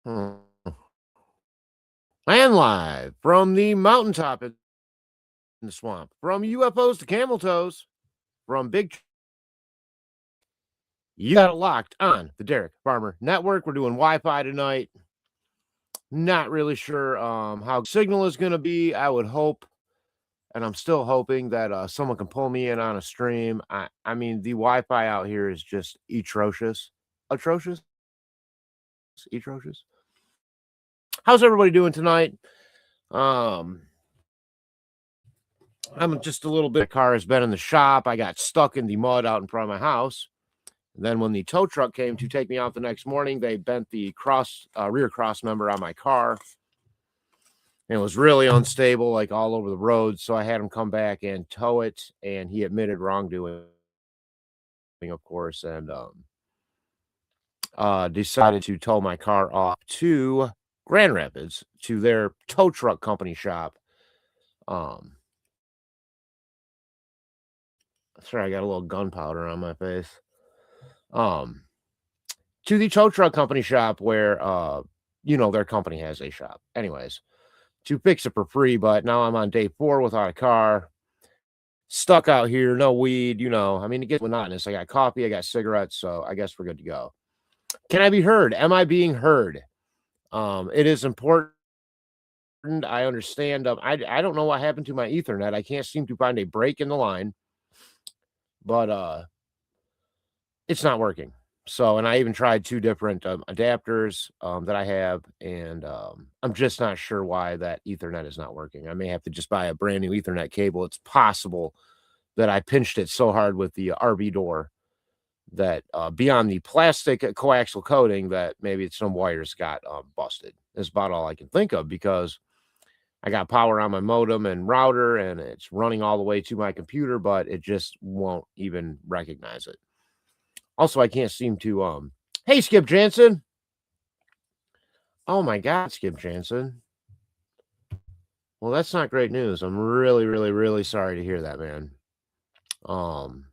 Hmm. And live from the mountaintop in the swamp, from UFOs to camel toes, from big. You got it locked on the Derek Farmer Network. We're doing Wi-Fi tonight. Not really sure how signal is going to be. I would hope, and I'm still hoping that someone can pull me in on a stream. I mean, the Wi-Fi out here is just atrocious, atrocious, atrocious. How's everybody doing tonight? Um, I'm just a little bit. Car has been in the shop. I got stuck in the mud out in front of my house. And then when the tow truck came to take me out the next morning, they bent the rear cross member on my car. And it was really unstable, like all over the road. So I had him come back and tow it. And he admitted wrongdoing, of course, and decided to tow my car off to Grand Rapids to their tow truck company shop. Sorry, I got a little gunpowder on my face. To the tow truck company shop where their company has a shop. Anyways, to fix it for free, but now I'm on day 4 without a car. Stuck out here, no weed, I mean, it gets monotonous. I got coffee, I got cigarettes, so I guess we're good to go. Can I be heard? Am I being heard? It is important. I understand. I don't know what happened to my Ethernet. I can't seem to find a break in the line, but it's not working. So, and I even tried 2 different adapters that I have, and I'm just not sure why that Ethernet is not working. I may have to just buy a brand new Ethernet cable. It's possible that I pinched it so hard with the RV door that beyond the plastic coaxial coating that maybe some wires got busted. That's about all I can think of, because I got power on my modem and router, and it's running all the way to my computer, but it just won't even recognize it. Also, I can't seem to hey, Skip Jansen. Oh my god, Skip Jansen. Well, that's not great news. I'm really, really, really sorry to hear that, man. Um,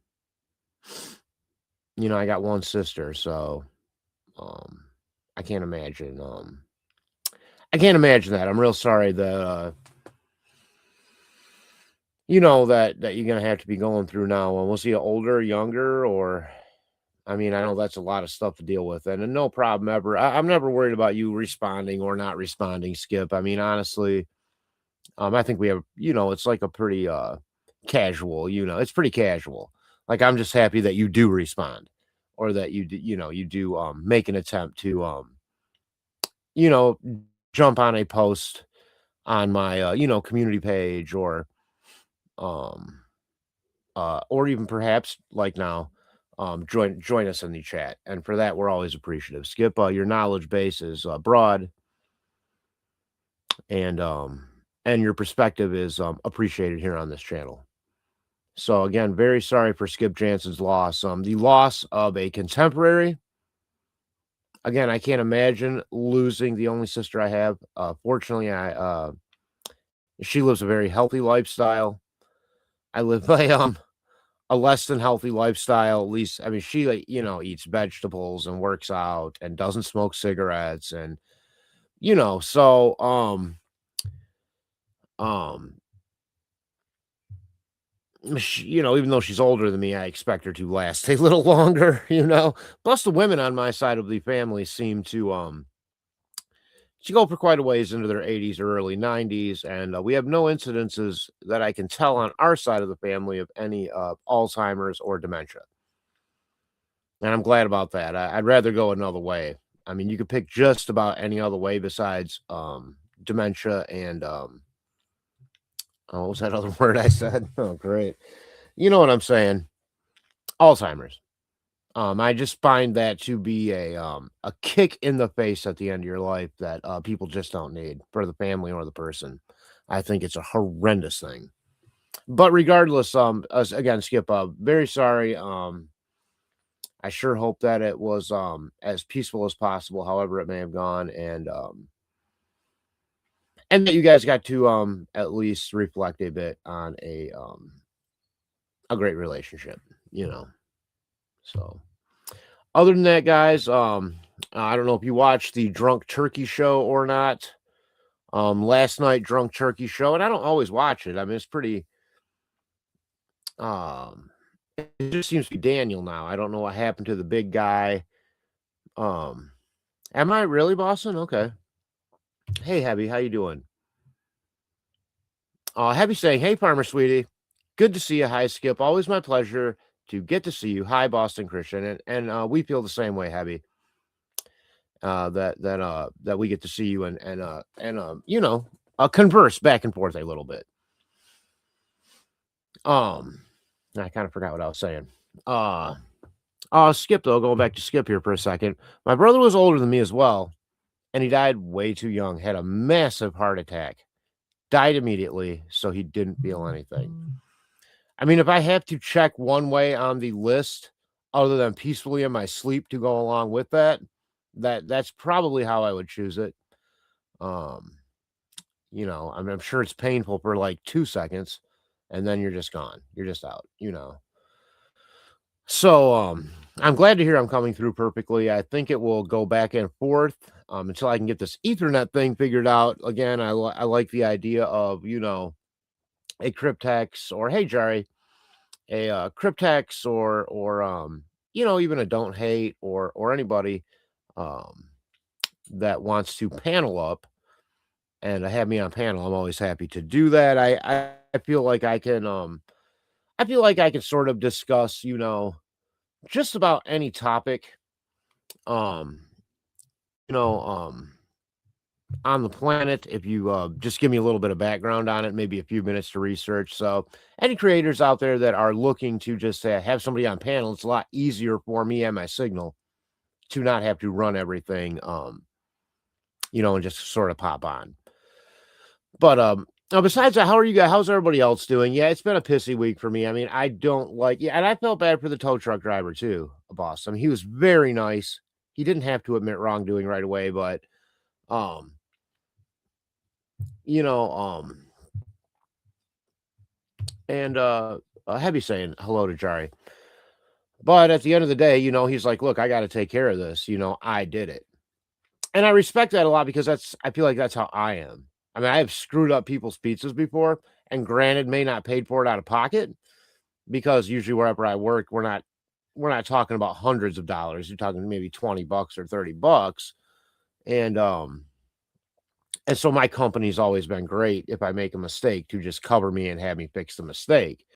I got one sister, so um I can't imagine. I can't imagine that. I'm real sorry that that you're gonna have to be going through now. And was he older, younger, or I mean, I know that's a lot of stuff to deal with, and no problem ever. I'm never worried about you responding or not responding, Skip. I mean, honestly, I think we have, it's like a pretty casual, it's pretty casual. Like, I'm just happy that you do respond, or that you do make an attempt to you know, jump on a post on my community page, um or even perhaps like now join us in the chat. And for that, we're always appreciative. Skip, your knowledge base is broad, and your perspective is appreciated here on this channel. So again, very sorry for Skip Jansen's loss. The loss of a contemporary. Again, I can't imagine losing the only sister I have. Fortunately, she lives a very healthy lifestyle. I live by a less than healthy lifestyle. At least, I mean, she eats vegetables and works out and doesn't smoke cigarettes, and so um even though she's older than me, I expect her to last a little longer, Plus, the women on my side of the family seem to go for quite a ways into their 80s or early 90s, and we have no incidences that I can tell on our side of the family of any Alzheimer's or dementia. And I'm glad about that. I'd rather go another way. I mean, you could pick just about any other way besides dementia and what was that other word I said? Oh, great. You know what I'm saying? Alzheimer's. I just find that to be a kick in the face at the end of your life that people just don't need for the family or the person. I think it's a horrendous thing. But regardless, again, Skip, very sorry. I sure hope that it was as peaceful as possible, however it may have gone, and that you guys got to at least reflect a bit on a great relationship, So other than that, guys, I don't know if you watched the Drunk Turkey show or not. Last night, Drunk Turkey show, and I don't always watch it. I mean, it's pretty. Um, it just seems to be Daniel now. I don't know what happened to the big guy. Um, am I really Boston? Okay. Hey, Heavy, how you doing? Heavy saying, "Hey, Farmer Sweetie, good to see you. Hi, Skip. Always my pleasure to get to see you. Hi, Boston Christian, and we feel the same way, Heavy. That we get to see you and converse back and forth a little bit. I kind of forgot what I was saying. Skip though, going back to Skip here for a second. My brother was older than me as well, and he died way too young. Had a massive heart attack, died immediately, so he didn't feel anything. I mean, if I have to check one way on the list, other than peacefully in my sleep to go along with that's probably how I would choose it. Um, I mean, I'm sure it's painful for like 2 seconds, and then you're just gone. You're just out. So, I'm glad to hear I'm coming through perfectly. I think it will go back and forth, until I can get this Ethernet thing figured out. Again, I like the idea of, a Cryptex or, hey, Jerry, a Cryptex or even a Don't Hate or anybody, um, that wants to panel up and have me on panel. I'm always happy to do that. I feel like I feel like I can sort of discuss, just about any topic, um, you know, um, on the planet. If you just give me a little bit of background on it, maybe a few minutes to research. So, any creators out there that are looking to just have somebody on panel, it's a lot easier for me and my signal to not have to run everything, and just sort of pop on. But besides that, how are you guys? How's everybody else doing? Yeah, it's been a pissy week for me. I mean, I don't like, yeah, and I felt bad for the tow truck driver too, boss. I mean, he was very nice. He didn't have to admit wrongdoing right away, but um, you know, and Heavy saying hello to Jari. But at the end of the day, he's like, look, I got to take care of this. I did it. And I respect that a lot because I feel like that's how I am. I mean, I have screwed up people's pizzas before, and granted, may not paid for it out of pocket because usually wherever I work, we're not talking about hundreds of dollars. You're talking maybe $20 or $30. And so my company's always been great if I make a mistake to just cover me and have me fix the mistake.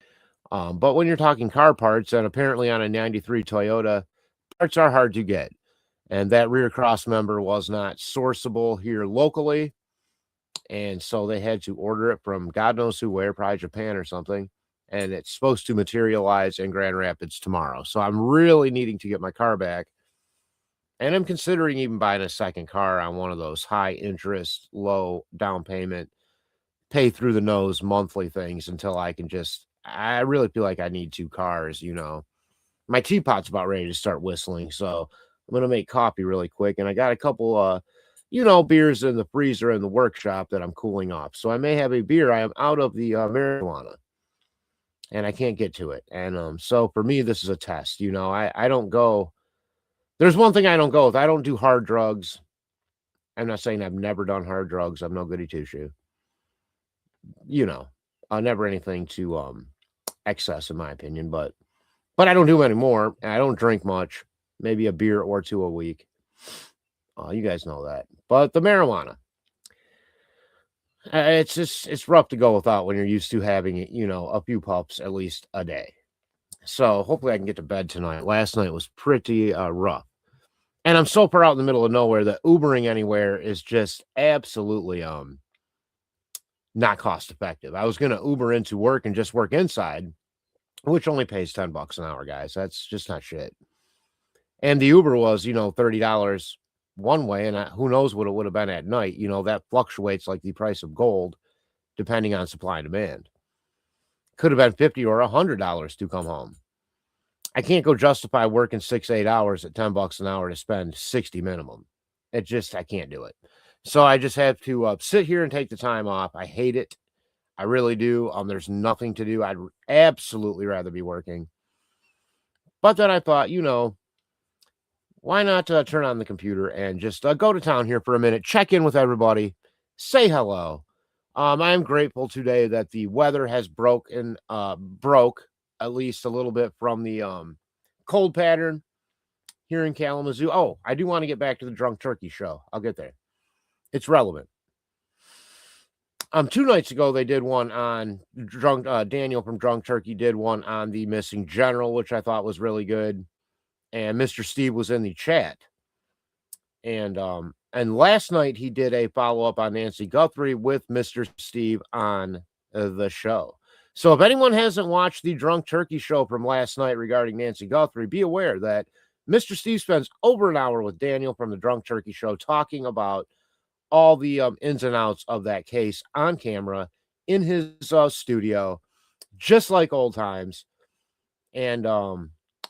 But when you're talking car parts, and apparently on a 93 Toyota, parts are hard to get. And that rear cross member was not sourceable here locally. And so they had to order it from God knows who, where, probably Japan or something. And it's supposed to materialize in Grand Rapids tomorrow. So I'm really needing to get my car back. And I'm considering even buying a second car on one of those high interest, low down payment, pay through the nose monthly things until I really feel like I need two cars. My teapot's about ready to start whistling. So I'm going to make coffee really quick. And I got a couple, beers in the freezer in the workshop that I'm cooling off. So I may have a beer. I am out of the marijuana and I can't get to it. And so for me, this is a test. I don't go. There's one thing I don't go with. I don't do hard drugs. I'm not saying I've never done hard drugs. I'm no goody two shoe. Never anything to excess in my opinion, but I don't do anymore. And I don't drink much. Maybe a beer or two a week. You guys know that. But the marijuana, it's rough to go without when you're used to having, a few puffs at least a day. So hopefully I can get to bed tonight. Last night was pretty rough. And I'm so far out in the middle of nowhere that Ubering anywhere is just absolutely not cost effective. I was going to Uber into work and just work inside, which only pays $10 an hour, guys. That's just not shit. And the Uber was, $30 one way, and who knows what it would have been at night. That fluctuates like the price of gold, depending on supply and demand. Could have been $50 or $100 to come home. I can't go justify working 6-8 hours at $10 an hour to spend 60 minimum. I can't do it. So I just have to sit here and take the time off. I hate it. I really do. There's nothing to do. I'd absolutely rather be working. But then I thought, why not turn on the computer and just go to town here for a minute, check in with everybody, say hello. I am grateful today that the weather has broke at least a little bit from the cold pattern here in Kalamazoo. Oh, I do want to get back to the Drunk Turkey show. I'll get there. It's relevant. 2 nights ago they did one on drunk. Daniel from Drunk Turkey did one on the missing general, which I thought was really good. And Mr. Steve was in the chat. And last night he did a follow-up on Nancy Guthrie with Mr. Steve on the show. So if anyone hasn't watched the Drunk Turkey show from last night regarding Nancy Guthrie, be aware that Mr. Steve spends over an hour with Daniel from the Drunk Turkey show talking about all the ins and outs of that case on camera in his studio, just like old times. And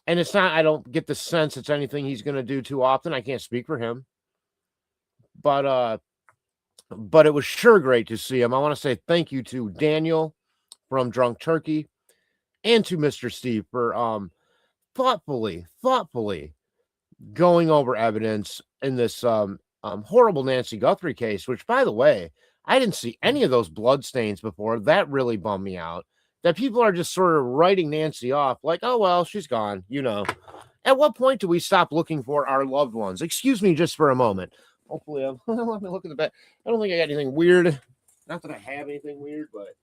it's not, I don't get the sense it's anything he's going to do too often. I can't speak for him, but it was sure great to see him. I want to say thank you to Daniel from Drunk Turkey and to Mr. Steve for thoughtfully going over evidence in this horrible Nancy Guthrie case, which, by the way, I didn't see any of those blood stains before. That really bummed me out. That people are just sort of writing Nancy off like, oh, well, she's gone, you know. At what point do we stop looking for our loved ones? Excuse me just for a moment. Hopefully, let me look at the back. I don't think I got anything weird. Not that I have anything weird, but,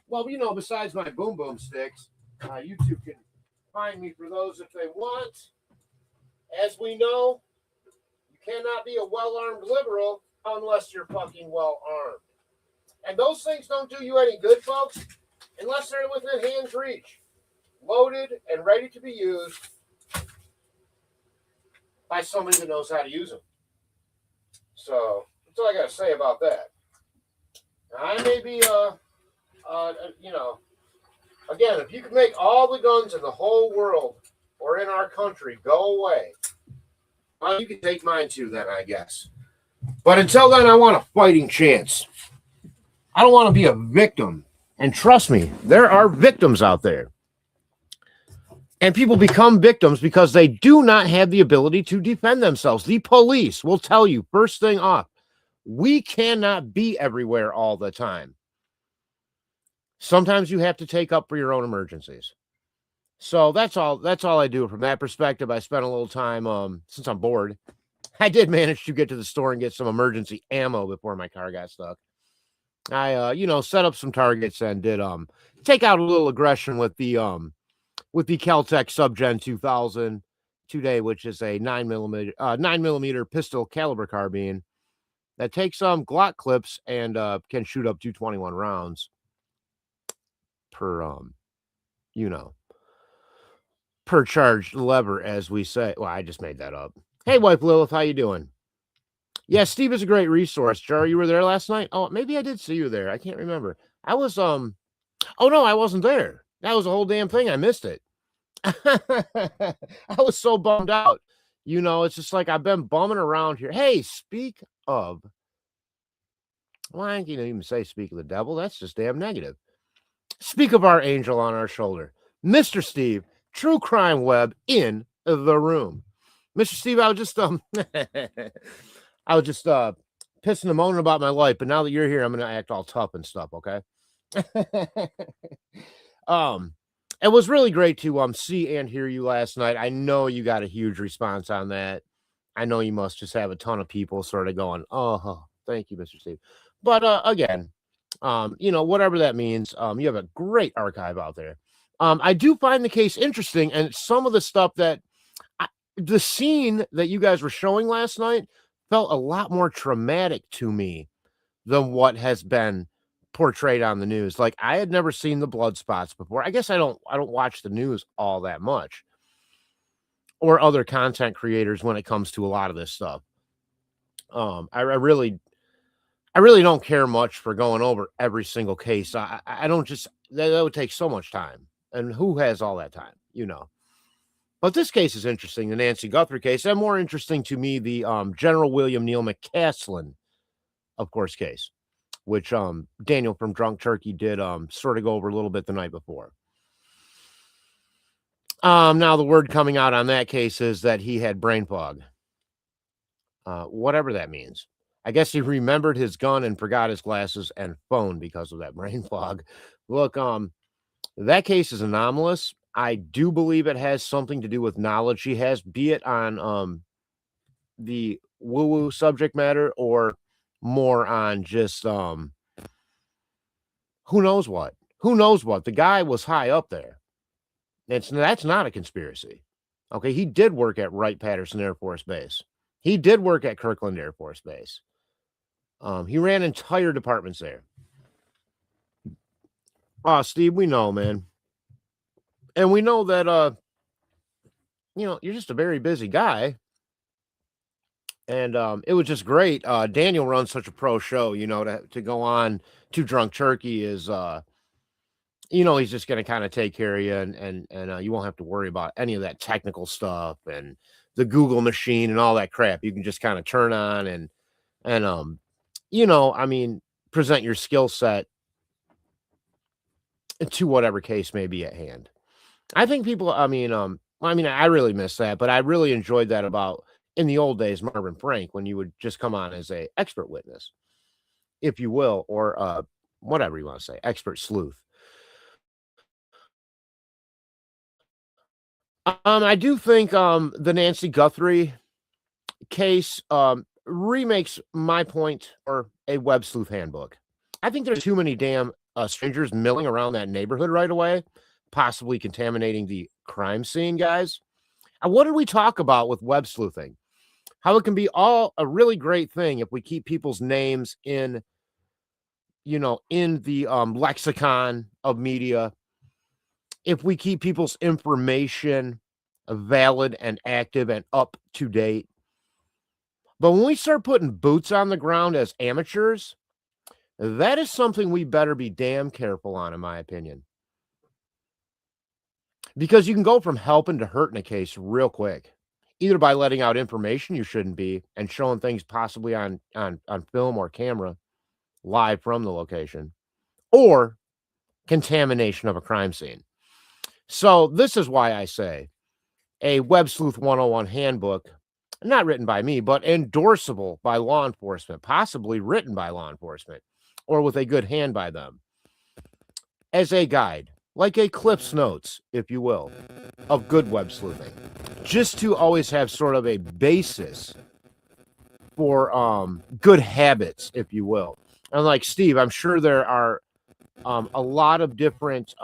well, you know, besides my boom boom sticks, YouTube can find me for those if they want. As we know, you cannot be a well-armed liberal unless you're fucking well-armed. And those things don't do you any good, folks, unless they're within hand's reach, loaded and ready to be used by somebody that knows how to use them. So that's all I got to say about that. Now, I may be, you know, again, if you could make all the guns in the whole world or in our country go away, well, you can take mine too then, I guess. But until then, I want a fighting chance. I don't want to be a victim. And trust me, there are victims out there. And people become victims because they do not have the ability to defend themselves. The police will tell you first thing off, we cannot be everywhere all the time. Sometimes you have to take up for your own emergencies. So that's all I do from that perspective. I spent a little time, since I'm bored, I did manage to get to the store and get some emergency ammo before my car got stuck. I, set up some targets and did, take out a little aggression with the Kel-Tec Subgen 2000 today, which is a 9mm pistol caliber carbine that takes Glock clips and can shoot up to 21 rounds per per charged lever, as we say. Well, I just made that up. Hey, wife Lilith, how you doing? Yeah, Steve is a great resource. Jar, you were there last night? Oh, maybe I did see you there. I can't remember. I was oh no, I wasn't there. That was a whole damn thing. I missed it. I was so bummed out. You know, it's just like I've been bumming around here. Hey, speak of, well, I can't even say speak of the devil. That's just damn negative. Speak of our angel on our shoulder, Mr. Steve, True Crime Web in the room. Mr. Steve, I was just pissing and moaning about my life, but now that you're here, I'm gonna act all tough and stuff, okay? It was really great to see and hear you last night. I know you got a huge response on that. I know you must just have a ton of people sort of going, oh, thank you, Mr. Steve. But again, whatever that means, you have a great archive out there. I do find the case interesting, and some of the stuff that the scene that you guys were showing last night felt a lot more traumatic to me than what has been portrayed on the news. Like, I had never seen the blood spots before. I guess I don't watch the news all that much, or other content creators when it comes to a lot of this stuff. I really don't care much for going over every single case. I don't just, that would take so much time, and who has all that time, But this case is interesting, the Nancy Guthrie case, and more interesting to me, the General William Neal McCaslin, of course, case, which Daniel from Drunk Turkey did sort of go over a little bit the night before. Now the word coming out on that case is that he had brain fog, whatever that means. I guess he remembered his gun and forgot his glasses and phone because of that brain fog. Look, that case is anomalous. I do believe it has something to do with knowledge he has, be it on the woo-woo subject matter or more on just who knows what. Who knows what? The guy was high up there. That's not a conspiracy. Okay, he did work at Wright-Patterson Air Force Base. He did work at Kirkland Air Force Base. He ran entire departments there. Oh, Steve, we know, man. And we know that you're just a very busy guy. And it was just great. Daniel runs such a pro show, to go on to Drunk Turkey is he's just going to kind of take care of you and you won't have to worry about any of that technical stuff and the Google machine and all that crap. You can just kind of turn on and I mean, present your skill set to whatever case may be at hand. I think people, I really miss that, but I really enjoyed that about in the old days, Marvin Frank, when you would just come on as a expert witness, if you will, or whatever you want to say, expert sleuth. I do think the Nancy Guthrie case remakes my point for a web sleuth handbook. I think there's too many damn strangers milling around that neighborhood right away, possibly contaminating the crime scene, guys. And what did we talk about with web sleuthing? How it can be all a really great thing if we keep people's names in, in the lexicon of media, if we keep people's information valid and active and up to date. But when we start putting boots on the ground as amateurs, that is something we better be damn careful on, in my opinion. Because you can go from helping to hurting a case real quick, either by letting out information you shouldn't be and showing things possibly on film or camera live from the location, or contamination of a crime scene. So this is why I say a Web Sleuth 101 handbook, not written by me, but endorsable by law enforcement, possibly written by law enforcement, or with a good hand by them, as a guide, like a Cliff's Notes, if you will, of good web sleuthing, just to always have sort of a basis for good habits, if you will. And like Steve, I'm sure there are a lot of different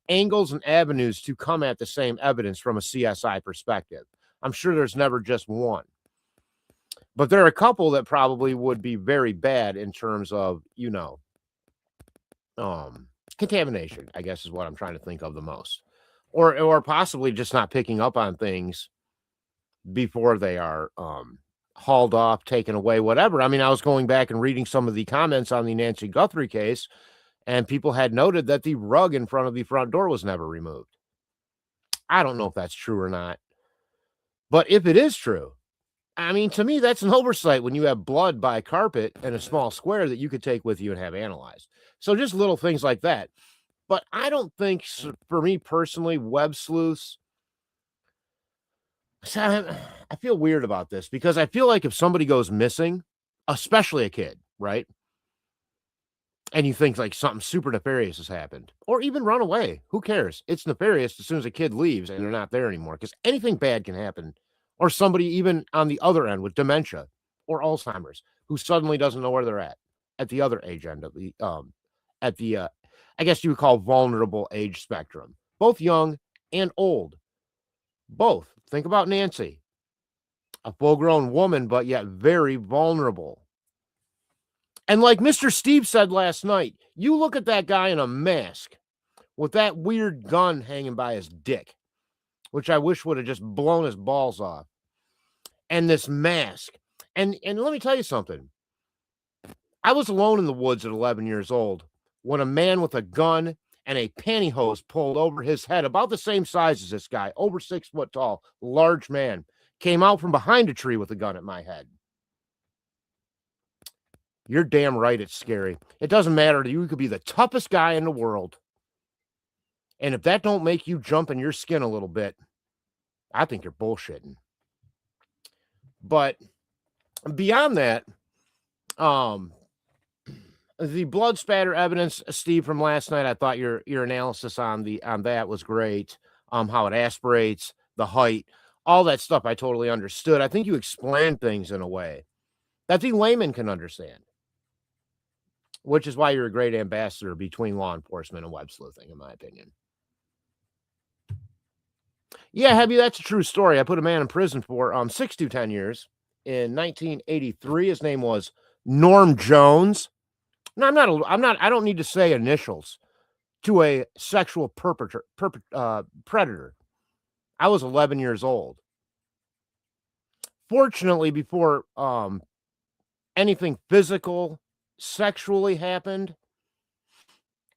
angles and avenues to come at the same evidence from a CSI perspective. I'm sure there's never just one. But there are a couple that probably would be very bad in terms of, contamination, I guess is what I'm trying to think of the most. Or possibly just not picking up on things before they are hauled off, taken away, whatever. I mean, I was going back and reading some of the comments on the Nancy Guthrie case, and people had noted that the rug in front of the front door was never removed. I don't know if that's true or not. But if it is true, I mean, to me, that's an oversight when you have blood by carpet in a small square that you could take with you and have analyzed. So just little things like that. But I don't think, for me personally, web sleuths, I feel weird about this because I feel like if somebody goes missing, especially a kid, right? And you think like something super nefarious has happened, or even run away. Who cares? It's nefarious as soon as a kid leaves and they're not there anymore because anything bad can happen. Or somebody even on the other end with dementia or Alzheimer's who suddenly doesn't know where they're at the other age end of the, I guess you would call vulnerable age spectrum, both young and old. Both. Think about Nancy, a full grown woman, but yet very vulnerable. And like Mr. Steve said last night, you look at that guy in a mask with that weird gun hanging by his dick, which I wish would have just blown his balls off, and this mask. And let me tell you something. I was alone in the woods at 11 years old when a man with a gun and a pantyhose pulled over his head, about the same size as this guy, over 6 foot tall, large man, came out from behind a tree with a gun at my head. You're damn right it's scary. It doesn't matter. You could be the toughest guy in the world. And if that don't make you jump in your skin a little bit, I think you're bullshitting. But beyond that, the blood spatter evidence, Steve, from last night, I thought your analysis on that was great. How it aspirates, the height, all that stuff I totally understood. I think you explained things in a way that the layman can understand, which is why you're a great ambassador between law enforcement and web sleuthing, in my opinion. Yeah, Heavy, that's a true story. I put a man in prison for 6 to 10 years in 1983. His name was Norm Jones. No, I don't need to say initials to a sexual predator. I was 11 years old. Fortunately, before anything physical, sexually happened,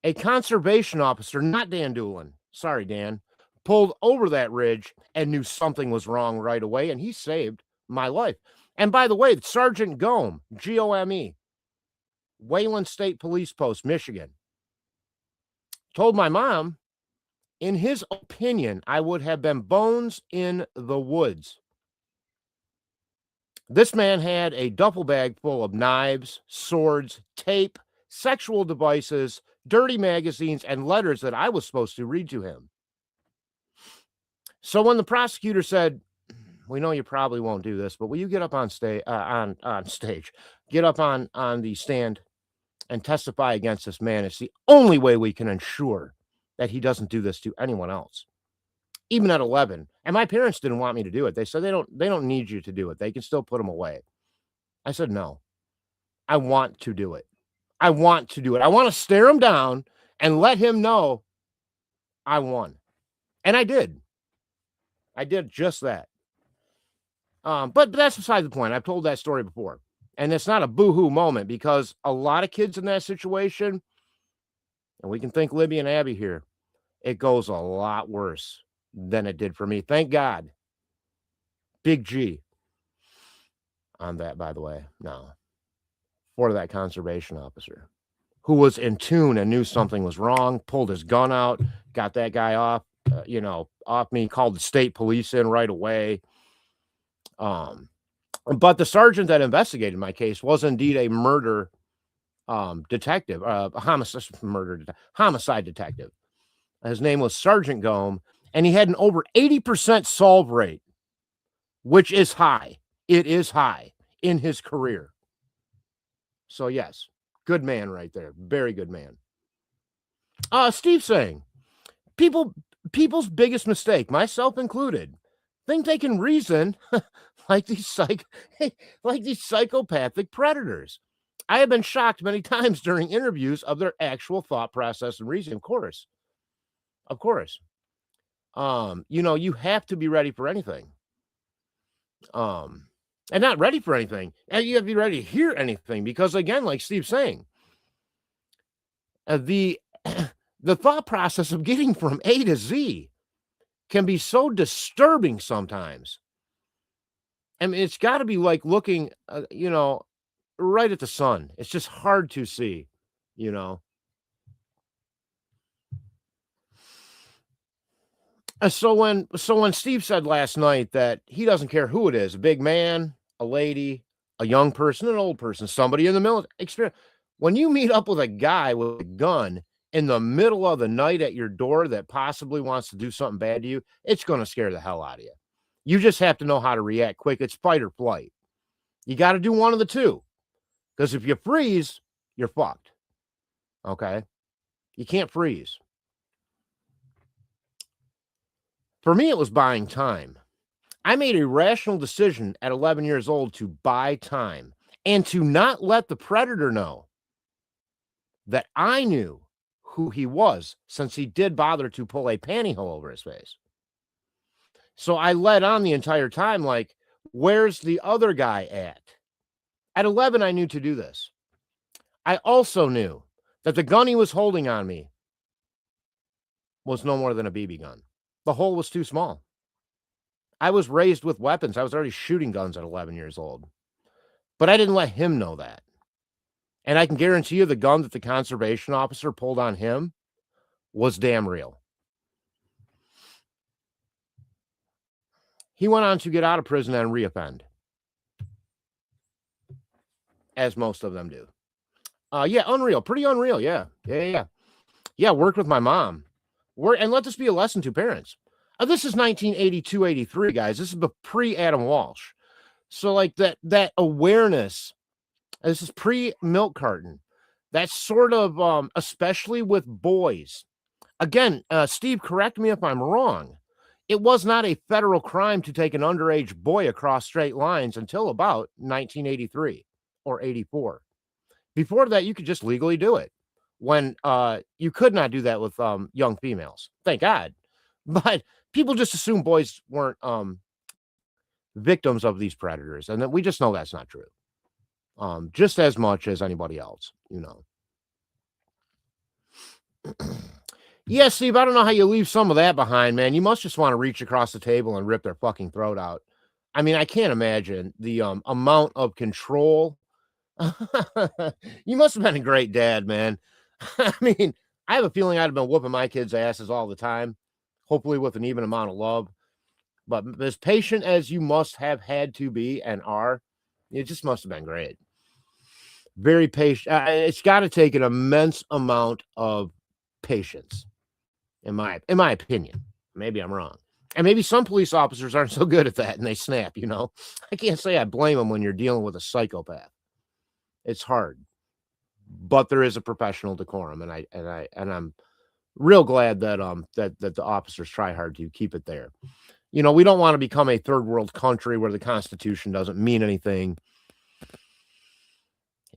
a conservation officer, not Dan Doolin, sorry, Dan, pulled over that ridge and knew something was wrong right away, and he saved my life. And by the way, Sergeant Gome, Gome, Wayland State Police Post, Michigan, told my mom, in his opinion, I would have been bones in the woods. This man had a duffel bag full of knives, swords, tape, sexual devices, dirty magazines, and letters that I was supposed to read to him. So when the prosecutor said, we know you probably won't do this, but will you get up on stage, get up on the stand and testify against this man? It's the only way we can ensure that he doesn't do this to anyone else, even at 11. And my parents didn't want me to do it. They said they don't need you to do it. They can still put him away. I said, no, I want to do it. I want to do it. I want to stare him down and let him know I won. And I did. I did just that. But that's beside the point. I've told that story before. And it's not a boo-hoo moment, because a lot of kids in that situation, and we can thank Libby and Abby here, it goes a lot worse than it did for me. Thank God. Big G on that, by the way. No. For that conservation officer who was in tune and knew something was wrong, pulled his gun out, got that guy off me, called the state police in right away. But the sergeant that investigated my case was indeed a murder detective, homicide detective. His name was Sergeant Gome, and he had an over 80% solve rate, which is high. It is high in his career. So yes, good man right there. Very good man. Steve saying, people's biggest mistake, myself included, think they can reason like these psychopathic predators. I have been shocked many times during interviews of their actual thought process and reasoning. Of course. You have to be ready for anything. And not ready for anything. And you have to be ready to hear anything, because again, like Steve's saying, the thought process of getting from A to Z can be so disturbing sometimes. I mean, it's got to be like looking, right at the sun. It's just hard to see, So when Steve said last night that he doesn't care who it is, a big man, a lady, a young person, an old person, somebody in the military experience, when you meet up with a guy with a gun in the middle of the night at your door that possibly wants to do something bad to you, it's going to scare the hell out of you. You just have to know how to react quick. It's fight or flight. You got to do one of the two, because if you freeze, you're fucked. Okay? You can't freeze. For me, it was buying time. I made a rational decision at 11 years old to buy time and to not let the predator know that I knew who he was, since he did bother to pull a pantyhose over his face. So I led on the entire time like, where's the other guy at? At 11, I knew to do this. I also knew that the gun he was holding on me was no more than a BB gun. The hole was too small. I was raised with weapons. I was already shooting guns at 11 years old. But I didn't let him know that. And I can guarantee you the gun that the conservation officer pulled on him was damn real. He went on to get out of prison and reoffend, as most of them do. Yeah, unreal. Pretty unreal. Yeah. Yeah, worked with my mom. And let this be a lesson to parents. This is 1982, 83, guys. This is pre-Adam Walsh. So, like, that awareness, this is pre-milk carton. That's sort of, especially with boys. Again, Steve, correct me if I'm wrong. It was not a federal crime to take an underage boy across straight lines until about 1983 or 84. Before that, you could just legally do it. When you could not do that with young females. Thank God. But people just assume boys weren't victims of these predators, and we just know that's not true. Just as much as anybody else, you know. Yeah, Steve, I don't know how you leave some of that behind, man. You must just want to reach across the table and rip their fucking throat out. I mean, I can't imagine the amount of control. You must have been a great dad, man. I mean, I have a feeling I'd have been whooping my kids' asses all the time, hopefully with an even amount of love. But as patient as you must have had to be and are, it just must have been great. Very patient. It's got to take an immense amount of patience, in my opinion. Maybe I'm wrong. And maybe some police officers aren't so good at that and they snap, you know. I can't say I blame them when you're dealing with a psychopath. It's hard. But there is a professional decorum, and I'm real glad that that the officers try hard to keep it there. You know, we don't want to become a third world country where the Constitution doesn't mean anything.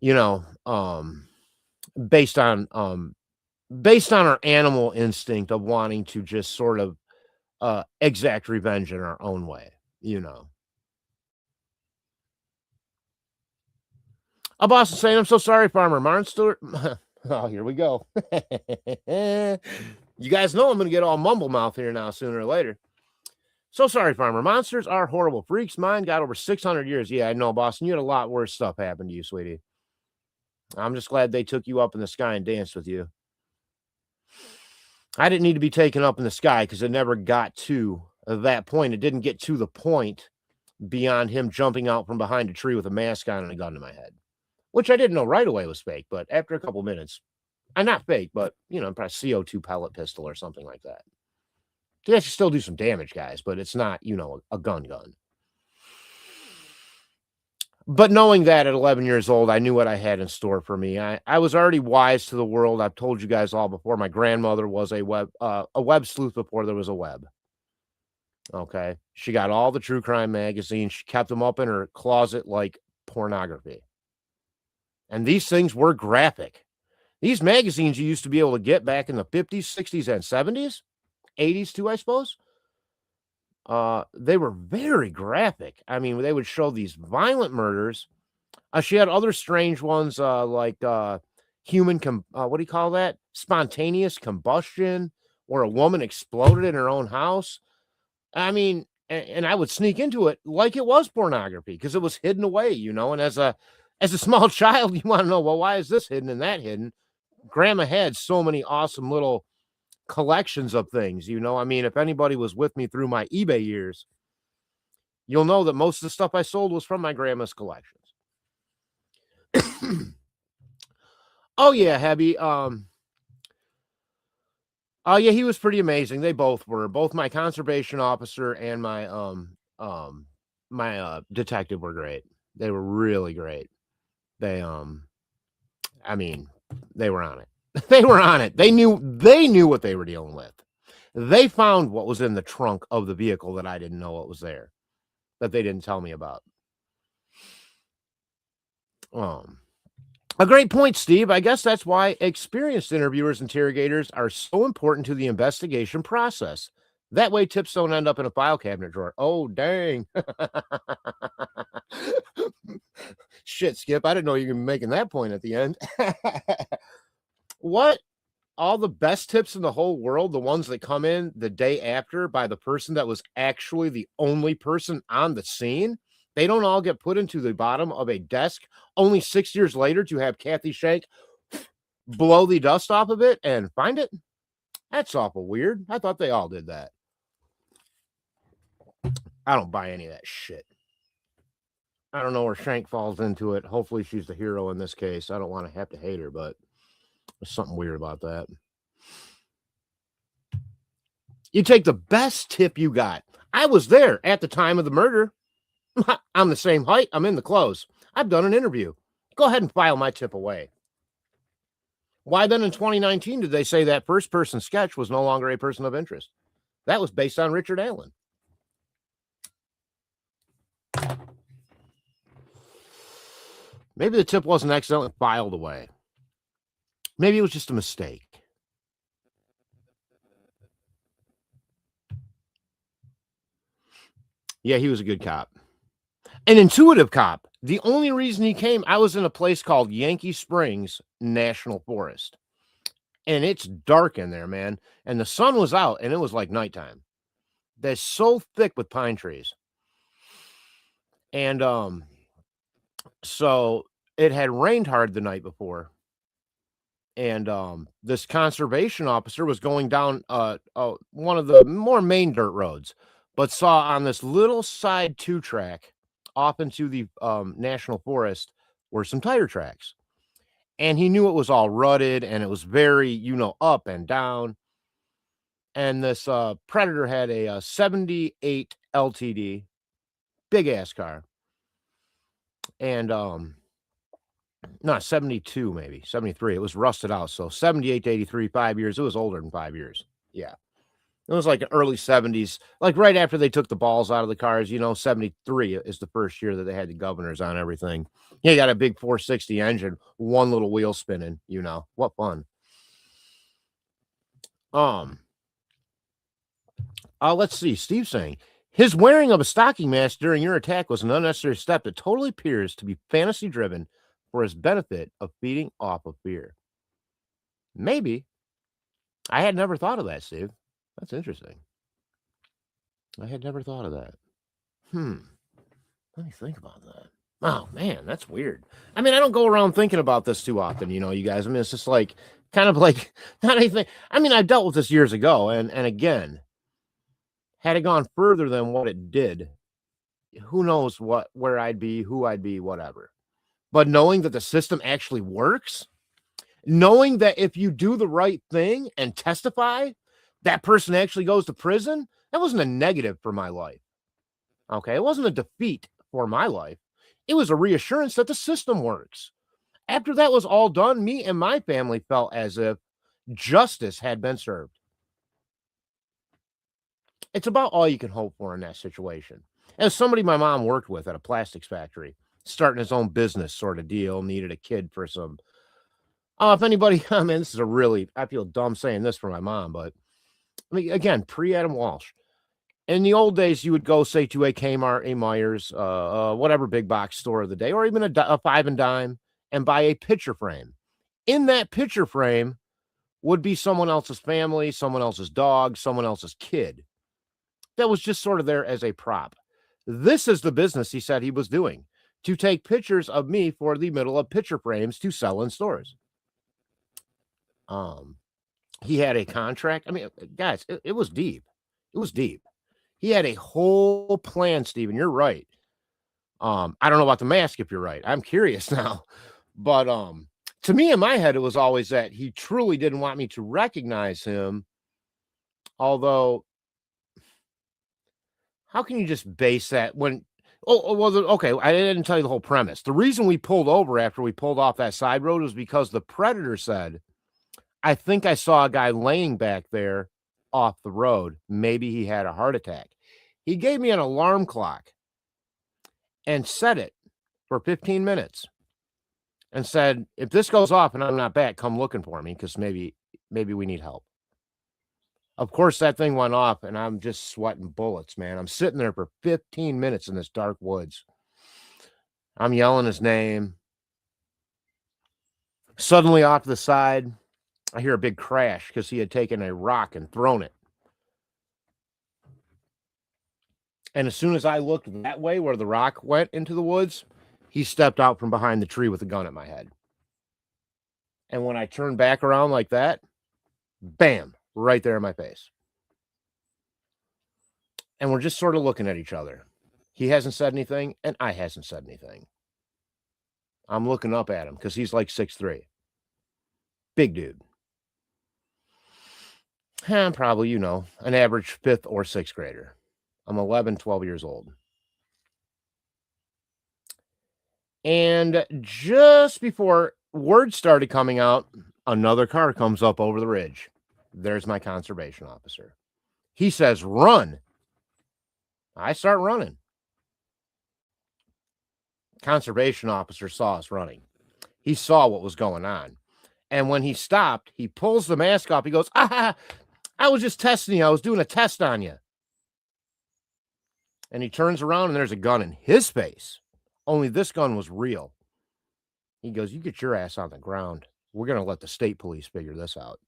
You know, based on our animal instinct of wanting to just sort of exact revenge in our own way, you know. A boss is saying, "I'm so sorry, Farmer Marnstewart." Oh, here we go. You guys know I'm going to get all mumble mouth here now, sooner or later. So sorry, Farmer. Monsters are horrible freaks. Mine got over 600 years. Yeah, I know, Boston. You had a lot worse stuff happen to you, sweetie. I'm just glad they took you up in the sky and danced with you. I didn't need to be taken up in the sky because it never got to that point. It didn't get to the point beyond him jumping out from behind a tree with a mask on and a gun to my head, which I didn't know right away was fake. But after a couple minutes, not fake, but, you know, probably CO2 pellet pistol or something like that. They actually still do some damage, guys, but it's not, you know, a gun. But knowing that at 11 years old, I knew what I had in store for me. I was already wise to the world. I've told you guys all before. My grandmother was a web sleuth before there was a web. Okay. She got all the true crime magazines. She kept them up in her closet like pornography. And these things were graphic. These magazines you used to be able to get back in the 50s, 60s, and 70s, 80s too, I suppose. They were very graphic. I mean, they would show these violent murders. She had other strange ones, like human, what do you call that? Spontaneous combustion, where a woman exploded in her own house. I mean, and I would sneak into it like it was pornography because it was hidden away, you know. And as a small child, you want to know, well, why is this hidden and that hidden? Grandma had so many awesome little collections of things, you know. I mean, if anybody was with me through my eBay years, you'll know that most of the stuff I sold was from my grandma's collections. Oh yeah, Hebby. Oh yeah, he was pretty amazing. They both were. Both my conservation officer and my detective were great. They were really great. They I mean, they were on it. They were on it. They knew what they were dealing with. They found what was in the trunk of the vehicle that I didn't know what was there, that they didn't tell me about. A great point, Steve. I guess that's why experienced interviewers, interrogators are so important to the investigation process. That way tips don't end up in a file cabinet drawer. Oh, dang. Shit, Skip. I didn't know you were making that point at the end. What? All the best tips in the whole world, the ones that come in the day after by the person that was actually the only person on the scene, they don't all get put into the bottom of a desk only 6 years later to have Kathy Shank blow the dust off of it and find it? That's awful weird. I thought they all did that. I don't buy any of that shit. I don't know where Shank falls into it. Hopefully she's the hero in this case. I don't want to have to hate her, but there's something weird about that. You take the best tip you got. I was there at the time of the murder. I'm the same height. I'm in the clothes. I've done an interview. Go ahead and file my tip away. Why then in 2019 did they say that first person sketch was no longer a person of interest? That was based on Richard Allen. Maybe the tip wasn't accidentally filed away. Maybe it was just a mistake. Yeah, he was a good cop. An intuitive cop. The only reason he came, I was in a place called Yankee Springs National Forest. And it's dark in there, man. And the sun was out, and it was like nighttime. That's so thick with pine trees. And so it had rained hard the night before. And this conservation officer was going down one of the more main dirt roads, but saw on this little side 2-track off into the national forest were some tire tracks. And he knew it was all rutted and it was very, up and down. And this Predator had a 78 LTD, big ass car. And not 72, maybe 73. It was rusted out. So 78 to 83, 5 years. It was older than 5 years. Yeah. It was like early 70s, like right after they took the balls out of the cars. 73 is the first year that they had the governors on everything. Yeah, you got a big 460 engine, one little wheel spinning, what fun. Let's see. Steve's saying his wearing of a stocking mask during your attack was an unnecessary step that totally appears to be fantasy driven for his benefit of feeding off of fear. Maybe. I had never thought of that, Steve. That's interesting. I had never thought of that. Let me think about that. Oh, man, that's weird. I mean, I don't go around thinking about this too often, you guys. I mean, it's just like, kind of like, not anything. I mean, I dealt with this years ago, and again, had it gone further than what it did, who knows where I'd be, who I'd be, whatever. But knowing that the system actually works, knowing that if you do the right thing and testify, that person actually goes to prison, that wasn't a negative for my life. Okay, it wasn't a defeat for my life. It was a reassurance that the system works. After that was all done, me and my family felt as if justice had been served. It's about all you can hope for in that situation. As somebody my mom worked with at a plastics factory, starting his own business sort of deal, needed a kid for some. If anybody, I mean, this is I feel dumb saying this for my mom, but I mean, again, pre-Adam Walsh. In the old days, you would go, say, to a Kmart, a Myers, whatever big box store of the day, or even a 5 and dime, and buy a picture frame. In that picture frame would be someone else's family, someone else's dog, someone else's kid. That was just sort of there as a prop. This is the business he said he was doing, to take pictures of me for the middle of picture frames to sell in stores. He had a contract. I mean, guys, it was deep. It was deep. He had a whole plan, Steven. You're right. I don't know about the mask if you're right. I'm curious now. But to me, in my head, it was always that he truly didn't want me to recognize him. Although, how can you just base that when... okay, I didn't tell you the whole premise. The reason we pulled over after we pulled off that side road was because the Predator said, I think I saw a guy laying back there off the road. Maybe he had a heart attack. He gave me an alarm clock and set it for 15 minutes and said, if this goes off and I'm not back, come looking for me because maybe we need help. Of course, that thing went off and I'm just sweating bullets, man. I'm sitting there for 15 minutes in this dark woods. I'm yelling his name. Suddenly off to the side, I hear a big crash because he had taken a rock and thrown it. And as soon as I looked that way where the rock went into the woods, he stepped out from behind the tree with a gun at my head. And when I turned back around like that, bam, right there in my face. And we're just sort of looking at each other. He hasn't said anything, and I hasn't said anything. I'm looking up at him because he's like 6'3". Big dude. I'm probably, an average 5th or 6th grader. I'm 11, 12 years old. And just before word started coming out, another car comes up over the ridge. There's my conservation officer. He says, run. I start running. Conservation officer saw us running. He saw what was going on. And when he stopped, he pulls the mask off. He goes, I was just testing you. I was doing a test on you. And he turns around and there's a gun in his face. Only this gun was real. He goes, you get your ass on the ground. We're going to let the state police figure this out.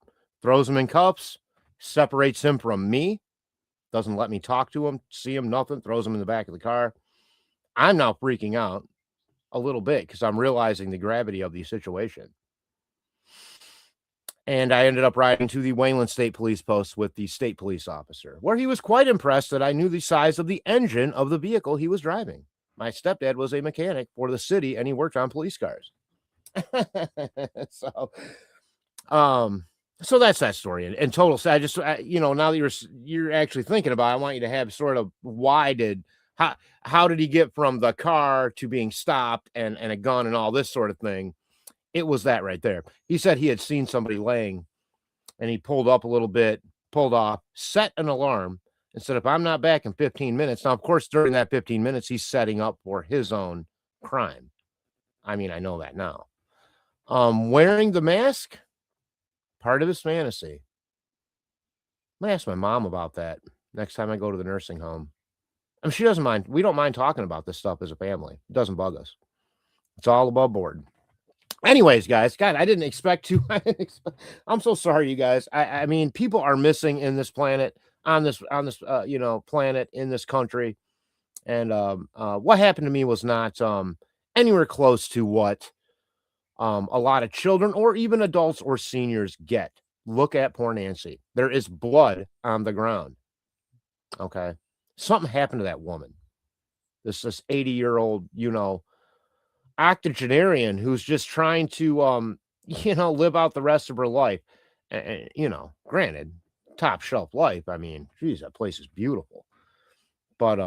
Throws him in cuffs, separates him from me, doesn't let me talk to him, see him, nothing, throws him in the back of the car. I'm now freaking out a little bit because I'm realizing the gravity of the situation. And I ended up riding to the Wayland State Police Post with the state police officer, where he was quite impressed that I knew the size of the engine of the vehicle he was driving. My stepdad was a mechanic for the city, and he worked on police cars. So that's that story. And total, I just, now that you're actually thinking about it, I want you to have sort of how did he get from the car to being stopped and a gun and all this sort of thing? It was that right there. He said he had seen somebody laying and he pulled up a little bit, pulled off, set an alarm and said, if I'm not back in 15 minutes, now, of course, during that 15 minutes, he's setting up for his own crime. I mean, I know that now. Wearing the mask, part of his fantasy. I'm going to ask my mom about that next time I go to the nursing home. I mean, she doesn't mind. We don't mind talking about this stuff as a family. It doesn't bug us. It's all above board. Anyways, guys, God, I didn't expect to. I'm so sorry, you guys. I mean, people are missing in this planet, on this planet, in this country. And what happened to me was not anywhere close to what a lot of children or even adults or seniors get. Look at poor Nancy. There is blood on the ground. Okay. Something happened to that woman. This 80-year-old, octogenarian who's just trying to, live out the rest of her life. Granted, top shelf life. I mean, geez, that place is beautiful. But,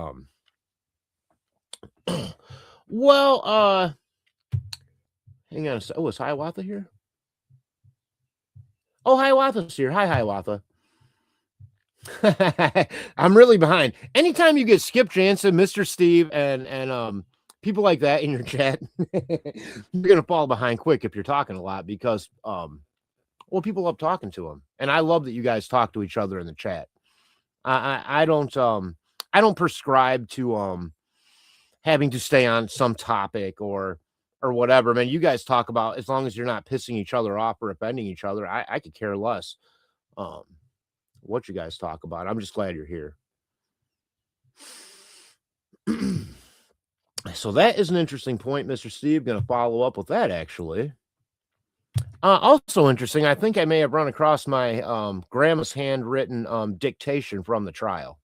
well, hang on a second. Oh, is Hiawatha here? Oh, Hiawatha's here. Hi, Hiawatha. I'm really behind. Anytime you get Skip Jansen, Mr. Steve, and people like that in your chat, you're gonna fall behind quick if you're talking a lot because people love talking to them, and I love that you guys talk to each other in the chat. I don't prescribe to having to stay on some topic or whatever. Man, you guys talk about, as long as you're not pissing each other off or offending each other, I could care less what you guys talk about. I'm just glad you're here. So that is an interesting point, Mr. Steve. Going to follow up with that, actually. Also interesting, I think I may have run across my grandma's handwritten dictation from the trial.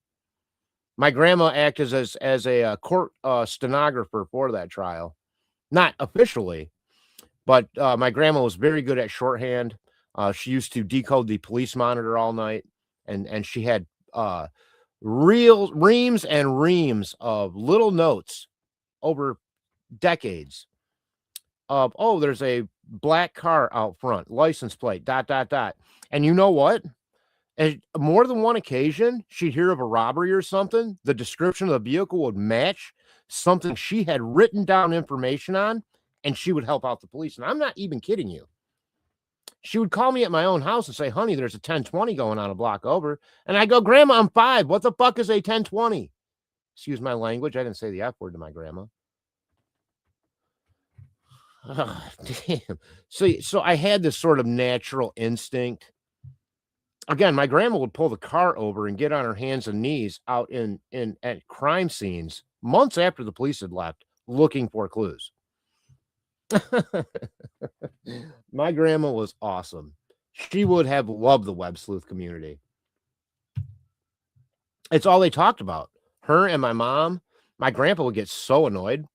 My grandma acted as a court stenographer for that trial. Not officially, but my grandma was very good at shorthand. She used to decode the police monitor all night, and she had reams and reams of little notes over decades of, there's a black car out front, license plate, ... And you know what? And more than one occasion, she'd hear of a robbery or something. The description of the vehicle would match something she had written down information on, and she would help out the police. And I'm not even kidding you. She would call me at my own house and say, honey, there's a 1020 going on a block over. And I go, Grandma, I'm 5. What the fuck is a 1020? Excuse my language. I didn't say the F word to my grandma. Oh, damn. So I had this sort of natural instinct. Again, my grandma would pull the car over and get on her hands and knees out at crime scenes months after the police had left, looking for clues. My grandma was awesome. She would have loved the web sleuth community. It's all they talked about. Her and my mom. My grandpa would get so annoyed.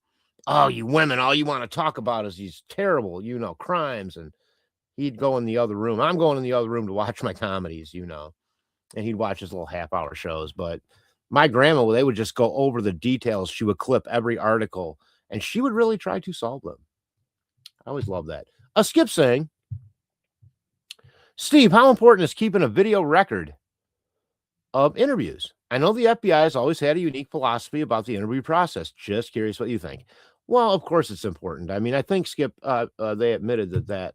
Oh, you women, all you want to talk about is these terrible, crimes. And he'd go in the other room. I'm going in the other room to watch my comedies, and he'd watch his little half-hour shows. But my grandma, they would just go over the details. She would clip every article, and she would really try to solve them. I always love that. Skip saying, Steve, how important is keeping a video record of interviews? I know the FBI has always had a unique philosophy about the interview process. Just curious what you think. Well, of course it's important. I mean, I think Skip, they admitted that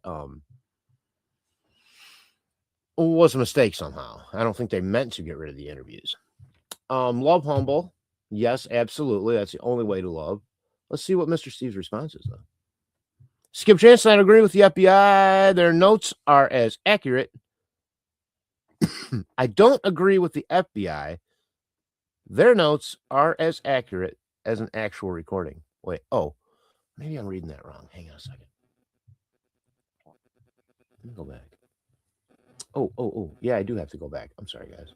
was a mistake somehow. I don't think they meant to get rid of the interviews. Love humble. Yes, absolutely. That's the only way to love. Let's see what Mr. Steve's response is, though. Skip Jansen, I agree with the FBI. Their notes are as accurate. I don't agree with the FBI. Their notes are as accurate as an actual recording. Wait, maybe I'm reading that wrong. Hang on a second. Let me go back. Oh. Yeah, I do have to go back. I'm sorry, guys.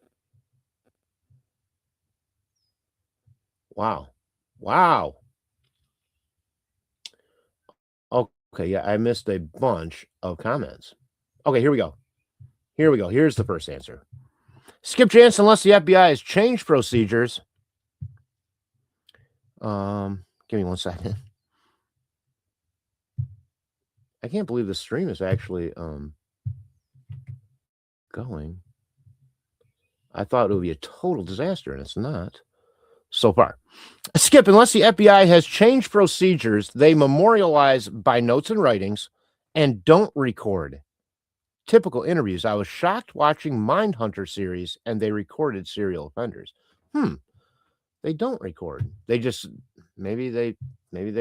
Wow. Okay, yeah, I missed a bunch of comments. Okay, here we go. Here's the first answer. Skip Jansen, unless the FBI has changed procedures. Give me 1 second. I can't believe the stream is actually going. I thought it would be a total disaster, and it's not so far. Skip, unless the FBI has changed procedures, they memorialize by notes and writings and don't record. Typical interviews. I was shocked watching Mindhunter series and they recorded serial offenders. They don't record. They just maybe they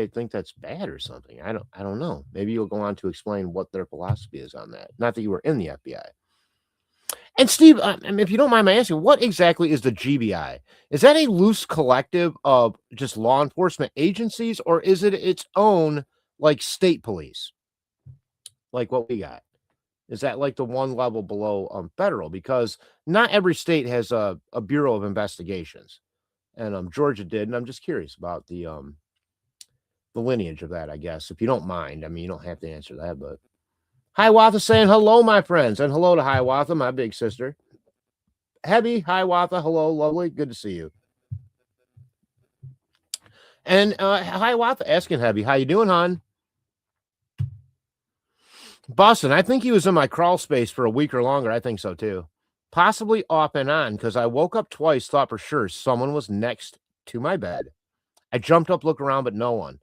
think that's bad or something. I don't know. Maybe you'll go on to explain what their philosophy is on that. Not that you were in the FBI. And Steve, if you don't mind my asking, what exactly is the GBI? Is that a loose collective of just law enforcement agencies, or is it its own like state police, like what we got? Is that like the one level below federal? Because not every state has a Bureau of Investigations, and Georgia did, and I'm just curious about the lineage of that, I guess. If you don't mind, I mean, you don't have to answer that, but Hiawatha saying hello, my friends, and hello to Hiawatha, my big sister. Hebby, Hiawatha, hello, lovely, good to see you. And Hiawatha asking Hebby, how you doing, hon? Boston, I think he was in my crawl space for a week or longer. I think so too. Possibly off and on, because I woke up twice, thought for sure someone was next to my bed. I jumped up, looked around, but no one.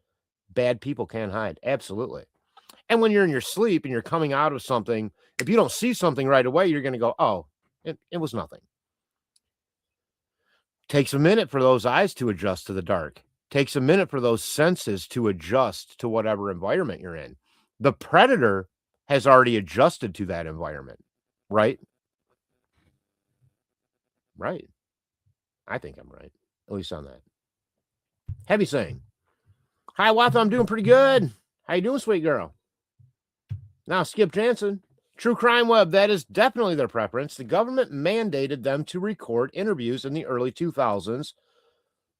Bad people can't hide. Absolutely. And when you're in your sleep and you're coming out of something, if you don't see something right away, you're going to go, oh, it was nothing. Takes a minute for those eyes to adjust to the dark. Takes a minute for those senses to adjust to whatever environment you're in. The predator has already adjusted to that environment, right? Right. I think I'm right, at least on that. Heavy saying, hi, Watha, I'm doing pretty good. How you doing, sweet girl? Now, Skip Jansen, True Crime Web, that is definitely their preference. The government mandated them to record interviews in the early 2000s,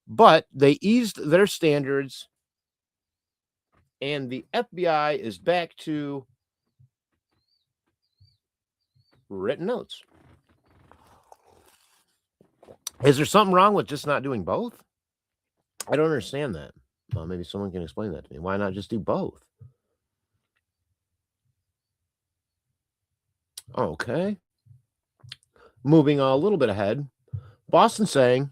but they eased their standards, and the FBI is back to written notes. Is there something wrong with just not doing both? I don't understand that. Well, maybe someone can explain that to me. Why not just do both? Okay. Moving a little bit ahead. Boston saying,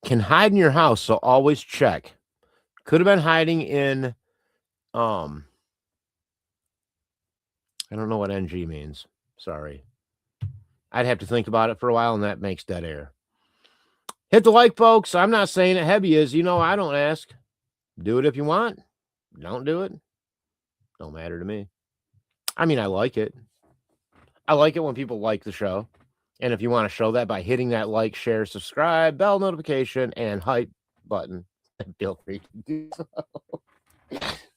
can hide in your house, so always check. Could have been hiding in, I don't know what NG means. Sorry. I'd have to think about it for a while, and that makes dead air. Hit the like, folks. I'm not saying it heavy is. I don't ask. Do it if you want. Don't do it. Don't matter to me. I mean, I like it. I like it when people like the show. And if you want to show that by hitting that like, share, subscribe, bell notification, and hype button, feel free to do so.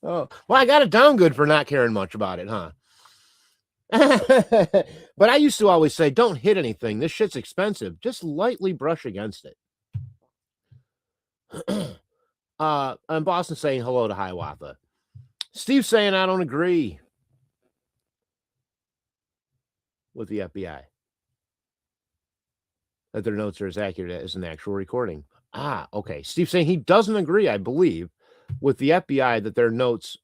Oh, well, I got it down good for not caring much about it, huh? But I used to always say, don't hit anything. This shit's expensive. Just lightly brush against it. And Boston saying hello to Hiawatha. Steve saying, I don't agree with the FBI that their notes are as accurate as an actual recording. Okay. Steve saying he doesn't agree, I believe, with the FBI that their notes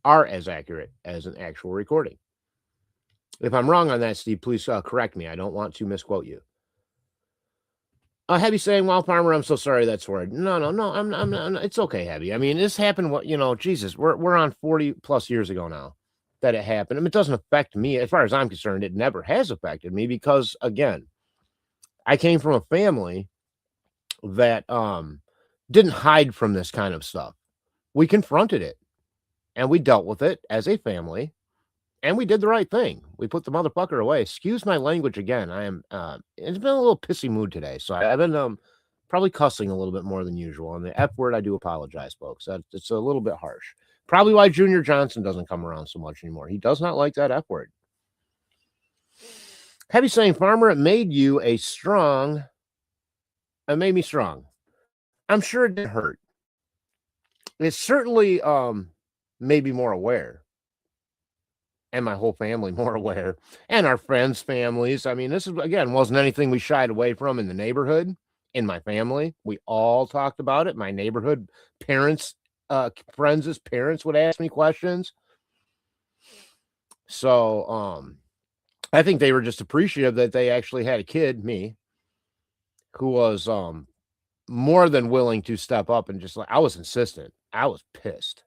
are as accurate as an actual recording. If I'm wrong on that, Steve, please correct me. I don't want to misquote you. Heavy saying, well, Farmer, I'm so sorry that's word. No, I'm it's okay, Heavy. I mean, this happened, Jesus, we're on 40 plus years ago now that it happened. I mean, it doesn't affect me. As far as I'm concerned, it never has affected me because, again, I came from a family that didn't hide from this kind of stuff. We confronted it and we dealt with it as a family. And we did the right thing. We put the motherfucker away. Excuse my language again. I am it's been a little pissy mood today. So I've been probably cussing a little bit more than usual. And the F word, I do apologize, folks. It's a little bit harsh. Probably why Junior Johnson doesn't come around so much anymore. He does not like that F word. Heavy saying, Farmer, it made you a strong. It made me strong. I'm sure it did hurt. It certainly made me more aware. And my whole family more aware, and our friends' families. I mean, this is, again, wasn't anything we shied away from in the neighborhood, in my family. We all talked about it. My neighborhood parents, friends' parents would ask me questions. So I think they were just appreciative that they actually had a kid, me, who was more than willing to step up and just, like, I was insistent. I was pissed.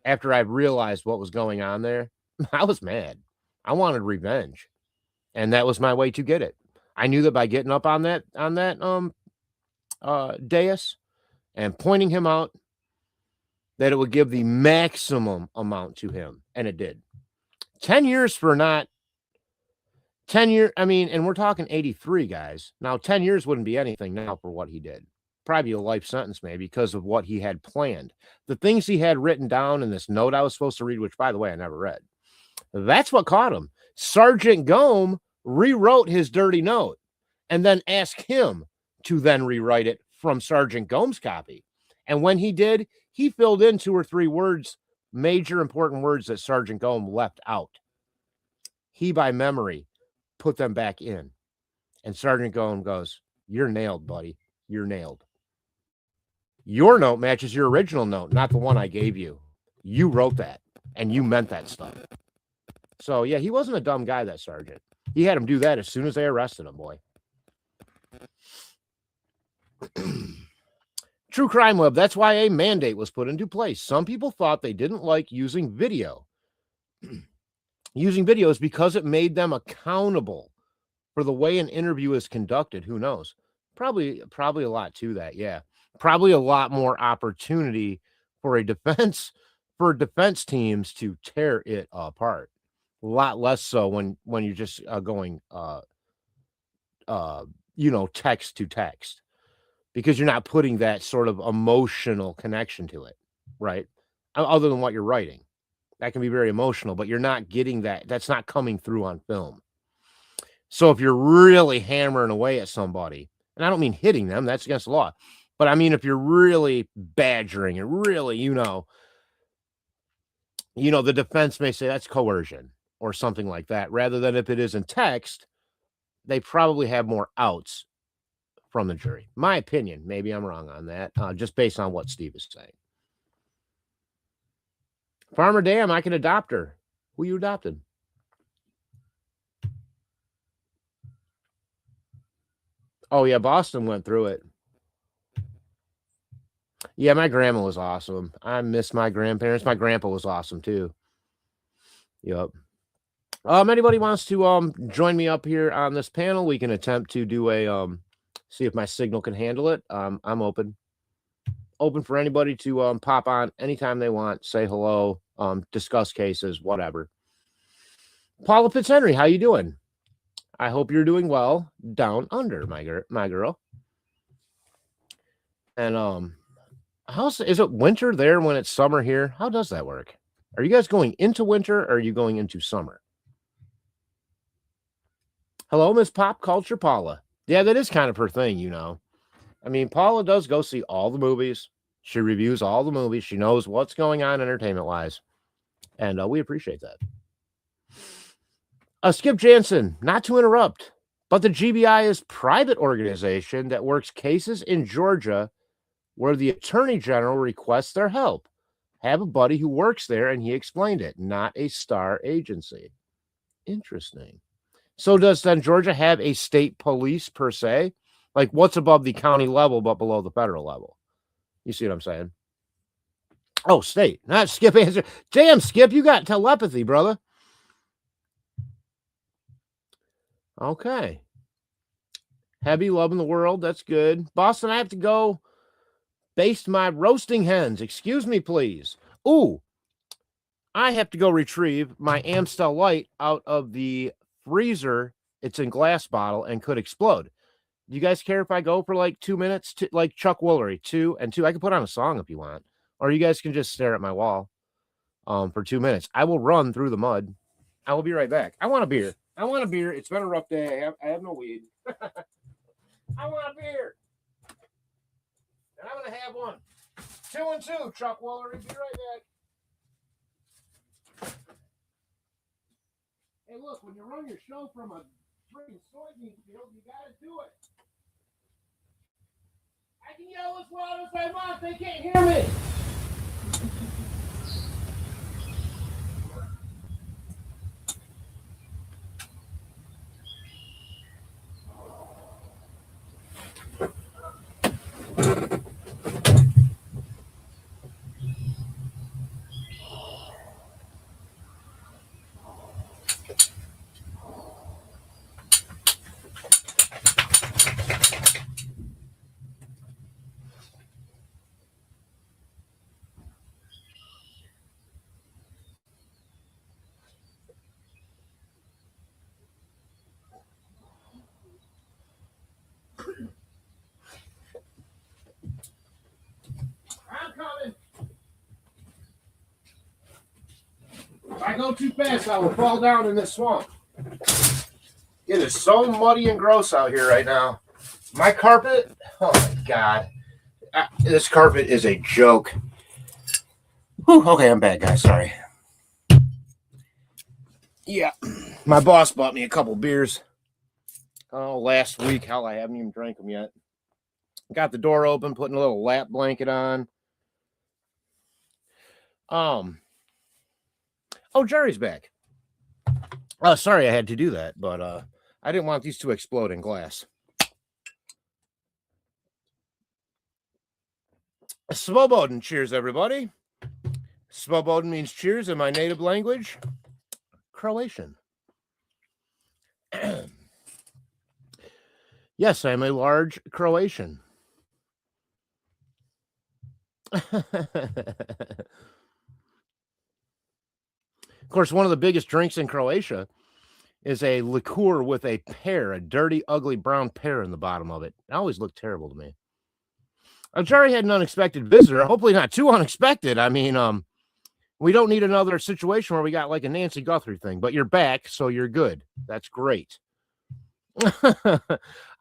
After I realized what was going on there, I was mad. I wanted revenge. And that was my way to get it. I knew that by getting up on that dais and pointing him out, that it would give the maximum amount to him. And it did. 10 years for not 10 years. I mean, and we're talking 83, guys. Now, 10 years wouldn't be anything now for what he did. Probably a life sentence, maybe, because of what he had planned. The things he had written down in this note I was supposed to read, which, by the way, I never read. That's what caught him. Sergeant Gomes rewrote his dirty note and then asked him to then rewrite it from Sergeant Gomes' copy. And when he did, he filled in 2 or 3 words, major important words that Sergeant Gomes left out. He, by memory, put them back in. And Sergeant Gomes goes, you're nailed, buddy. You're nailed. Your note matches your original note, not the one I gave you. You wrote that, and you meant that stuff. So, yeah, he wasn't a dumb guy, that sergeant. He had him do that as soon as they arrested him, boy. True Crime Web, that's why a mandate was put into place. Some people thought they didn't like using video. Using videos because it made them accountable for the way an interview is conducted. Who knows? Probably a lot to that, yeah. Probably a lot more opportunity for defense teams to tear it apart. A lot less so when you're just going text to text, because you're not putting that sort of emotional connection to it, right? Other than what you're writing. That can be very emotional, but you're not getting that. That's not coming through on film. So if you're really hammering away at somebody, and I don't mean hitting them, that's against the law, but I mean if you're really badgering and really, the defense may say that's coercion or something like that, rather than if it is in text, they probably have more outs from the jury. My opinion, maybe I'm wrong on that, just based on what Steve is saying. Farmer Dam, I can adopt her. Who you adopted? Oh, yeah, Boston went through it. Yeah, my grandma was awesome. I miss my grandparents. My grandpa was awesome, too. Yep. Anybody wants to join me up here on this panel, we can attempt to do a see if my signal can handle it. I'm open for anybody to pop on anytime they want, say hello, discuss cases, whatever. Paula Fitzhenry, how you doing? I hope you're doing well down under, my girl. And is it winter there when it's summer here? How does that work? Are you guys going into winter or are you going into summer? Hello, Miss Pop Culture Paula. Yeah, that is kind of her thing, you know. I mean, Paula does go see all the movies. She reviews all the movies. She knows what's going on entertainment-wise. And we appreciate that. Skip Jansen, not to interrupt, but the GBI is private organization that works cases in Georgia where the attorney general requests their help. Have a buddy who works there, and he explained it, not a star agency. Interesting. So does then Georgia have a state police per se? Like what's above the county level but below the federal level? You see what I'm saying? Oh, state, not Skip answer. Damn, Skip, you got telepathy, brother. Okay. Heavy loving the world. That's good. Boston, I have to go baste my roasting hens. Excuse me, please. Ooh, I have to go retrieve my Amstel Light out of the freezer. It's in glass bottle and could explode. Do you guys care if I go for like 2 minutes? Like Chuck Woolery, 2 and 2. I can put on a song if you want. Or you guys can just stare at my wall for 2 minutes. I will run through the mud. I will be right back. I want a beer. I want a beer. It's been a rough day. I have no weed. I want a beer. And I'm going to have one. 2 and 2, Chuck Woolery. Be right back. Hey, look, when you run your show from a freaking soybean field, you got to do it. I can yell as loud as I want. They can't hear me. I'm coming. If I go too fast, I will fall down in this swamp. It is so muddy and gross out here right now. My carpet, oh my God. This carpet is a joke. Whew, okay, I'm back, guys. Sorry. Yeah, my boss bought me a couple beers. Oh, last week. Hell, I haven't even drank them yet. Got the door open, putting a little lap blanket on. Oh, Jerry's back. Sorry I had to do that, but I didn't want these to explode in glass. Svoboden, cheers, everybody. Svoboden means cheers in my native language, Croatian. Yes, I'm a large Croatian. Of course, one of the biggest drinks in Croatia is a liqueur with a pear, a dirty, ugly brown pear in the bottom of it. It always looked terrible to me. Jerry had an unexpected visitor. Hopefully not too unexpected. I mean, we don't need another situation where we got like a Nancy Guthrie thing, but you're back, so you're good. That's great.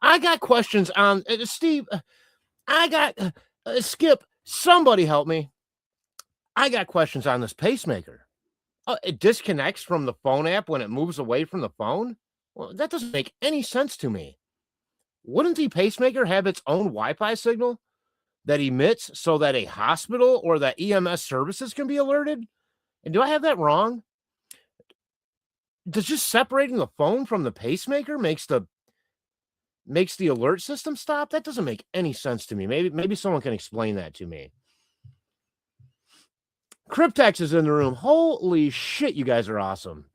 I got questions on Steve. I got Skip. Somebody help me. I got questions on this pacemaker. It disconnects from the phone app when it moves away from the phone. Well, that doesn't make any sense to me. Wouldn't the pacemaker have its own Wi-Fi signal that emits so that a hospital or that EMS services can be alerted? And do I have that wrong? Does just separating the phone from the pacemaker makes the alert system stop? That doesn't make any sense to me. Maybe someone can explain that to me. Cryptex is in the room. Holy shit, you guys are awesome.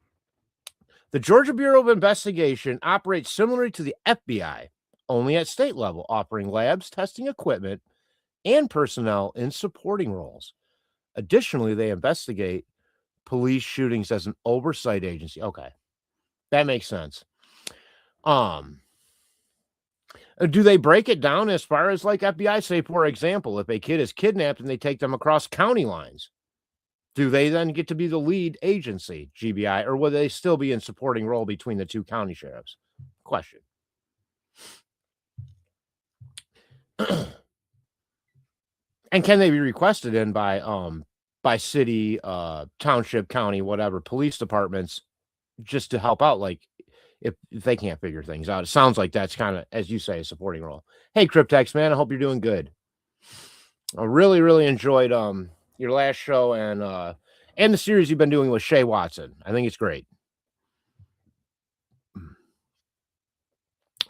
The Georgia Bureau of Investigation operates similarly to the FBI, only at state level, offering labs, testing equipment, and personnel in supporting roles. Additionally, they investigate police shootings as an oversight agency. Okay, that makes sense. Do they break it down as far as like FBI? Say, for example, if a kid is kidnapped and they take them across county lines, do they then get to be the lead agency, GBI, or will they still be in supporting role between the two county sheriffs? Question. And can they be requested in by city, township, county, whatever, police departments just to help out, like, if they can't figure things out? It sounds like that's kinda, as you say, a supporting role. Hey, Cryptex, man, I hope you're doing good. I really, really enjoyed, your last show and the series you've been doing with Shay Watson. I think it's great.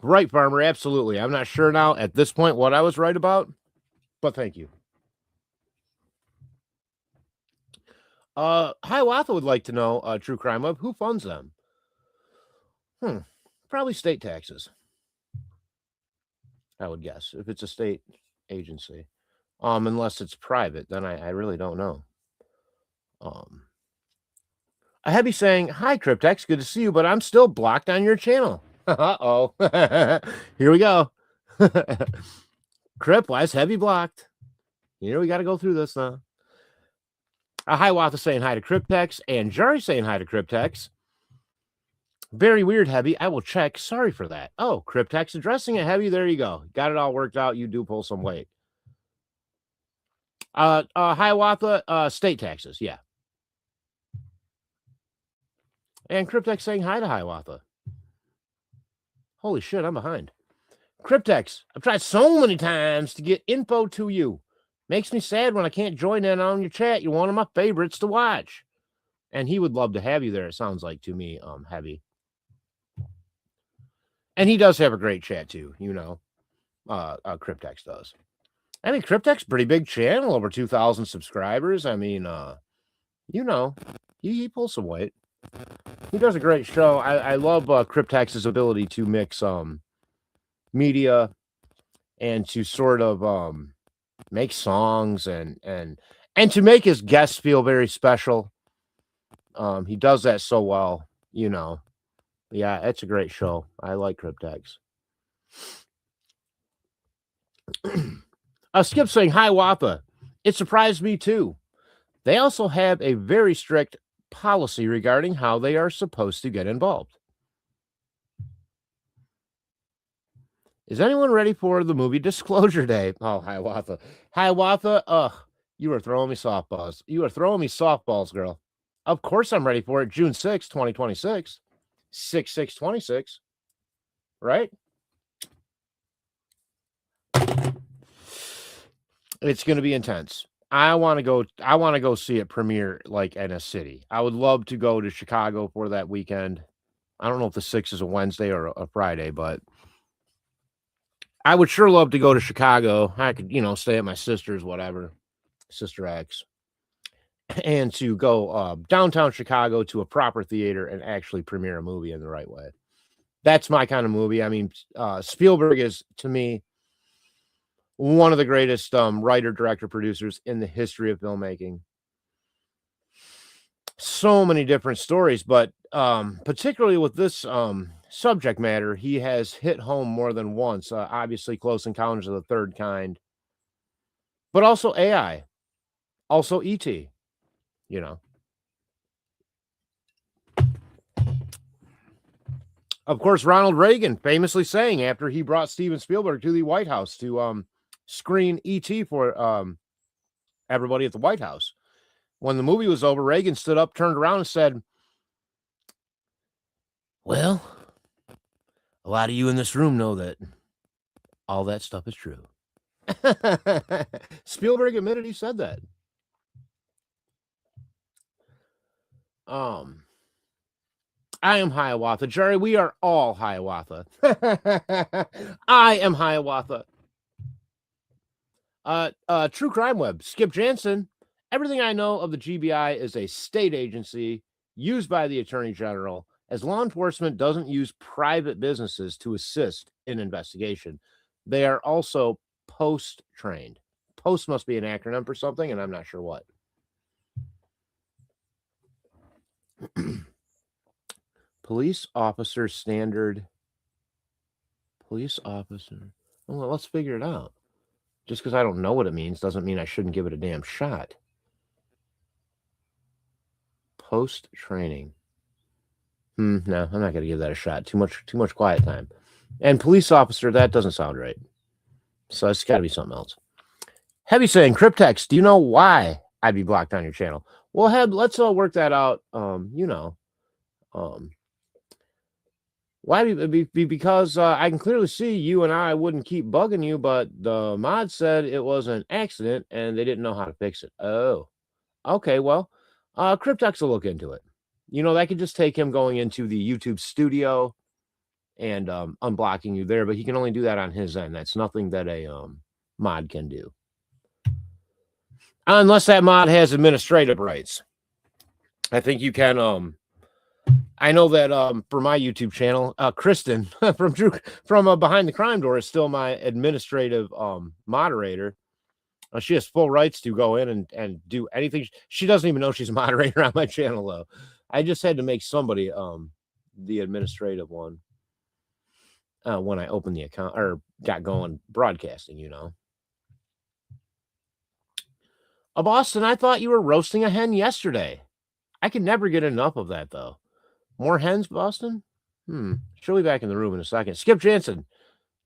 Right, Farmer, absolutely. I'm not sure now at this point what I was right about, but thank you. Hiawatha would like to know, True Crime Web, who funds them? Probably state taxes. I would guess, if it's a state agency. Unless it's private, then I really don't know. A Heavy saying, "Hi, Cryptex, good to see you, but I'm still blocked on your channel." Uh-oh. Here we go. Crip, why is Heavy blocked? You know, we got to go through this now. Hiawatha saying hi to Cryptex, and Jari saying hi to Cryptex. Very weird, Heavy. I will check. Sorry for that. Oh, Cryptex addressing it, Heavy. There you go. Got it all worked out. You do pull some weight. Hiawatha, state taxes. Yeah. And Cryptex saying hi to Hiawatha. Holy shit, I'm behind. Cryptex, I've tried so many times to get info to you. Makes me sad when I can't join in on your chat. You're one of my favorites to watch. And he would love to have you there, it sounds like to me, Heavy. And he does have a great chat too, you know. Cryptex does. I mean, Cryptex, pretty big channel, over 2,000 subscribers. I mean, you know, he pulls some weight. He does a great show. I love Cryptex's ability to mix media and to sort of make songs and to make his guests feel very special. He does that so well, you know. Yeah, it's a great show. I like Cryptex. Skip saying, "Hi, Wappa. It surprised me too. They also have a very strict policy regarding how they are supposed to get involved. Is anyone ready for the movie Disclosure Day?" Oh, Hiawatha. Hiawatha, ugh, you are throwing me softballs. You are throwing me softballs, girl. Of course I'm ready for it. June 6th, 2026. 6/6/26. Right? It's going to be intense. I want to go see it premiere like in a city. I would love to go to Chicago for that weekend. I don't know if the 6th is a Wednesday or a Friday, but I would sure love to go to Chicago. I could, you know, stay at my sister's, whatever, Sister X, and to go downtown Chicago to a proper theater and actually premiere a movie in the right way. That's my kind of movie. I mean, Spielberg is, to me, one of the greatest writer, director, producers in the history of filmmaking. So many different stories, but particularly with this subject matter, he has hit home more than once. Obviously, Close Encounters of the Third Kind, but also AI, also E.T., you know. Of course, Ronald Reagan famously saying after he brought Steven Spielberg to the White House to screen E.T. for everybody at the White House. When the movie was over, Reagan stood up, turned around, and said, "Well, a lot of you in this room know that all that stuff is true." Spielberg admitted he said that. I am Hiawatha. Jerry, we are all Hiawatha. I am Hiawatha. True Crime Web, Skip Jansen. Everything I know of the GBI is a state agency used by the Attorney General, as law enforcement doesn't use private businesses to assist in investigation. They are also post-trained. Post must be an acronym for something, and I'm not sure what. Police officer standard. Police officer. Well, let's figure it out. Just because I don't know what it means doesn't mean I shouldn't give it a damn shot. Post-training. No, I'm not going to give that a shot. Too much quiet time. And police officer, that doesn't sound right. So it's got to be something else. Heavy saying, Cryptex, do you know why I'd be blocked on your channel? Well, let's all work that out. Why? Because I can clearly see you and I wouldn't keep bugging you, but the mod said it was an accident and they didn't know how to fix it. Oh, okay. Well, Cryptex will look into it. That could just take him going into the YouTube studio and unblocking you there, but he can only do that on his end. That's nothing that a mod can do. Unless that mod has administrative rights. I think you can I know that for my YouTube channel, Kristen from Behind the Crime Door is still my administrative moderator. She has full rights to go in and do anything. She doesn't even know she's a moderator on my channel, though. I just had to make somebody the administrative one when I opened the account or got going broadcasting, Boston, I thought you were roasting a hen yesterday. I could never get enough of that, though. More hens, Boston? She'll be back in the room in a second. Skip Jansen.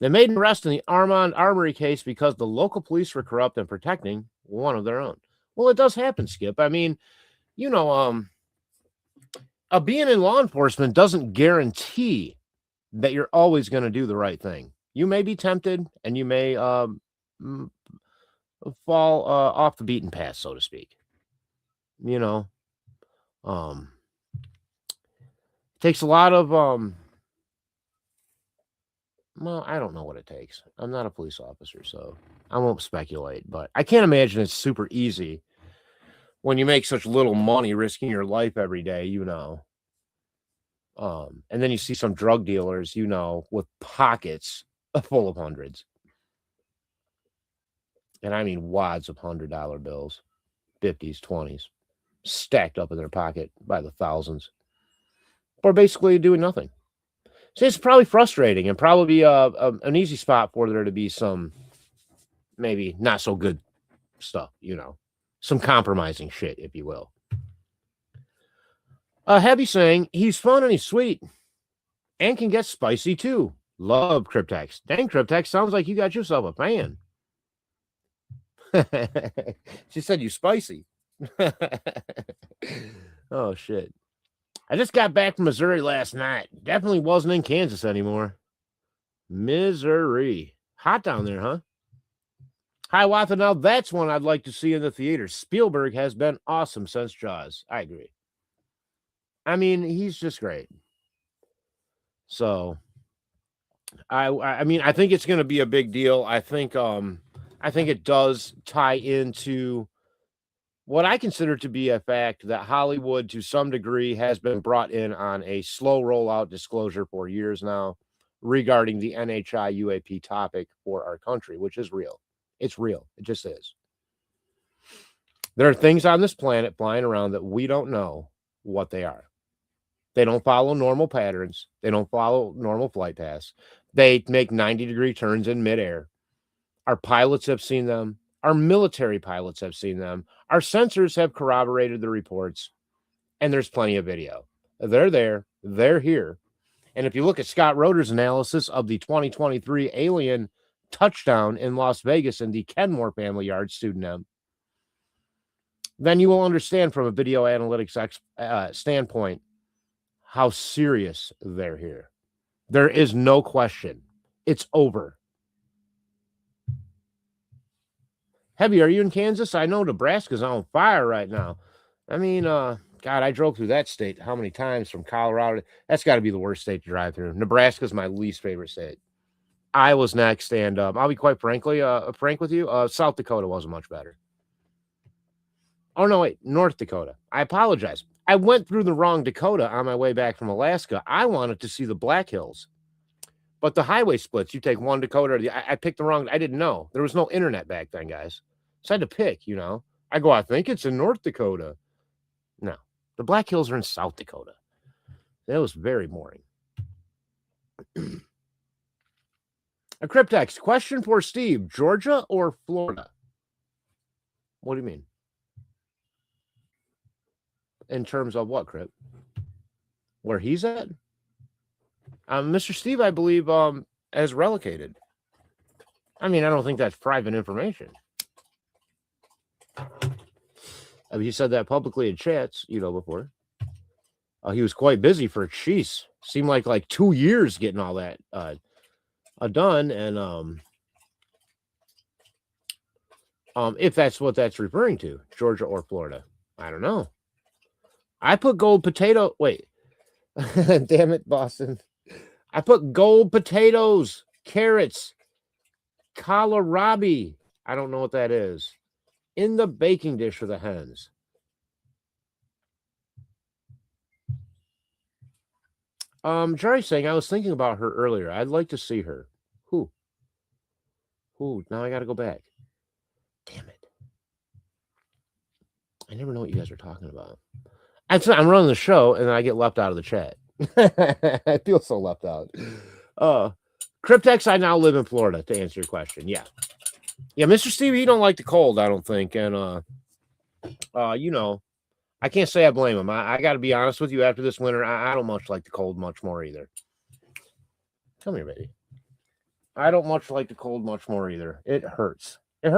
They made an arrest in the Armand Armory case because the local police were corrupt and protecting one of their own. Well, it does happen, Skip. I mean, being in law enforcement doesn't guarantee that you're always going to do the right thing. You may be tempted and you may fall off the beaten path, so to speak. Takes a lot of well, I don't know what it takes. I'm not a police officer, so I won't speculate, but I can't imagine it's super easy when you make such little money risking your life every day, and then you see some drug dealers, with pockets full of hundreds. And I mean wads of $100 bills, 50s, 20s, stacked up in their pocket by the thousands. Or basically doing nothing. So it's probably frustrating and probably an easy spot for there to be some maybe not so good stuff, some compromising shit, if you will. Heavy saying he's fun and he's sweet and can get spicy too. Love Cryptex. Dang, Cryptex, sounds like you got yourself a fan. She said you spicy. Oh, shit. I just got back from Missouri last night. Definitely wasn't in Kansas anymore. Missouri. Hot down there, huh? Hiawatha, now that's one I'd like to see in the theater. Spielberg has been awesome since Jaws. I agree. I mean, he's just great. So, I mean, I think it's going to be a big deal. I think it does tie into what I consider to be a fact that Hollywood, to some degree, has been brought in on a slow rollout disclosure for years now regarding the NHI UAP topic for our country, which is real. It's real. It just is. There are things on this planet flying around that we don't know what they are. They don't follow normal patterns. They don't follow normal flight paths. They make 90-degree turns in midair. Our pilots have seen them. Our military pilots have seen them. Our sensors have corroborated the reports, and there's plenty of video. They're there. They're here. And if you look at Scott Roeder's analysis of the 2023 alien touchdown in Las Vegas in the Kenmore Family Yard student M, then you will understand from a video analytics standpoint how serious they're here. There is no question. It's over. Heavy, are you in Kansas? I know Nebraska's on fire right now. I mean, God, I drove through that state how many times from Colorado? That's got to be the worst state to drive through. Nebraska's my least favorite state. Iowa's next, and I'll be quite frank with you. South Dakota wasn't much better. Oh, no, wait, North Dakota. I apologize. I went through the wrong Dakota on my way back from Alaska. I wanted to see the Black Hills. But the highway splits. You take one Dakota. I picked the wrong. I didn't know. There was no internet back then, guys. So I had to pick, I go, I think it's in North Dakota. No, the Black Hills are in South Dakota. That was very boring. A Cryptex question for Steve: Georgia or Florida? What do you mean? In terms of what, Crypt? where he's at. Mr. Steve, I believe, has relocated. I mean, I don't think that's private information. I mean, he said that publicly in chats, before. He was quite busy for cheese. Seemed like 2 years getting all that done. And if that's what that's referring to, Georgia or Florida, I don't know. I put gold potato. Wait, damn it, Boston. I put gold potatoes, carrots, kohlrabi. I don't know what that is. In the baking dish for the hens. Jerry's saying I was thinking about her earlier. I'd like to see her. Who? Now I got to go back. Damn it. I never know what you guys are talking about. I'm running the show and then I get left out of the chat. I feel so left out. Cryptex, I now live in Florida, to answer your question. Yeah, Mr. Steve, you don't like the cold, I don't think. And I can't say I blame him. I got to be honest with you. After this winter, I don't much like the cold much more either. Come here, baby. I don't much like the cold much more either. It hurts. Hang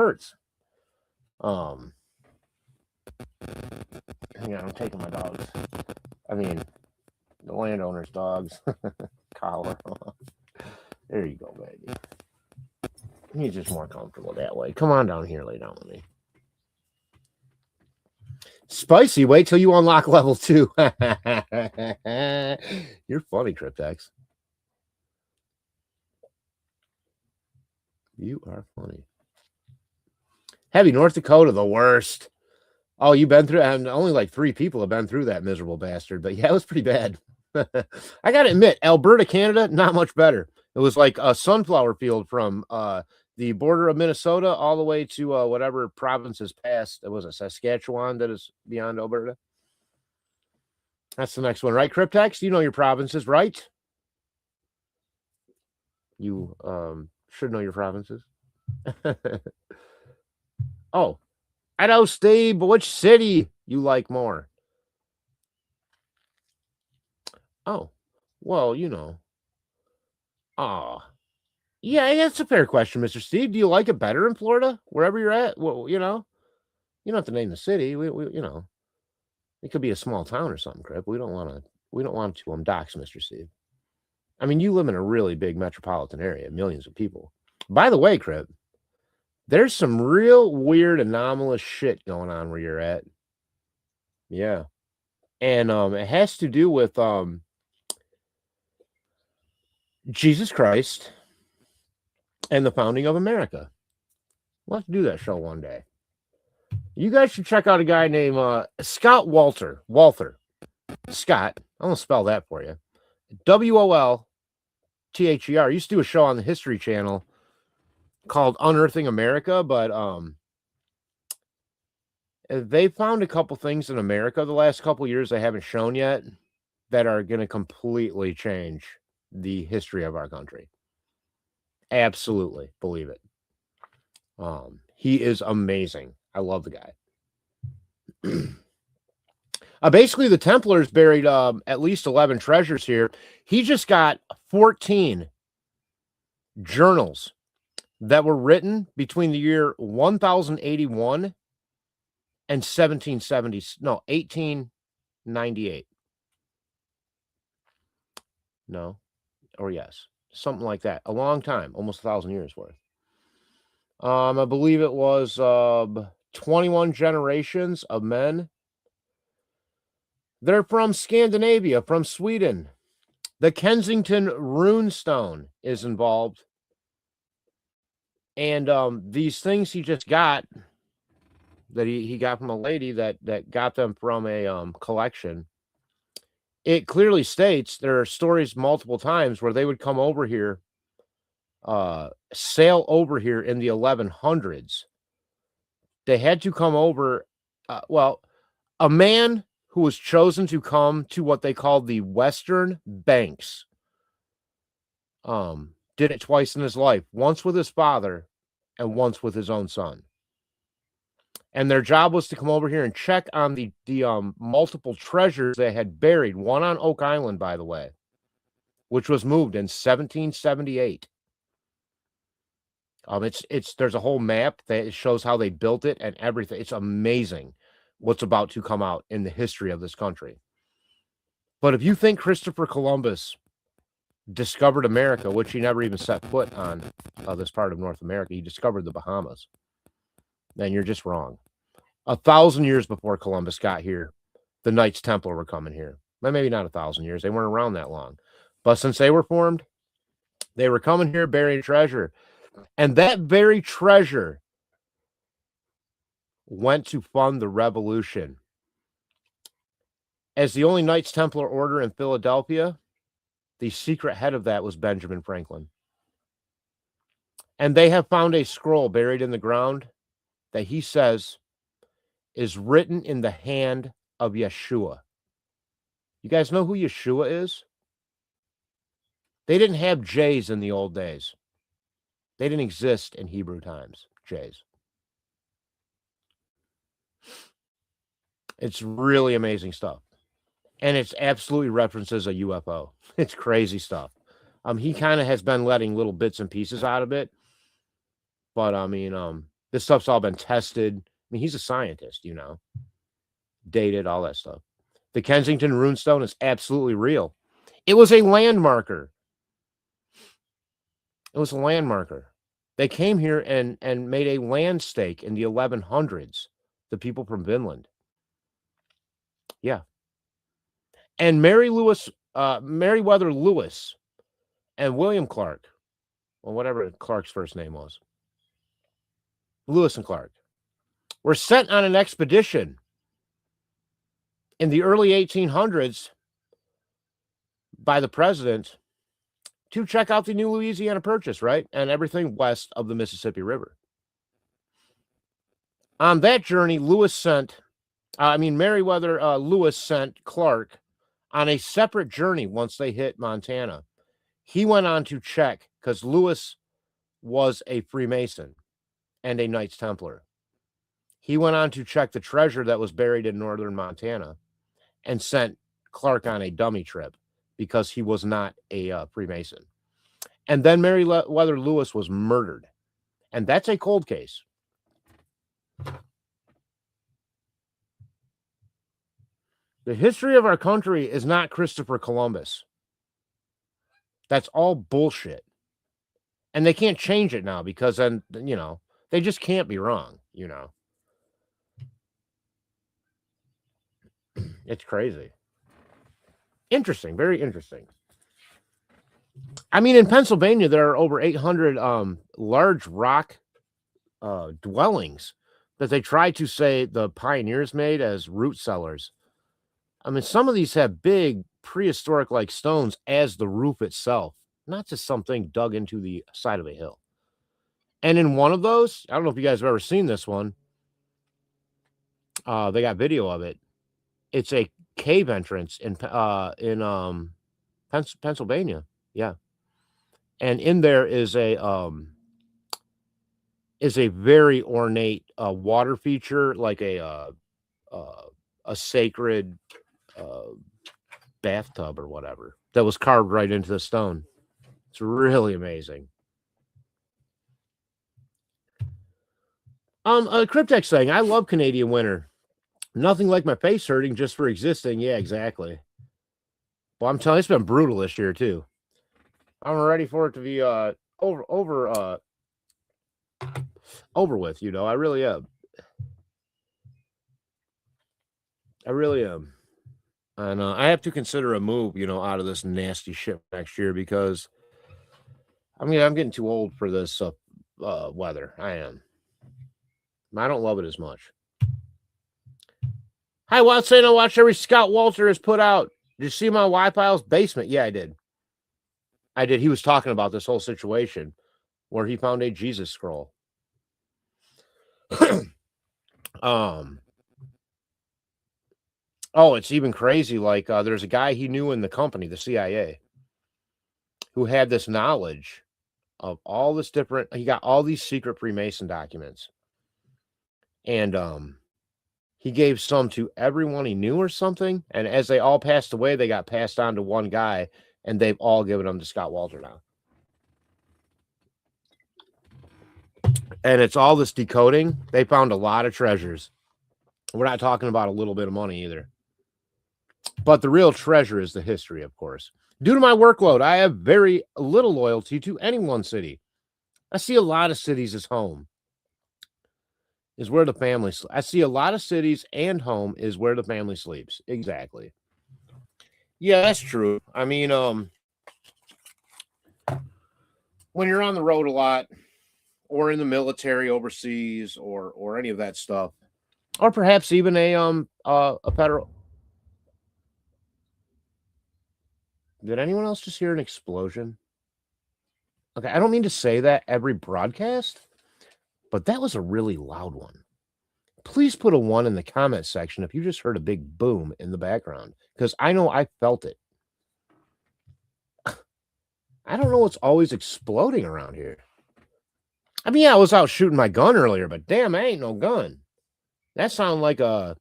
on, I'm taking my dogs. I mean, the landowner's dogs. Collar. There you go, baby. He's just more comfortable that way. Come on down here, lay down with me. Spicy, wait till you unlock level 2. You're funny, Cryptex. You are funny. Heavy, North Dakota, the worst. Oh, you've been through, and only 3 people have been through that miserable bastard. But yeah, it was pretty bad. I got to admit, Alberta, Canada, not much better. It was like a sunflower field from the border of Minnesota all the way to whatever province is past. It was a Saskatchewan that is beyond Alberta. That's the next one, right, Cryptex? You know your provinces, right? You should know your provinces. Oh, I know, Steve, but which city you like more? Oh, well, Oh, yeah, that's a fair question, Mr. Steve. Do you like it better in Florida, wherever you're at? Well, you don't have to name the city. We it could be a small town or something, Crip. We don't want to dox Mr. Steve. I mean, you live in a really big metropolitan area, millions of people. By the way, Crip, there's some real weird, anomalous shit going on where you're at. Yeah. And it has to do with Jesus Christ and the founding of America. We'll have to do that show one day. You guys should check out a guy named Scott Walther. Scott. I'm going to spell that for you. Wolther. Used to do a show on the History Channel called Unearthing America, but they found a couple things in America the last couple years they haven't shown yet that are going to completely change the history of our country. Absolutely. Believe it. He is amazing. I love the guy. Basically, the Templars buried at least 11 treasures here. He just got 14 journals that were written between the year 1081 and 1898. No, or yes, something like that. A long time, almost 1,000 years worth. I believe it was 21 generations of men. They're from Scandinavia, from Sweden. The Kensington runestone is involved. And these things he just got, that he got from a lady that got them from a collection, it clearly states there are stories multiple times where they would come over here, sail over here in the 1100s. They had to come over. A man who was chosen to come to what they called the Western Banks did it twice in his life, once with his father and once with his own son. And their job was to come over here and check on the multiple treasures they had buried, one on Oak Island, by the way, which was moved in 1778. There's a whole map that shows how they built it and everything. It's amazing what's about to come out in the history of this country. But if you think Christopher Columbus discovered America, which he never even set foot on this part of North America, he discovered the Bahamas, then you're just wrong. 1,000 years before Columbus got here, the Knights Templar were coming here. Well, maybe not 1,000 years. They weren't around that long. But since they were formed, they were coming here burying treasure. And that very treasure went to fund the revolution. As the only Knights Templar order in Philadelphia, the secret head of that was Benjamin Franklin. And they have found a scroll buried in the ground that he says is written in the hand of Yeshua. You guys know who Yeshua is? They didn't have J's in the old days. They didn't exist in Hebrew times, J's. It's really amazing stuff. And it's absolutely references a UFO. It's crazy stuff. He kind of has been letting little bits and pieces out of it. But, this stuff's all been tested. He's a scientist, dated, all that stuff. The Kensington runestone is absolutely real. It was a landmarker. It was a landmarker. They came here and made a land stake in the 1100s, the people from Vinland. Yeah. And Meriwether Lewis and William Clark, or whatever Clark's first name was, Lewis and Clark, were sent on an expedition in the early 1800s by the president to check out the new Louisiana Purchase, right? And everything west of the Mississippi River. On that journey, Meriwether Lewis sent Clark on a separate journey once they hit Montana. He went on to check, because Lewis was a Freemason and a Knights Templar. He went on to check the treasure that was buried in northern Montana and sent Clark on a dummy trip because he was not a Freemason. And then Meriwether Lewis was murdered. And that's a cold case. The history of our country is not Christopher Columbus. That's all bullshit. And they can't change it now because then, they just can't be wrong, It's crazy. Interesting, very interesting. In Pennsylvania, there are over 800 large rock dwellings that they try to say the pioneers made as root cellars. Some of these have big prehistoric-like stones as the roof itself, not just something dug into the side of a hill. And in one of those, I don't know if you guys have ever seen this one. They got video of it. It's a cave entrance in Pennsylvania. Yeah. And in there is a very ornate water feature, like a sacred bathtub or whatever that was carved right into the stone. It's really amazing. Cryptex saying, I love Canadian winter. Nothing like my face hurting just for existing. Yeah, exactly. Well, I'm telling you, it's been brutal this year too. I'm ready for it to be over with, I really am. And I have to consider a move, out of this nasty shit next year because I'm getting too old for this weather. I am. I don't love it as much. Hi, Watson. I watched every Scott Walter has put out. Did you see my Y-Pile's basement? Yeah, I did. He was talking about this whole situation where he found a Jesus scroll. Oh, it's even crazy. Like, there's a guy he knew in the company, the CIA, who had this knowledge of all this different. He got all these secret Freemason documents. And he gave some to everyone he knew or something. And as they all passed away, they got passed on to one guy, and they've all given them to Scott Walter now. And it's all this decoding. They found a lot of treasures. We're not talking about a little bit of money either. But the real treasure is the history, of course. Due to my workload, I have very little loyalty to any one city. I see a lot of cities as home. Is where the family I see a lot of cities and home is where the family sleeps. Exactly. Yeah, that's true. I mean, when you're on the road a lot or in the military overseas or any of that stuff, or perhaps even a federal. Did anyone else just hear an explosion? Okay, I don't mean to say that every broadcast, but that was a really loud one. Please put a 1 in the comment section if you just heard a big boom in the background, because I know I felt it. I don't know what's always exploding around here. I mean, yeah, I was out shooting my gun earlier, but damn, I ain't no gun. That sounded like a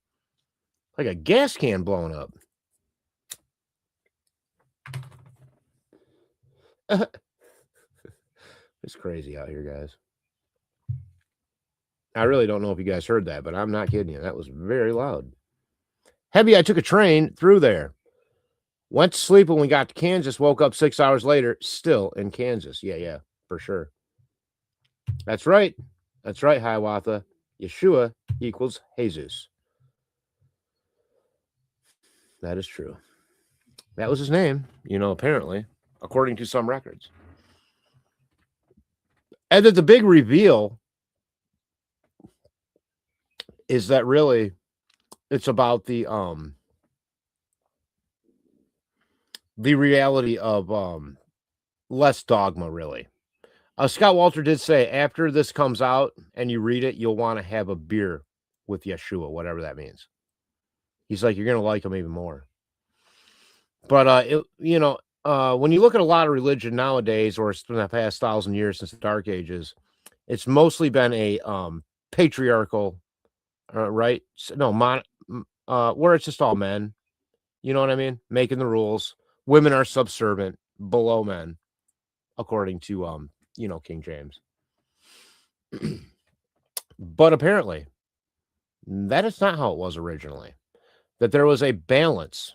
gas can blowing up. It's crazy out here, guys. I really don't know if you guys heard that, but I'm not kidding you. That was very loud. Heavy, I took a train through there. Went to sleep when we got to Kansas, woke up 6 hours later, still in Kansas. Yeah, for sure. That's right. That's right, Hiawatha. Yeshua equals Jesus. That is true. That was his name, apparently, according to some records. And that the big reveal is that really it's about the reality of less dogma, really. Scott Walter did say after this comes out and you read it, you'll want to have a beer with Yeshua, whatever that means. He's like, you're going to like him even more. But, when you look at a lot of religion nowadays, or it's been the past 1,000 years since the Dark Ages, it's mostly been a patriarchal, right? No, where it's just all men. You know what I mean? Making the rules. Women are subservient, below men, according to King James. But apparently, that is not how it was originally. That there was a balance,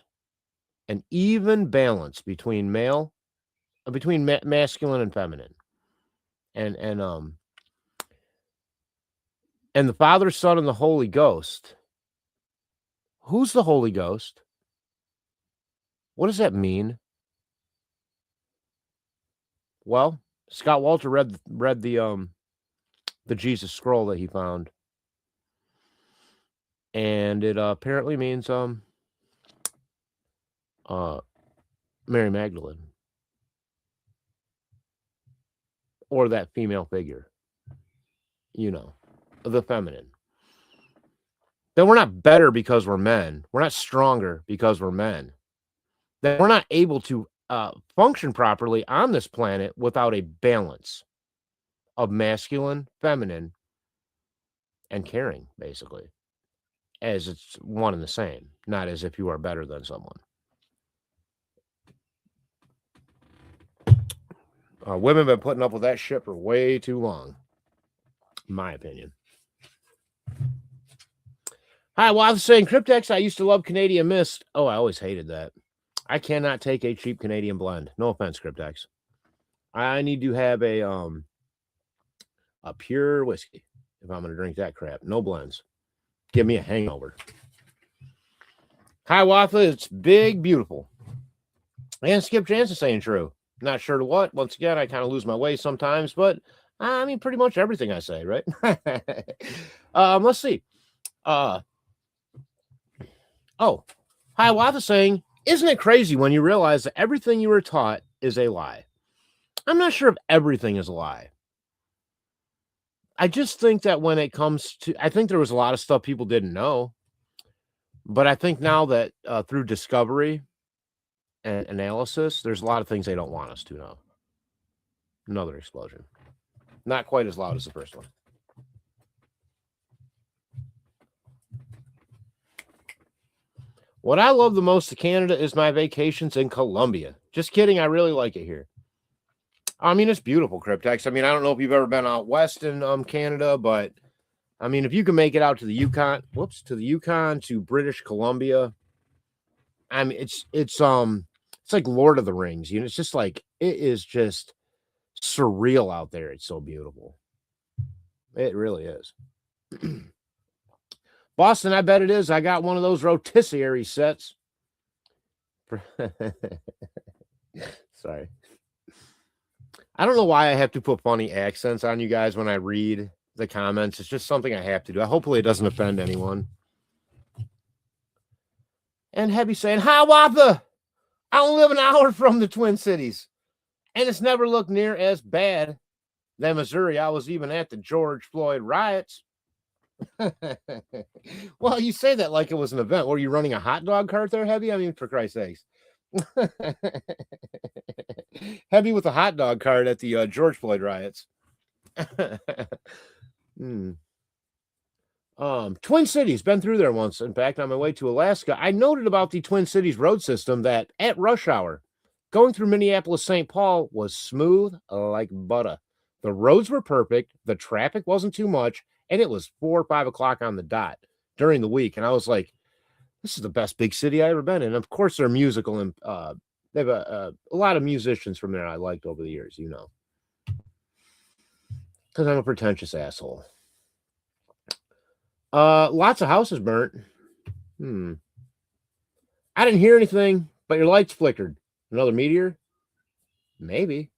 an even balance between masculine and feminine, and the Father, Son, and the Holy Ghost. Who's the Holy Ghost? What does that mean? Well, Scott Walter read the Jesus scroll that he found, and it apparently means Mary Magdalene, or that female figure, the feminine. Then we're not better because we're men. We're not stronger because we're men. That we're not able to function properly on this planet without a balance of masculine, feminine, and caring, basically, as it's one and the same, not as if you are better than someone. Women have been putting up with that shit for way too long, in my opinion. Hi, well, I was saying, Cryptex, I used to love Canadian Mist. Oh, I always hated that. I cannot take a cheap Canadian blend. No offense, Cryptex. I need to have a pure whiskey if I'm going to drink that crap. No blends. Give me a hangover. Hiawatha, it's big, beautiful. And Skip Jansen saying true. Not sure to what. Once again, I kind of lose my way sometimes, but I mean, pretty much everything I say, right? Let's see. Hiawatha saying, isn't it crazy when you realize that everything you were taught is a lie? I'm not sure if everything is a lie. I just think that when it comes to, I think there was a lot of stuff people didn't know, but I think now that through discovery and analysis, there's a lot of things they don't want us to know. Another explosion. Not quite as loud as the first one. What I love the most of Canada is my vacations in Colombia. Just kidding. I really like it here. I mean, it's beautiful, Cryptex. I mean, I don't know if you've ever been out west in Canada, but I mean, if you can make it out to the Yukon, to British Columbia, I mean, it's like Lord of the Rings. You know, it's just like it is just surreal out there. It's so beautiful. It really is. Boston, I bet it is. I got one of those rotisserie sets. Sorry. I don't know why I have to put funny accents on you guys when I read the comments. It's just something I have to do. Hopefully it doesn't offend anyone. And Heavy saying, hi, Wappa. I don't live an hour from the Twin Cities. And it's never looked near as bad than Missouri. I was even at the George Floyd riots. Well, you say that like it was an event. Were you running a hot dog cart there, Heavy? I mean, for Christ's sakes. Heavy with a hot dog cart at the George Floyd riots. Twin Cities, been through there once. In fact, on my way to Alaska, I noted about the Twin Cities road system that at rush hour, going through Minneapolis-St. Paul was smooth like butter. The roads were perfect. The traffic wasn't too much. And it was 4 or 5 o'clock on the dot during the week. And I was like, this is the best big city I've ever been in. Of course, they're musical, and they have a lot of musicians from there I liked over the years, you know. Because I'm a pretentious asshole. Lots of houses burnt. I didn't hear anything, but your lights flickered. Another meteor? Maybe.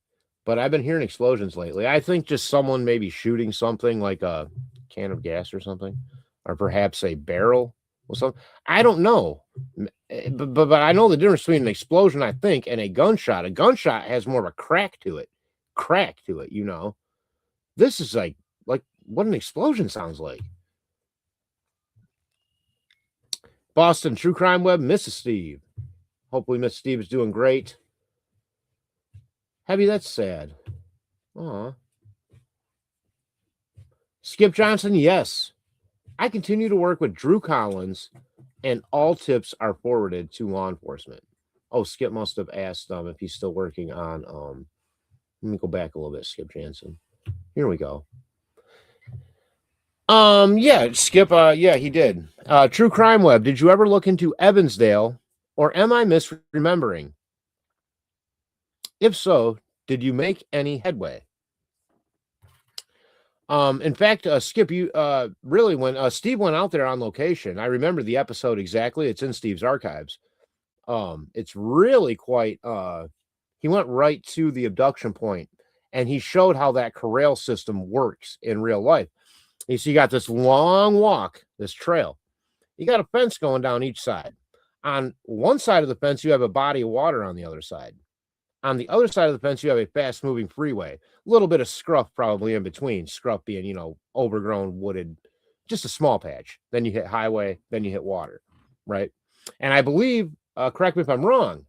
But I've been hearing explosions lately. I think just someone maybe shooting something like a can of gas or something, or perhaps a barrel or something. I don't know. But I know the difference between an explosion, I think, and a gunshot. A gunshot has more of a crack to it, you know. This is like what an explosion sounds like. Boston True Crime Web, Mrs. Steve. Hopefully Mrs. Steve is doing great. Heavy, that's sad. Aw. Skip Jansen, yes. I continue to work with Drew Collins, and all tips are forwarded to law enforcement. Oh, Skip must have asked if he's still working on let me go back a little bit, Skip Jansen. Here we go. Yeah, Skip, yeah, he did. True Crime Web, did you ever look into Evansdale, or am I misremembering? If so, did you make any headway? In fact, Skip, you really, when Steve went out there on location, I remember the episode exactly. It's in Steve's archives. It's really quite he went right to the abduction point, and he showed how that corral system works in real life. You see, you got this long walk, this trail. You got a fence going down each side. On one side of the fence, you have a body of water. On the other side, of the fence, you have a fast-moving freeway. A little bit of scruff probably in between. Scruff being, you know, overgrown, wooded, just a small patch. Then you hit highway, then you hit water, right? And I believe, correct me if I'm wrong,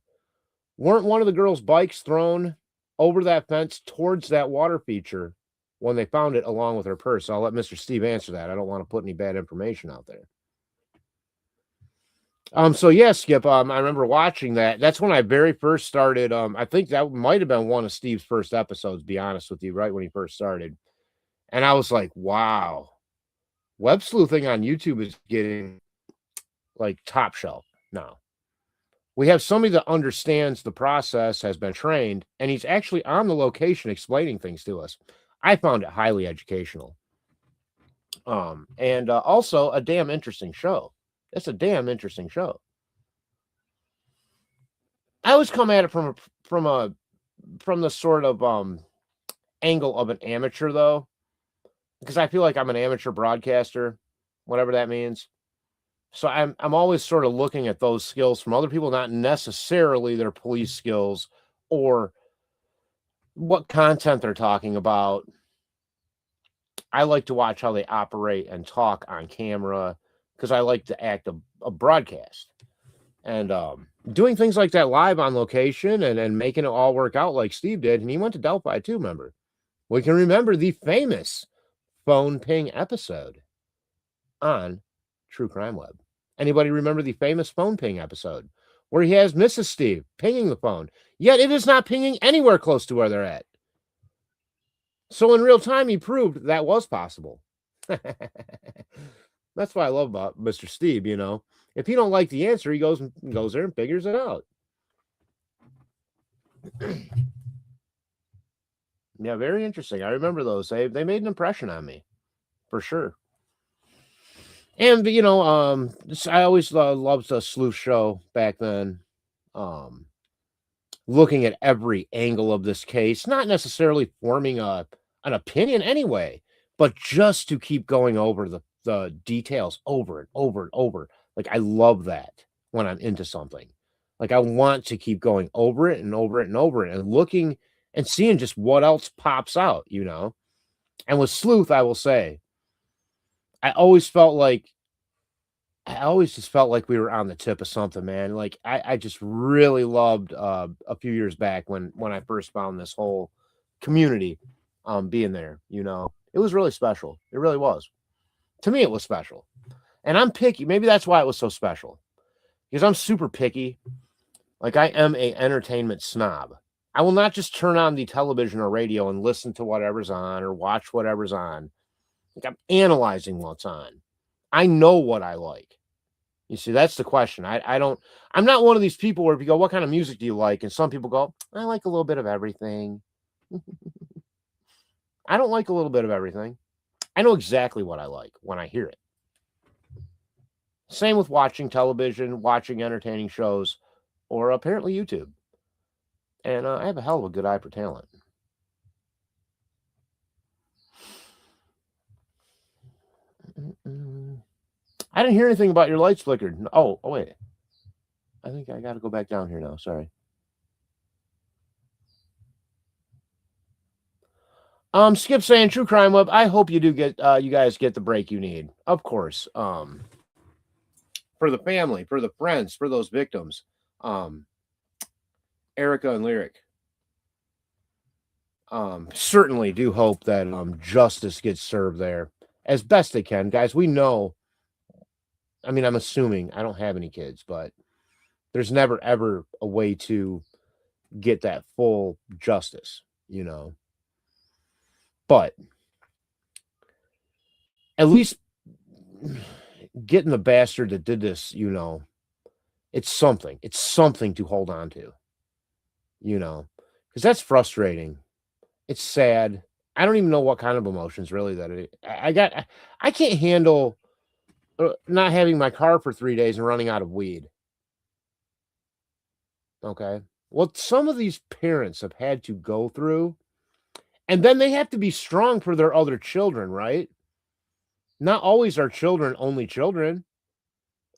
weren't one of the girls' bikes thrown over that fence towards that water feature when they found it along with her purse? I'll let Mr. Steve answer that. I don't want to put any bad information out there. So yeah, Skip, I remember watching that. That's when I very first started. I think that might have been one of Steve's first episodes, to be honest with you, right when he first started. And I was like, wow, web sleuthing on YouTube is getting like top shelf now. We have somebody that understands the process, has been trained, and he's actually on the location explaining things to us. I found it highly educational. And also a damn interesting show. It's a damn interesting show. I always come at it from the sort of angle of an amateur, though, because I feel like I'm an amateur broadcaster, whatever that means. So I'm always sort of looking at those skills from other people, not necessarily their police skills or what content they're talking about. I like to watch how they operate and talk on camera, because I like to act a broadcast. And doing things like that live on location and making it all work out like Steve did. And he went to Delphi too, remember? We can remember the famous phone ping episode on True Crime Web. Anybody remember the famous phone ping episode where he has Mrs. Steve pinging the phone, yet it is not pinging anywhere close to where they're at? So in real time, he proved that was possible. That's what I love about Mr. Steve, you know. If he don't like the answer, he goes there and figures it out. Yeah, very interesting. I remember those. They made an impression on me, for sure. And you know, I always loved the sleuth show back then. Looking at every angle of this case, not necessarily forming an opinion anyway, but just to keep going over the details over and over and over. Like I love that when I'm into something. Like I want to keep going over it and over it and over it and looking and seeing just what else pops out, you know. And with sleuth, I will say, I always just felt like we were on the tip of something, man. Like I just really loved a few years back when I first found this whole community being there, you know. It was really special. It really was. To me, it was special. And I'm picky. Maybe that's why it was so special. Because I'm super picky. Like I am a entertainment snob. I will not just turn on the television or radio and listen to whatever's on or watch whatever's on. Like I'm analyzing what's on. I know what I like. You see, that's the question. I'm not one of these people where if you go, what kind of music do you like? And some people go, I like a little bit of everything. I don't like a little bit of everything. I know exactly what I like when I hear it. Same with watching television, watching entertaining shows, or apparently YouTube. And I have a hell of a good eye for talent. I didn't hear anything about your lights flickered. Oh, wait. I think I got to go back down here now. Sorry. Skip saying True Crime Web. I hope you do get you guys get the break you need. Of course. For the family, for the friends, for those victims. Erica and Lyric. Certainly do hope that justice gets served there as best they can. Guys, we know. I mean, I'm assuming I don't have any kids, but there's never ever a way to get that full justice, you know. But at least getting the bastard that did this, you know, it's something. It's something to hold on to, you know, because that's frustrating. It's sad. I don't even know what kind of emotions really that I can't handle not having my car for 3 days and running out of weed. Okay. What some of these parents have had to go through, and then they have to be strong for their other children, right? Not always are children only children.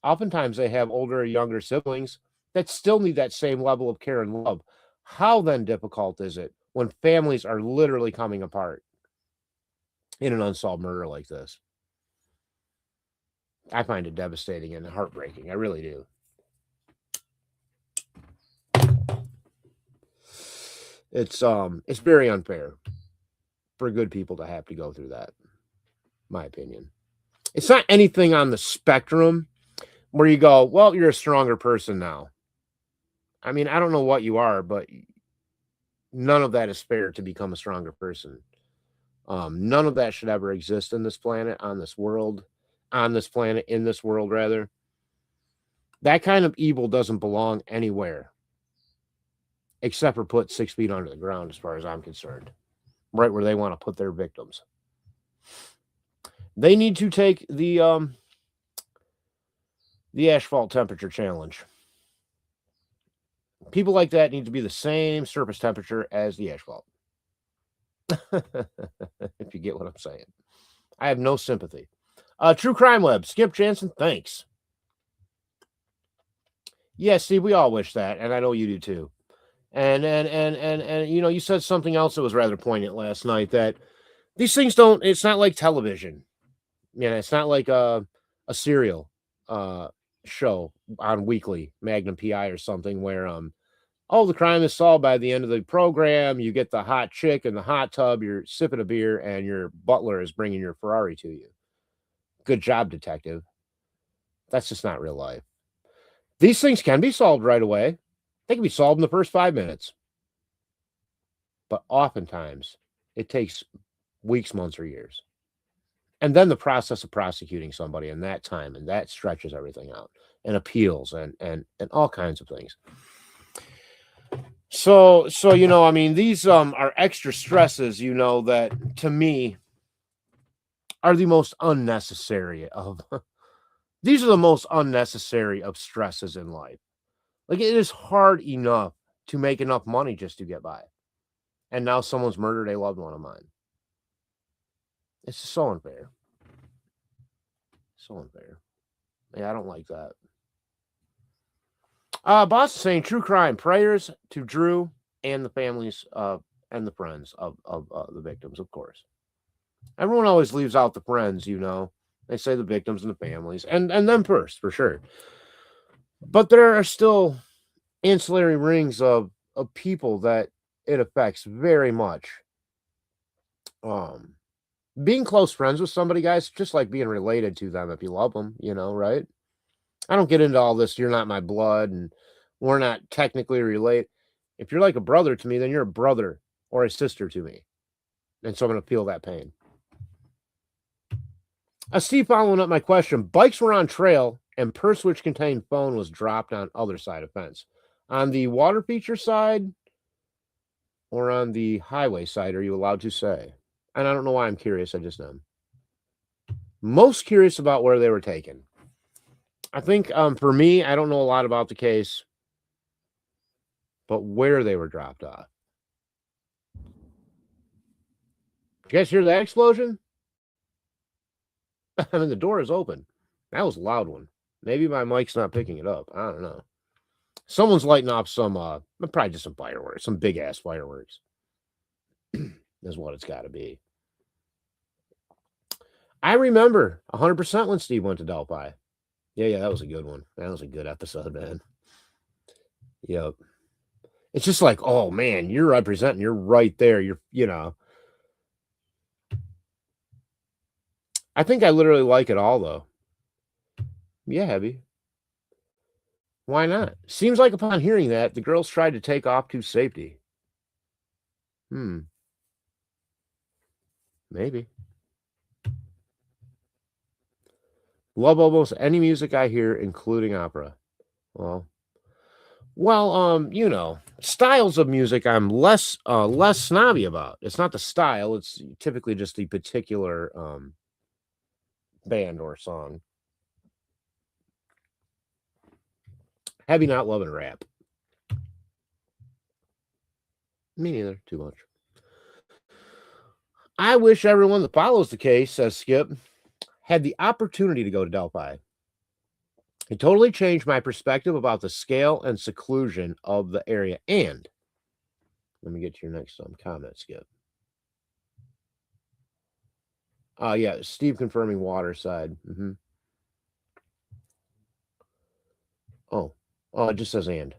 Oftentimes they have older or younger siblings that still need that same level of care and love. How then difficult is it when families are literally coming apart in an unsolved murder like this? I find it devastating and heartbreaking. I really do. It's very unfair for good people to have to go through that, my opinion. It's not anything on the spectrum where you go, well, you're a stronger person now. I mean, I don't know what you are, but none of that is fair to become a stronger person. None of that should ever exist in this planet, on this world, on this planet, in this world, rather. That kind of evil doesn't belong anywhere except for put 6 feet under the ground, as far as I'm concerned, right where they want to put their victims. They need to take the asphalt temperature challenge. People like that need to be the same surface temperature as the asphalt. If you get what I'm saying. I have no sympathy. True Crime Web, Skip Jansen, thanks. Yeah, Steve, we all wish that, and I know you do too. And you know, you said something else that was rather poignant last night, that these things don't, it's not like television. You know, it's not like a serial show on weekly, Magnum PI or something, where oh, the crime is solved by the end of the program. You get the hot chick in the hot tub, you're sipping a beer, and your butler is bringing your Ferrari to you. Good job, detective. That's just not real life. These things can be solved right away. They can be solved in the first 5 minutes. But oftentimes, it takes weeks, months, or years. And then the process of prosecuting somebody in that time, and that stretches everything out, and appeals and all kinds of things. So I mean, these are extra stresses, that to me are the most unnecessary of these are the most unnecessary of stresses in life. Like, it is hard enough to make enough money just to get by. And now someone's murdered a loved one of mine. It's just so unfair. So unfair. Yeah, I don't like that. Boss is saying true crime. Prayers to Drew and the families and the friends of the victims, of course. Everyone always leaves out the friends, They say the victims and the families, and them first, for sure. But there are still ancillary rings of people that it affects very much. Being close friends with somebody, guys, just like being related to them if you love them, right? I don't get into all this, you're not my blood, and we're not technically related. If you're like a brother to me, then you're a brother or a sister to me. And so I'm going to feel that pain. Steve, following up my question, bikes were on trail and purse which contained phone was dropped on other side of fence. On the water feature side or on the highway side, are you allowed to say? And I don't know why I'm curious, I just am. Most curious about where they were taken. I think for me, I don't know a lot about the case, but where they were dropped off. Did you guys hear that explosion? I mean, the door is open. That was a loud one. Maybe my mic's not picking it up. I don't know. Someone's lighting off some, probably just some fireworks, some big-ass fireworks. Is what it's got to be. I remember 100% when Steve went to Delphi. Yeah, that was a good one. That was a good episode, man. Yep. It's just like, oh, man, you're representing. You're right there. I think I literally like it all, though. Yeah, Heavy. Why not? Seems like upon hearing that, the girls tried to take off to safety. Maybe. Love almost any music I hear, including opera. Well, styles of music I'm less snobby about. It's not the style, it's typically just the particular band or song. Heavy not loving rap. Me neither, too much. I wish everyone that follows the case, says Skip, had the opportunity to go to Delphi. It totally changed my perspective about the scale and seclusion of the area. And let me get to your next comment, Skip. Yeah, Steve confirming water side. Oh, it just says and.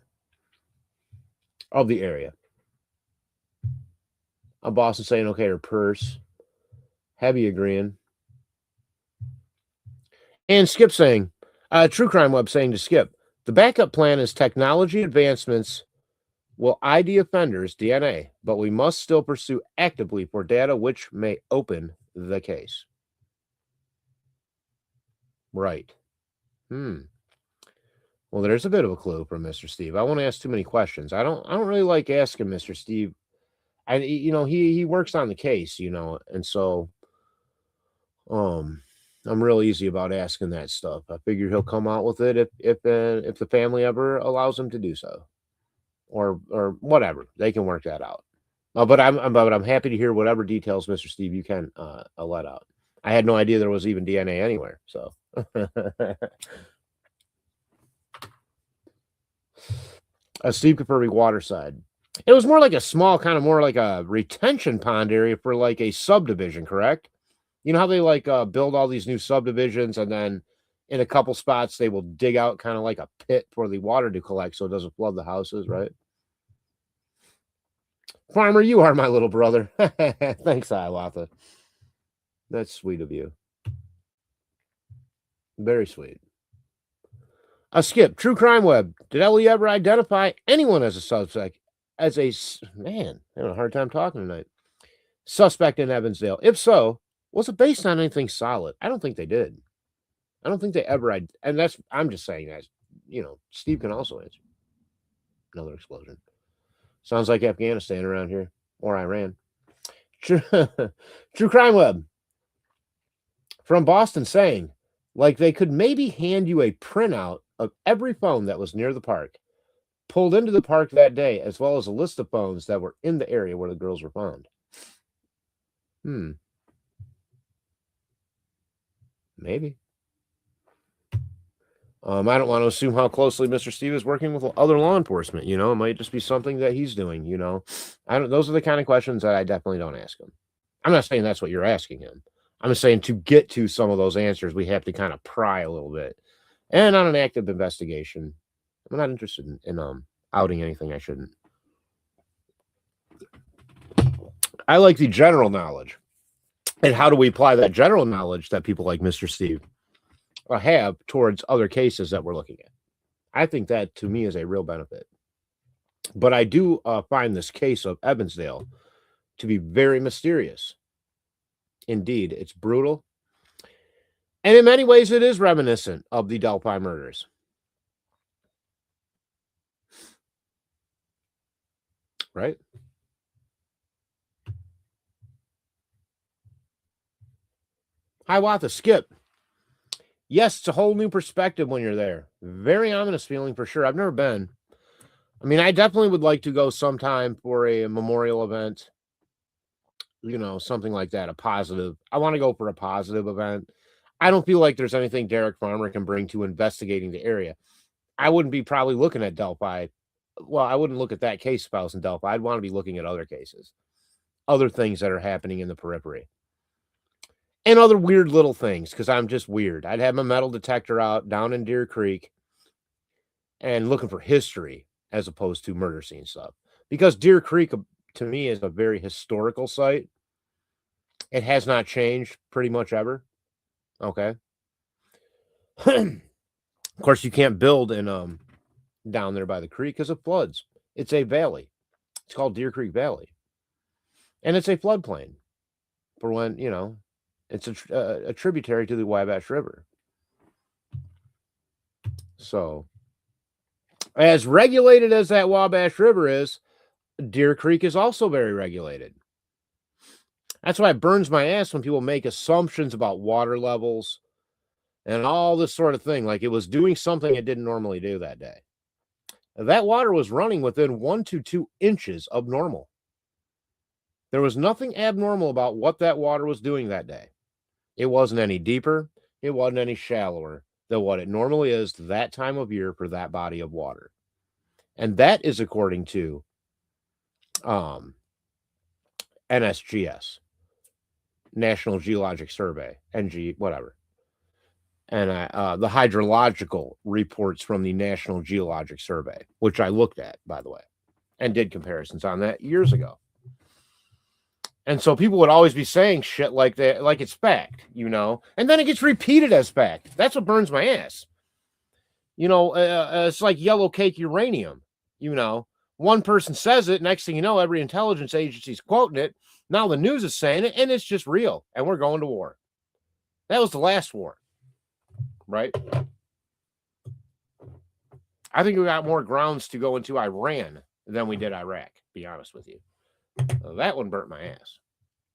Of the area. Boston saying okay, or purse. Heavy agreeing. And Skip saying, True Crime Web saying to Skip, the backup plan is technology advancements will ID offenders' DNA, but we must still pursue actively for data which may open the case. Right. Well, there's a bit of a clue from Mr. Steve. I won't ask too many questions. I don't really like asking Mr. Steve. He works on the case, and so I'm real easy about asking that stuff. I figure he'll come out with it if the family ever allows him to do so, or whatever. They can work that out. But I'm happy to hear whatever details, Mr. Steve, you can let out. I had no idea there was even DNA anywhere. So. Steve confirming water side. It was more like a small, kind of more like a retention pond area for like a subdivision, correct? You know how they build all these new subdivisions, and then in a couple spots they will dig out kind of like a pit for the water to collect so it doesn't flood the houses, right? Farmer, you are my little brother. Thanks, Hiawatha. That's sweet of you. Very sweet. Skip, True Crime Web. Did Ellie ever identify anyone as a suspect? Man, I'm having a hard time talking tonight. Suspect in Evansdale. If so, was it based on anything solid? I don't think they did. I don't think they ever. And I'm just saying that. Steve can also answer. Another explosion. Sounds like Afghanistan around here or Iran. True Crime Web from Boston saying, like they could maybe hand you a printout of every phone that was near the park, pulled into the park that day, as well as a list of phones that were in the area where the girls were found. Maybe. I don't want to assume how closely Mr. Steve is working with other law enforcement. It might just be something that he's doing. Those are the kind of questions that I definitely don't ask him. I'm not saying that's what you're asking him. I'm just saying to get to some of those answers, we have to kind of pry a little bit. And on an active investigation, I'm not interested in outing anything I shouldn't. I like the general knowledge. And how do we apply that general knowledge that people like Mr. Steve have towards other cases that we're looking at? I think that to me is a real benefit. But I do find this case of Evansdale to be very mysterious. Indeed, it's brutal. And in many ways, it is reminiscent of the Delphi murders. Right? Hiawatha, Skip. Yes, it's a whole new perspective when you're there. Very ominous feeling for sure. I've never been. I mean, I definitely would like to go sometime for a memorial event. Something like that, a positive. I want to go for a positive event. I don't feel like there's anything Derek Farmer can bring to investigating the area. I wouldn't be probably looking at Delphi. Well, I wouldn't look at that case if I was in Delphi. I'd want to be looking at other cases, other things that are happening in the periphery, and other weird little things because I'm just weird. I'd have my metal detector out down in Deer Creek and looking for history as opposed to murder scene stuff because Deer Creek to me is a very historical site. It has not changed pretty much ever. Okay. Of course, you can't build in down there by the creek because of floods. It's a valley. It's called Deer Creek Valley, and it's a floodplain for when it's a tributary to the Wabash River. So, as regulated as that Wabash River is, Deer Creek is also very regulated. That's why it burns my ass when people make assumptions about water levels and all this sort of thing, like it was doing something it didn't normally do that day. That water was running within 1 to 2 inches of normal. There was nothing abnormal about what that water was doing that day. It wasn't any deeper. It wasn't any shallower than what it normally is that time of year for that body of water. And that is according to NSGS, National Geologic Survey, NG, whatever. And the hydrological reports from the National Geologic Survey, which I looked at, by the way, and did comparisons on that years ago. And so people would always be saying shit like that, like it's fact, and then it gets repeated as fact. That's what burns my ass. It's like yellow cake uranium. One person says it, next thing you know, every intelligence agency's quoting it. Now the news is saying it, and it's just real, and we're going to war. That was the last war, right? I think we got more grounds to go into Iran than we did Iraq, to be honest with you. That one burnt my ass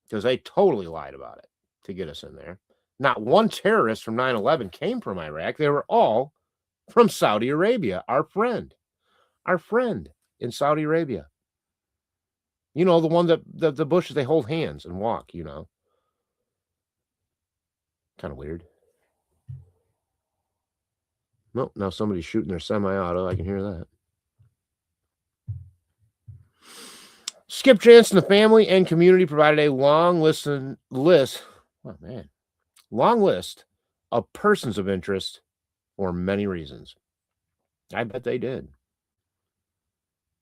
because they totally lied about it to get us in there. Not one terrorist from 9/11 came from Iraq. They were all from Saudi Arabia, our friend in Saudi Arabia. The one that the Bushes, they hold hands and walk, Kind of weird. Nope, now somebody's shooting their semi-auto. I can hear that. Skip Jansen, the family and community provided a long list of persons of interest for many reasons. I bet they did.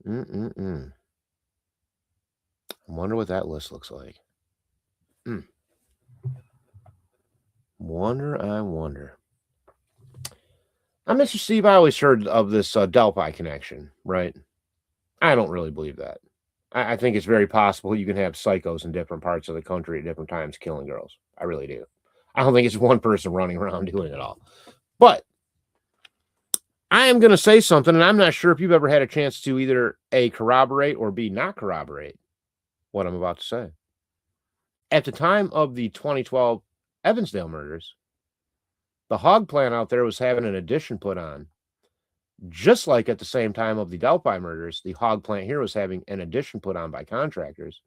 I wonder what that list looks like. I wonder. Mr. Steve, I always heard of this Delphi connection, right? I don't really believe that. I think it's very possible you can have psychos in different parts of the country at different times killing girls. I really do. I don't think it's one person running around doing it all. But I am going to say something, and I'm not sure if you've ever had a chance to either A, corroborate, or B, not corroborate what I'm about to say. At the time of the 2012 Evansdale murders, the hog plant out there was having an addition put on. Just like at the same time of the Delphi murders, the hog plant here was having an addition put on by contractors.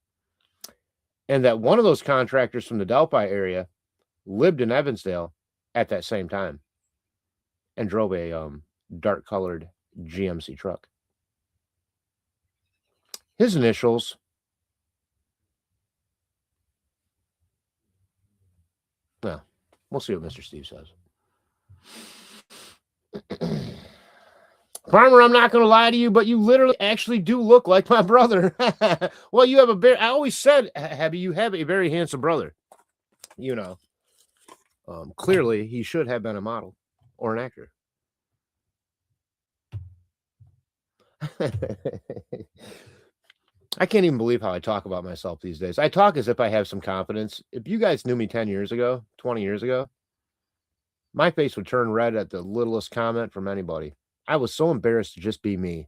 And that one of those contractors from the Delphi area lived in Evansdale at that same time and drove a dark colored GMC truck. His initials, well, we'll see what Mr. Steve says. Farmer, I'm not going to lie to you, but you literally actually do look like my brother. Well, you have I always said, Abby, you have a very handsome brother. You know, clearly he should have been a model or an actor. I can't even believe how I talk about myself these days. I talk as if I have some confidence. If you guys knew me 10 years ago, 20 years ago, my face would turn red at the littlest comment from anybody. I was so embarrassed to just be me.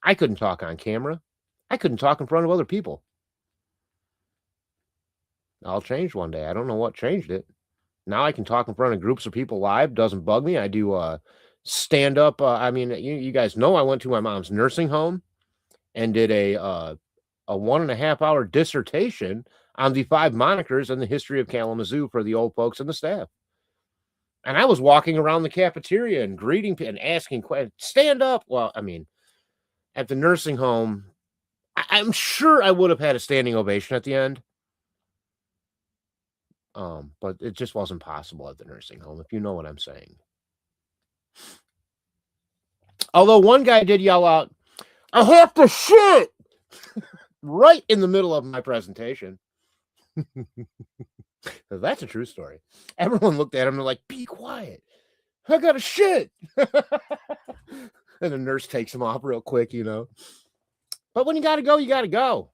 I couldn't talk on camera. I couldn't talk in front of other people. I'll change one day. I don't know what changed it. Now I can talk in front of groups of people live. Doesn't bug me. I do stand up. I mean, you guys know I went to my mom's nursing home and did a 1.5 hour dissertation on the 5 monikers in the history of Kalamazoo for the old folks and the staff. And I was walking around the cafeteria and greeting and asking questions. Stand up. Well, I mean, at the nursing home, I'm sure I would have had a standing ovation at the end. But it just wasn't possible at the nursing home, if you know what I'm saying. Although one guy did yell out, "I have to shit!" right in the middle of my presentation. That's a true story. Everyone looked at him and they're like, "Be quiet. I got to shit." And the nurse takes him off real quick, you know. But when you got to go, you got to go.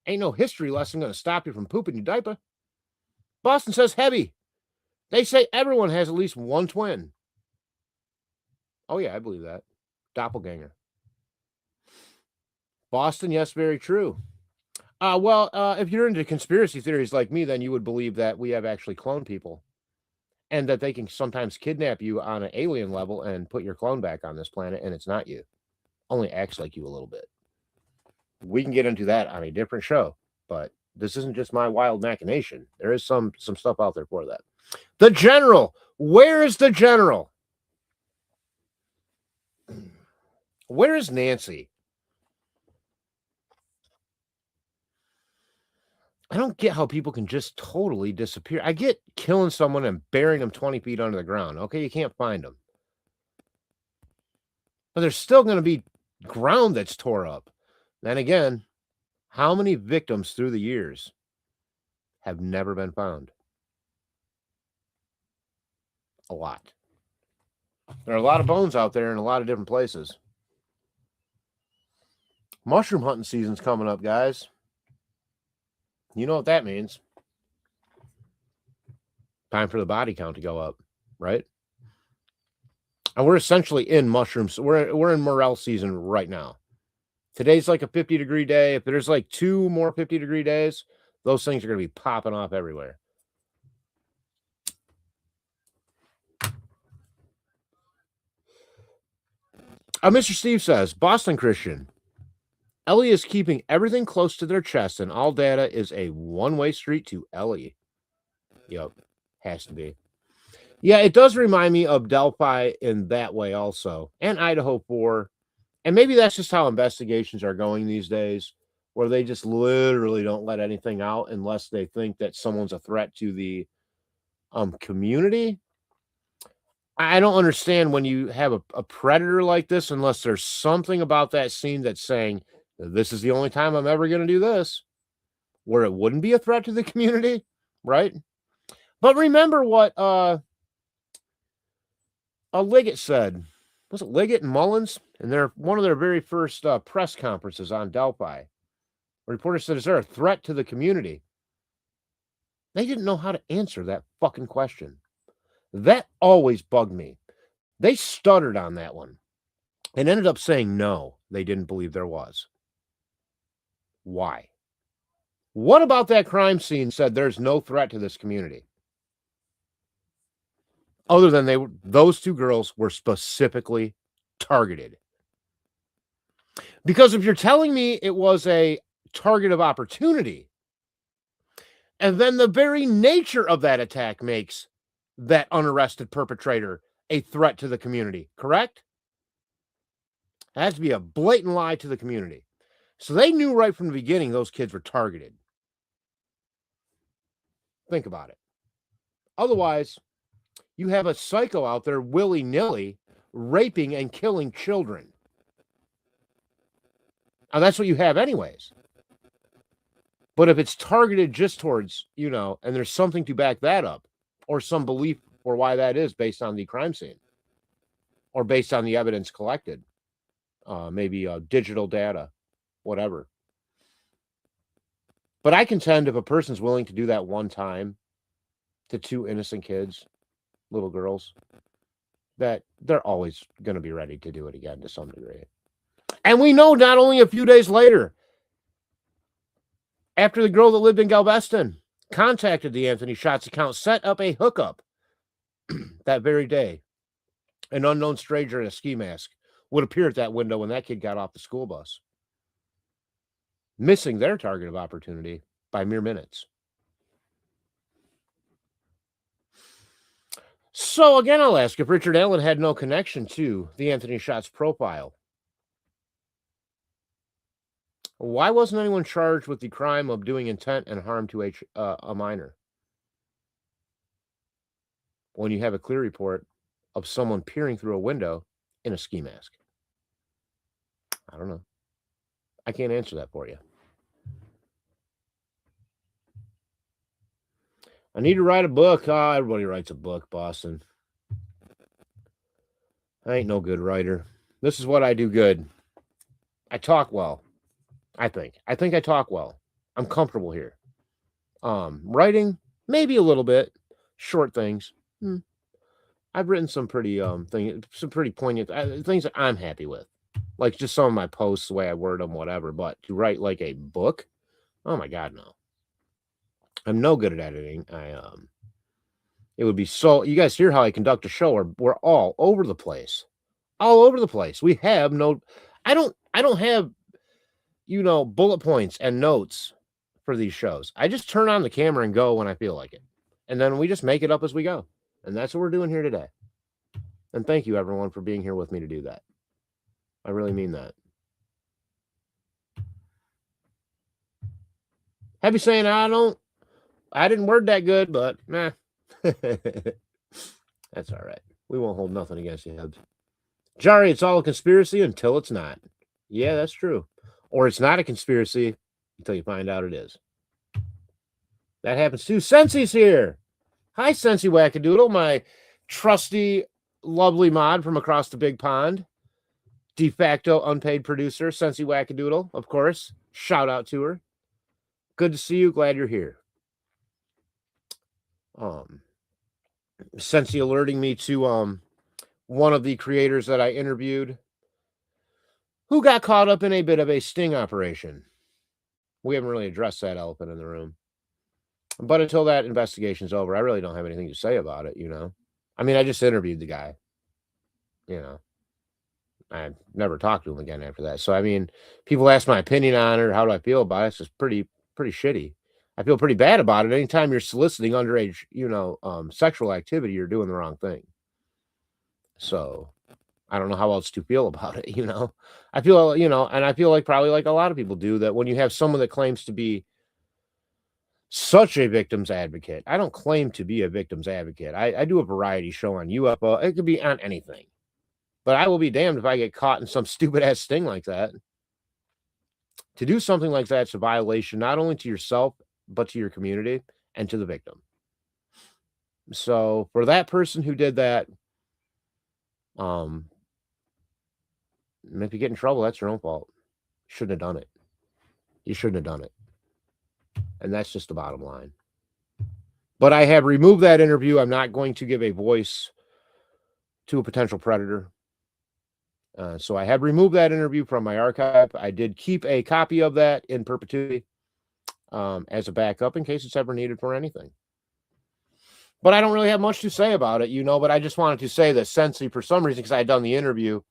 Ain't no history lesson going to stop you from pooping your diaper. Boston says heavy. They say everyone has at least one twin. Oh, yeah, I believe that. Doppelganger. Boston, yes, very true. Well, if you're into conspiracy theories like me, then you would believe that we have actually cloned people and that they can sometimes kidnap you on an alien level and put your clone back on this planet, and it's not you. Only acts like you a little bit. We can get into that on a different show, but this isn't just my wild machination. There is some stuff out there for that. The general. Where is the general? Where is Nancy? I don't get how people can just totally disappear. I get killing someone and burying them 20 feet under the ground. Okay, you can't find them. But there's still going to be ground that's tore up. Then again, how many victims through the years have never been found? A lot. There are a lot of bones out there in a lot of different places. Mushroom hunting season's coming up, guys. You know what that means. Time for the body count to go up, right? And we're essentially in mushrooms. We're in morel season right now. Today's like a 50-degree day. If there's like 2 more 50-degree days, those things are going to be popping off everywhere. Mr. Steve says, Boston Christian, Ellie is keeping everything close to their chest, and all data is a one-way street to Ellie. Yep, has to be. Yeah, it does remind me of Delphi in that way also, and Idaho 4. And maybe that's just how investigations are going these days, where they just literally don't let anything out unless they think that someone's a threat to the community. I don't understand when you have a predator like this, unless there's something about that scene that's saying, this is the only time I'm ever going to do this, where it wouldn't be a threat to the community, right? But remember what Liggett said, was it Liggett and Mullins? And one of their very first press conferences on Delphi. A reporter said, is there a threat to the community? They didn't know how to answer that fucking question. That always bugged me. They stuttered on that one and ended up saying no, they didn't believe there was. Why? What about that crime scene said there's no threat to this community? Other than those two girls were specifically targeted. Because if you're telling me it was a target of opportunity, and then the very nature of that attack makes that unarrested perpetrator a threat to the community, correct? It has to be a blatant lie to the community. So they knew right from the beginning those kids were targeted. Think about it. Otherwise, you have a psycho out there willy-nilly raping and killing children. And that's what you have anyways. But if it's targeted just towards, and there's something to back that up, or some belief or why that is based on the crime scene, or based on the evidence collected, maybe digital data, whatever. But I contend if a person's willing to do that one time to two innocent kids, little girls, that they're always going to be ready to do it again to some degree. And we know not only a few days later, after the girl that lived in Galveston contacted the Anthony Shots account, set up a hookup that very day, an unknown stranger in a ski mask would appear at that window when that kid got off the school bus, missing their target of opportunity by mere minutes. So again, I'll ask, if Richard Allen had no connection to the Anthony Shots profile, why wasn't anyone charged with the crime of doing intent and harm to a minor? When you have a clear report of someone peering through a window in a ski mask. I don't know. I can't answer that for you. I need to write a book. Oh, everybody writes a book, Boston. I ain't no good writer. This is what I do good. I talk well. I think I talk well. I'm comfortable here. Writing, maybe a little bit. Short things. I've written some pretty some pretty poignant things that I'm happy with. Like just some of my posts, the way I word them, whatever. But to write like a book, oh my God, no. I'm no good at editing. It would be so. You guys hear how I conduct a show? We're all over the place, all over the place. We have no. I don't have, bullet points and notes for these shows. I just turn on the camera and go when I feel like it, and then we just make it up as we go. And that's what we're doing here today. And thank you, everyone, for being here with me to do that. I really mean that. Heavy saying I didn't word that good, but nah. That's all right. We won't hold nothing against you, Hebs. Jari, it's all a conspiracy until it's not. Yeah, that's true. Or it's not a conspiracy until you find out it is. That happens too. Sensi's here. Hi, Sensi Wackadoodle, my trusty, lovely mod from across the big pond. De facto unpaid producer, Sensi Wackadoodle, of course. Shout out to her. Good to see you. Glad you're here. Sensi alerting me to one of the creators that I interviewed who got caught up in a bit of a sting operation. We haven't really addressed that elephant in the room. But until that investigation's over, I really don't have anything to say about it, I mean, I just interviewed the guy. I never talked to him again after that. So, I mean, people ask my opinion on it, or how do I feel about it? It's just pretty shitty. I feel pretty bad about it. Anytime you're soliciting underage, sexual activity, you're doing the wrong thing. So I don't know how else to feel about it. I feel, and I feel like probably like a lot of people do, that when you have someone that claims to be such a victim's advocate, I don't claim to be a victim's advocate. I do a variety show on UFO. It could be on anything, but I will be damned if I get caught in some stupid ass sting like that. To do something like that's a violation, not only to yourself, but to your community and to the victim. So for that person who did that, If you get in trouble, that's your own fault. Shouldn't have done it. You shouldn't have done it. And that's just the bottom line. But I have removed that interview. I'm not going to give a voice to a potential predator. So I have removed that interview from my archive. I did keep a copy of that in perpetuity as a backup in case it's ever needed for anything. But I don't really have much to say about it, but I just wanted to say that Sensi, for some reason, because I had done the interview,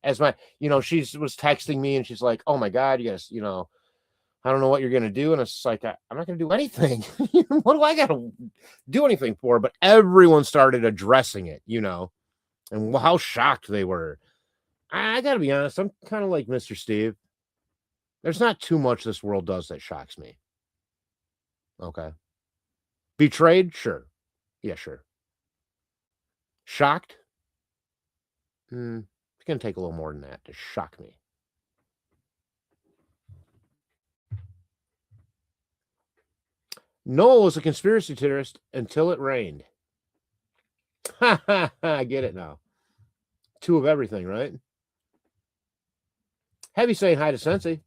as my, she was texting me and she's like, oh my God, you guys, I don't know what you're going to do. And it's like, I'm not going to do anything. What do I got to do anything for? But everyone started addressing it, and how shocked they were. I got to be honest. I'm kind of like Mr. Steve. There's not too much this world does that shocks me. Okay. Betrayed? Sure. Yeah, sure. Shocked? It's going to take a little more than that to shock me. Noah was a conspiracy theorist until it rained. Ha ha ha, I get it now. Two of everything, right? Heavy saying hi to Sensi.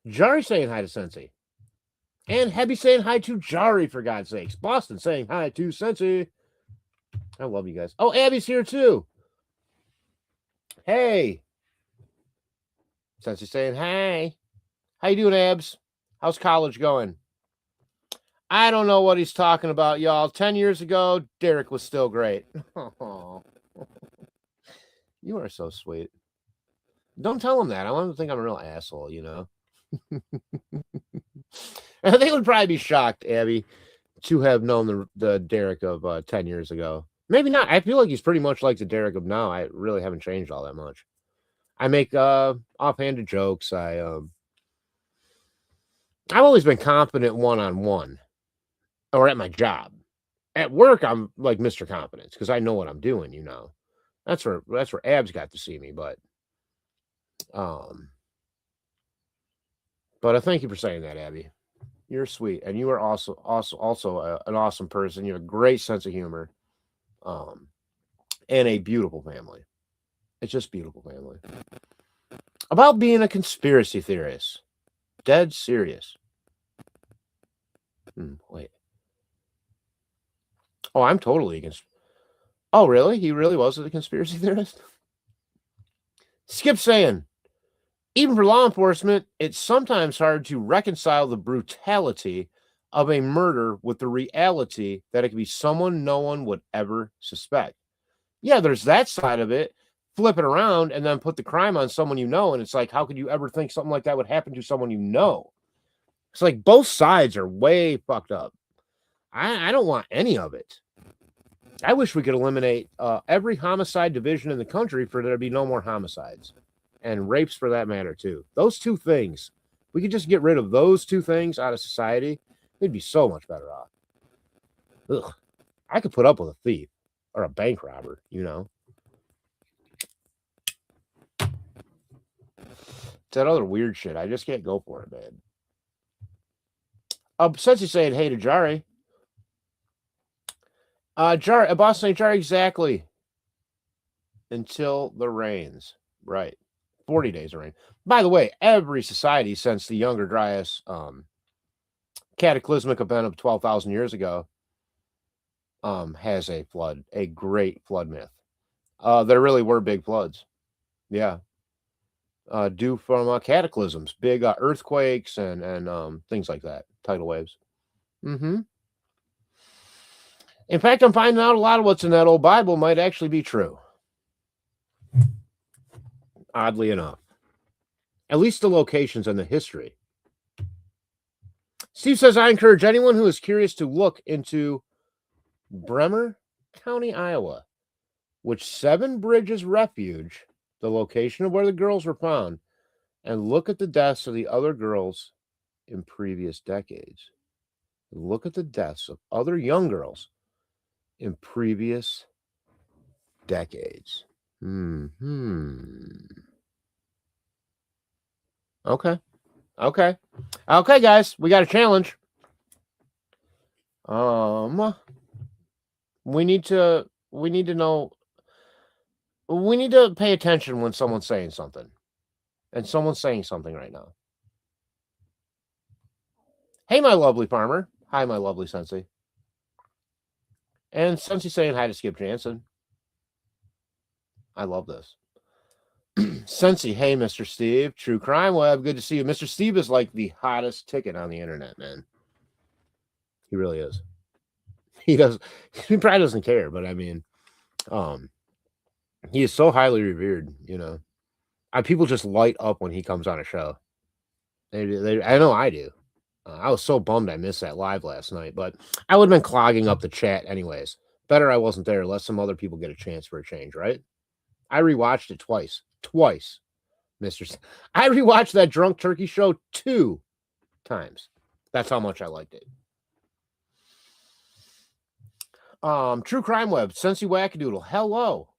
Jari saying hi to Sensi. And Heavy saying hi to Jari, for God's sakes. Boston saying hi to Sensi. I love you guys. Oh, Abby's here too. Hey. Sensi saying hi. How you doing, Abs? How's college going? I don't know what he's talking about, y'all. 10 years ago, Derek was still great. Oh. You are so sweet. Don't tell him that. I want him to think I'm a real asshole, I think would probably be shocked, Abby, to have known the Derek of 10 years ago. Maybe not. I feel like he's pretty much like the Derek of now. I really haven't changed all that much. I make offhanded jokes. I've always been confident one-on-one or at my job. At work, I'm like Mr. Confidence because I know what I'm doing, That's where Abs got to see me, but I thank you for saying that, Abby. You're sweet, and you are also an awesome person. You have a great sense of humor, and a beautiful family. It's just beautiful family. About being a conspiracy theorist, dead serious. Wait. Oh, I'm totally against. Oh, really? He really was a conspiracy theorist? Skip saying, even for law enforcement, it's sometimes hard to reconcile the brutality of a murder with the reality that it could be someone no one would ever suspect. Yeah, there's that side of it. Flip it around and then put the crime on someone and it's like, how could you ever think something like that would happen to someone you know? It's like both sides are way fucked up. I don't want any of it. I wish we could eliminate every homicide division in the country for there to be no more homicides. And rapes for that matter, too. Those two things. We could just get rid of those two things out of society. We'd be so much better off. Ugh. I could put up with a thief or a bank robber, It's that other weird shit. I just can't go for it, man. Since he's saying hey to Jari. Boss saying Jari, exactly. Until the rains. Right. 40 days of rain. By the way, every society since the Younger Dryas cataclysmic event of 12,000 years ago has a flood, a great flood myth. There really were big floods. Yeah. Due from cataclysms, big earthquakes and things like that, tidal waves. In fact, I'm finding out a lot of what's in that old Bible might actually be true. Oddly enough. At least the locations and the history. Steve says, I encourage anyone who is curious to look into Bremer County, Iowa, which Seven Bridges Refuge, the location of where the girls were found, and look at the deaths of the other girls in previous decades. Look at the deaths of other young girls in previous decades. Okay, guys, we got a challenge. We need to know We need to pay attention when someone's saying something. And someone's saying something right now. Hey, my lovely farmer. Hi, my lovely Sensei. And Sensei saying hi to Skip Jansen. I love this. Sensei, hey, Mr. Steve. True Crime Web. Good to see you. Mr. Steve is like the hottest ticket on the internet, man. He really is. He probably doesn't care, but I mean, he is so highly revered, you know. People just light up when he comes on a show. I know I do. I was so bummed I missed that live last night, but I would have been clogging up the chat anyways. Better I wasn't there. Let some other people get a chance for a change, right? I rewatched it twice. Twice, Mr. I rewatched that Drunk Turkey show 2 times. That's how much I liked it. True Crime Web, Sensi Wackadoodle. Hello.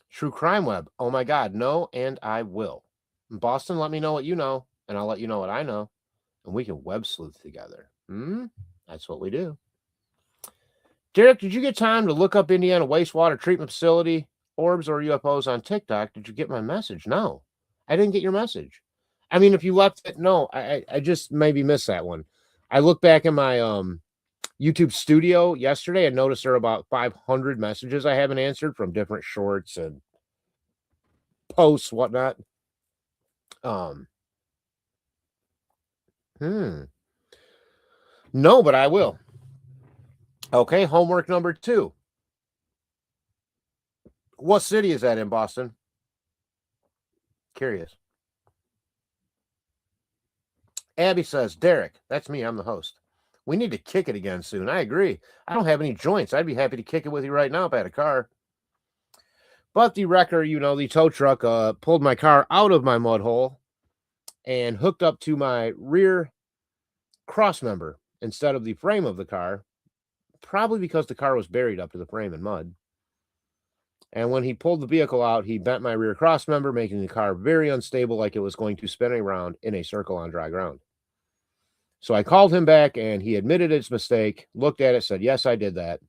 True Crime Web. Oh my God, no, and I will. Boston, let me know what you know, and I'll let you know what I know, and we can web sleuth together. That's what we do. Derek, did you get time to look up Indiana wastewater treatment facility, orbs, or UFOs on TikTok? Did you get my message? No, I didn't get your message. I mean, if you left it, no, I just maybe missed that one. I looked back in my YouTube studio yesterday and noticed there are about 500 messages I haven't answered from different shorts and posts, whatnot. No, but I will. Okay, homework number 2. What city is that in, Boston? Curious. Abby says, Derek, that's me. I'm the host. We need to kick it again soon. I agree. I don't have any joints. I'd be happy to kick it with you right now if I had a car. But the wrecker, you know, the tow truck pulled my car out of my mud hole and hooked up to my rear cross member instead of the frame of the car, probably because the car was buried up to the frame in mud. And when he pulled the vehicle out, he bent my rear cross member, making the car very unstable, like it was going to spin around in a circle on dry ground. So I called him back, and he admitted its mistake, looked at it, said, yes, I did that.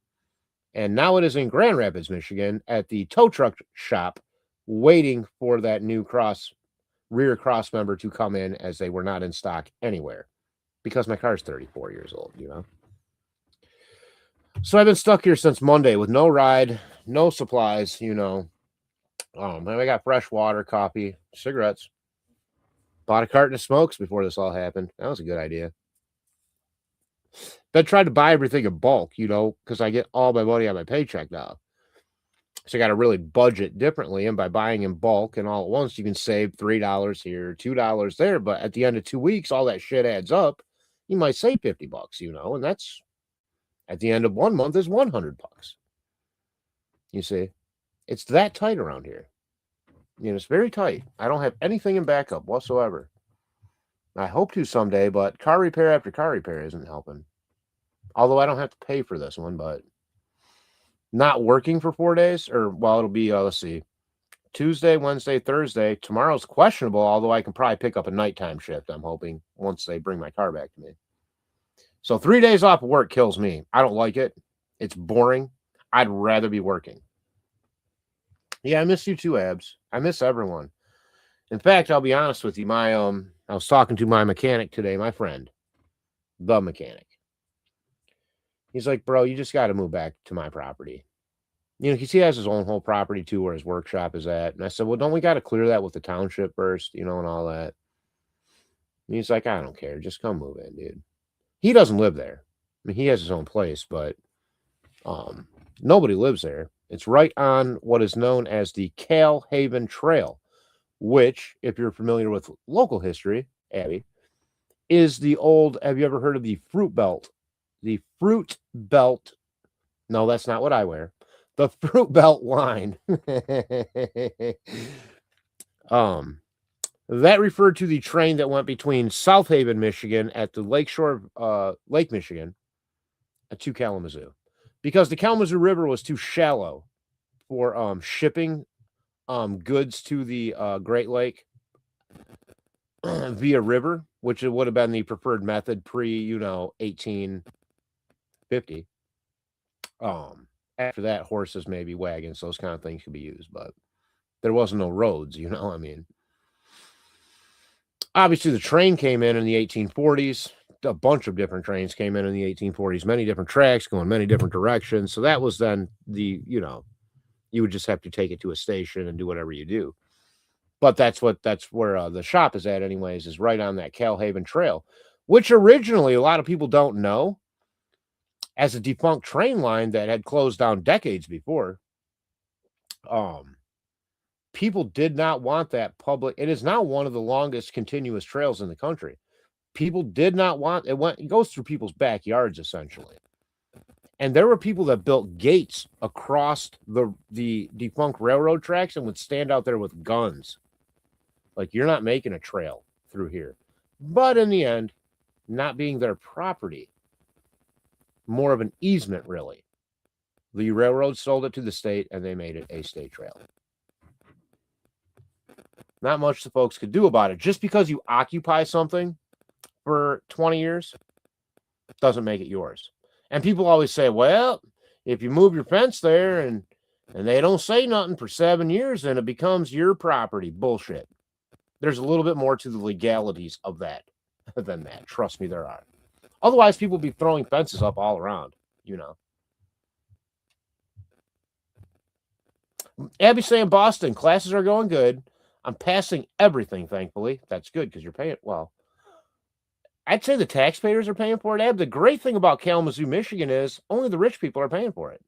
And now it is in Grand Rapids, Michigan, at the tow truck shop, waiting for that new rear cross member to come in, as they were not in stock anywhere, because my car is 34 years old, you know. So I've been stuck here since Monday with no ride, no supplies, you know. And I got fresh water, coffee, cigarettes. Bought a carton of smokes before this all happened. That was a good idea. But tried to buy everything in bulk, you know, because I get all my money on my paycheck now. So I got to really budget differently. And by buying in bulk and all at once, you can save $3 here, $2 there. But at the end of 2 weeks, all that shit adds up. You might save $50, you know, and that's at the end of 1 month is $100. You see, it's that tight around here. You know, it's very tight. I don't have anything in backup whatsoever. I hope to someday, but car repair after car repair isn't helping. Although I don't have to pay for this one, but not working for 4 days, or, well, it'll be, let's see, Tuesday, Wednesday, Thursday. Tomorrow's questionable, although I can probably pick up a nighttime shift, I'm hoping, once they bring my car back to me. So 3 days off of work kills me. I don't like it. It's boring. I'd rather be working. Yeah, I miss you too, Abs. I miss everyone. In fact, I'll be honest with you. I was talking to my mechanic today, my friend, the mechanic. He's like, bro, you just got to move back to my property. You know, because he has his own whole property too, where his workshop is at. And I said, well, don't we got to clear that with the township first, you know, and all that? And he's like, I don't care. Just come move in, dude. He doesn't live there. I mean, he has his own place, but nobody lives there. It's right on what is known as the Cal Haven Trail, which, if you're familiar with local history, Abby, is the old, have you ever heard of the Fruit Belt? The Fruit Belt, no, that's not what I wear. The Fruit Belt line. That referred to the train that went between South Haven, Michigan, at the lakeshore of Lake Michigan, to Kalamazoo, because the Kalamazoo River was too shallow for shipping goods to the Great Lake via river, which it would have been the preferred method pre, 1850. After that, horses, maybe wagons, those kind of things could be used, but there wasn't no roads, I mean. Obviously, the train came in the 1840s. A bunch of different trains came in the 1840s, many different tracks going many different directions. So that was then you would just have to take it to a station and do whatever you do. But that's where the shop is at anyways, is right on that Calhaven Trail, which originally a lot of people don't know as a defunct train line that had closed down decades before. People did not want that public. It is now one of the longest continuous trails in the country. People did not want it. It goes through people's backyards essentially, and there were people that built gates across the defunct railroad tracks and would stand out there with guns, like, you're not making a trail through here. But in the end, not being their property, more of an easement really. The railroad sold it to the state, and they made it a state trail. Not much the folks could do about it. Just because you occupy something for 20 years doesn't make it yours. And people always say, well, if you move your fence there and they don't say nothing for 7 years, then it becomes your property. Bullshit. There's a little bit more to the legalities of that than that. Trust me, there are. Otherwise, people would be throwing fences up all around, Abby saying, Boston, classes are going good. I'm passing everything, thankfully. That's good because you're paying. Well, I'd say the taxpayers are paying for it, Ab. The great thing about Kalamazoo, Michigan is only the rich people are paying for it.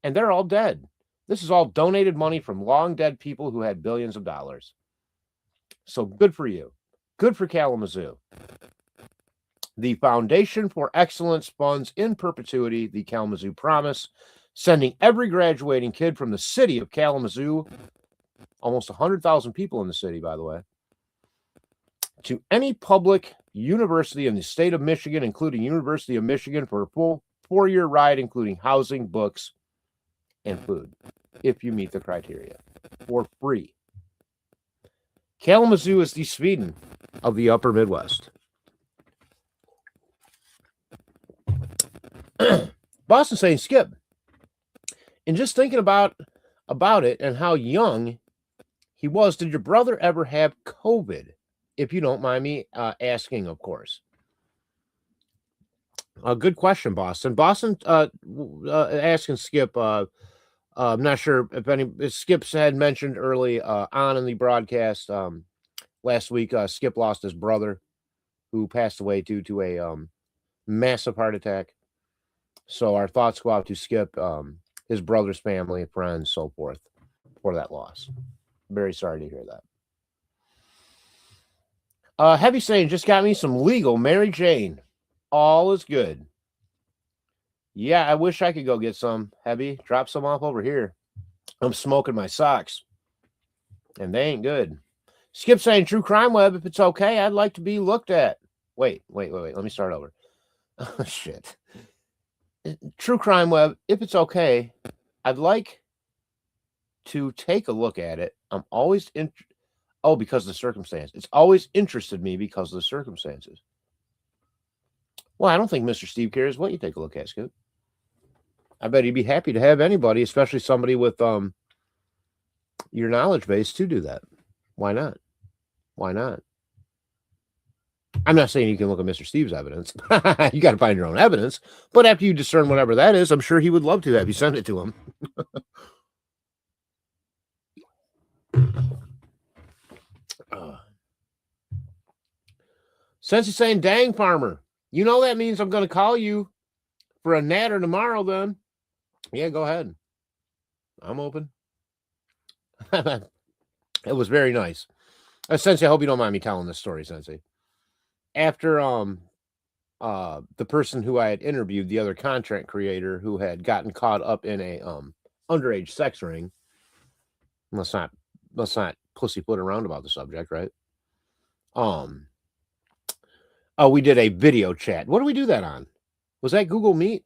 And they're all dead. This is all donated money from long dead people who had billions of dollars. So good for you. Good for Kalamazoo. The Foundation for Excellence funds in perpetuity the Kalamazoo Promise, sending every graduating kid from the city of Kalamazoo, almost 100,000 people in the city, by the way, to any public university in the state of Michigan, including University of Michigan, for a full 4-year ride, including housing, books, and food, if you meet the criteria, for free. Kalamazoo is the Sweden of the upper Midwest. Boston saying, Skip, and just thinking about it and how young he was, did your brother ever have COVID? If you don't mind me asking, of course. A good question, Boston. Boston asking Skip. I'm not sure if Skip's had mentioned early on in the broadcast last week. Skip lost his brother, who passed away due to a massive heart attack. So our thoughts go out to Skip, his brother's family, friends, so forth, for that loss. Very sorry to hear that. Heavy saying, just got me some legal Mary Jane. All is good. Yeah, I wish I could go get some. Heavy, drop some off over here. I'm smoking my socks, and they ain't good. Skip saying, True Crime Web, if it's okay, I'd like to be looked at. Wait. Let me start over. Oh, shit. True Crime Web, if it's okay, I'd like to take a look at it. I'm always because of the circumstance. It's always interested me because of the circumstances. Well, I don't think Mr. Steve cares what you take a look at, Skip. I bet he'd be happy to have anybody, especially somebody with your knowledge base, to do that. Why not? I'm not saying you can look at Mr. Steve's evidence. You got to find your own evidence. But after you discern whatever that is, I'm sure he would love to have you send it to him. Since he's saying, dang, farmer, that means I'm going to call you for a natter tomorrow then. Yeah, go ahead. I'm open. It was very nice. Sensei, I hope you don't mind me telling this story, Sensei. After the person who I had interviewed, the other content creator who had gotten caught up in a underage sex ring. Let's not pussyfoot around about the subject, right? We did a video chat. What did we do that on? Was that Google Meet?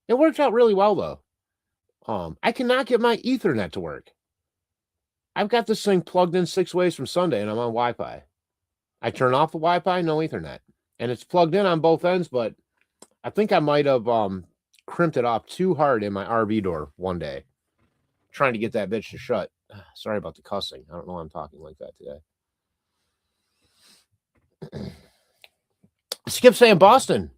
It worked out really well though. I cannot get my Ethernet to work. I've got this thing plugged in 6 ways from Sunday, and I'm on Wi-Fi. I turn off the Wi-Fi, no Ethernet. And it's plugged in on both ends, but I think I might have crimped it off too hard in my RV door one day, trying to get that bitch to shut. Sorry about the cussing. I don't know why I'm talking like that today. Skip saying Boston.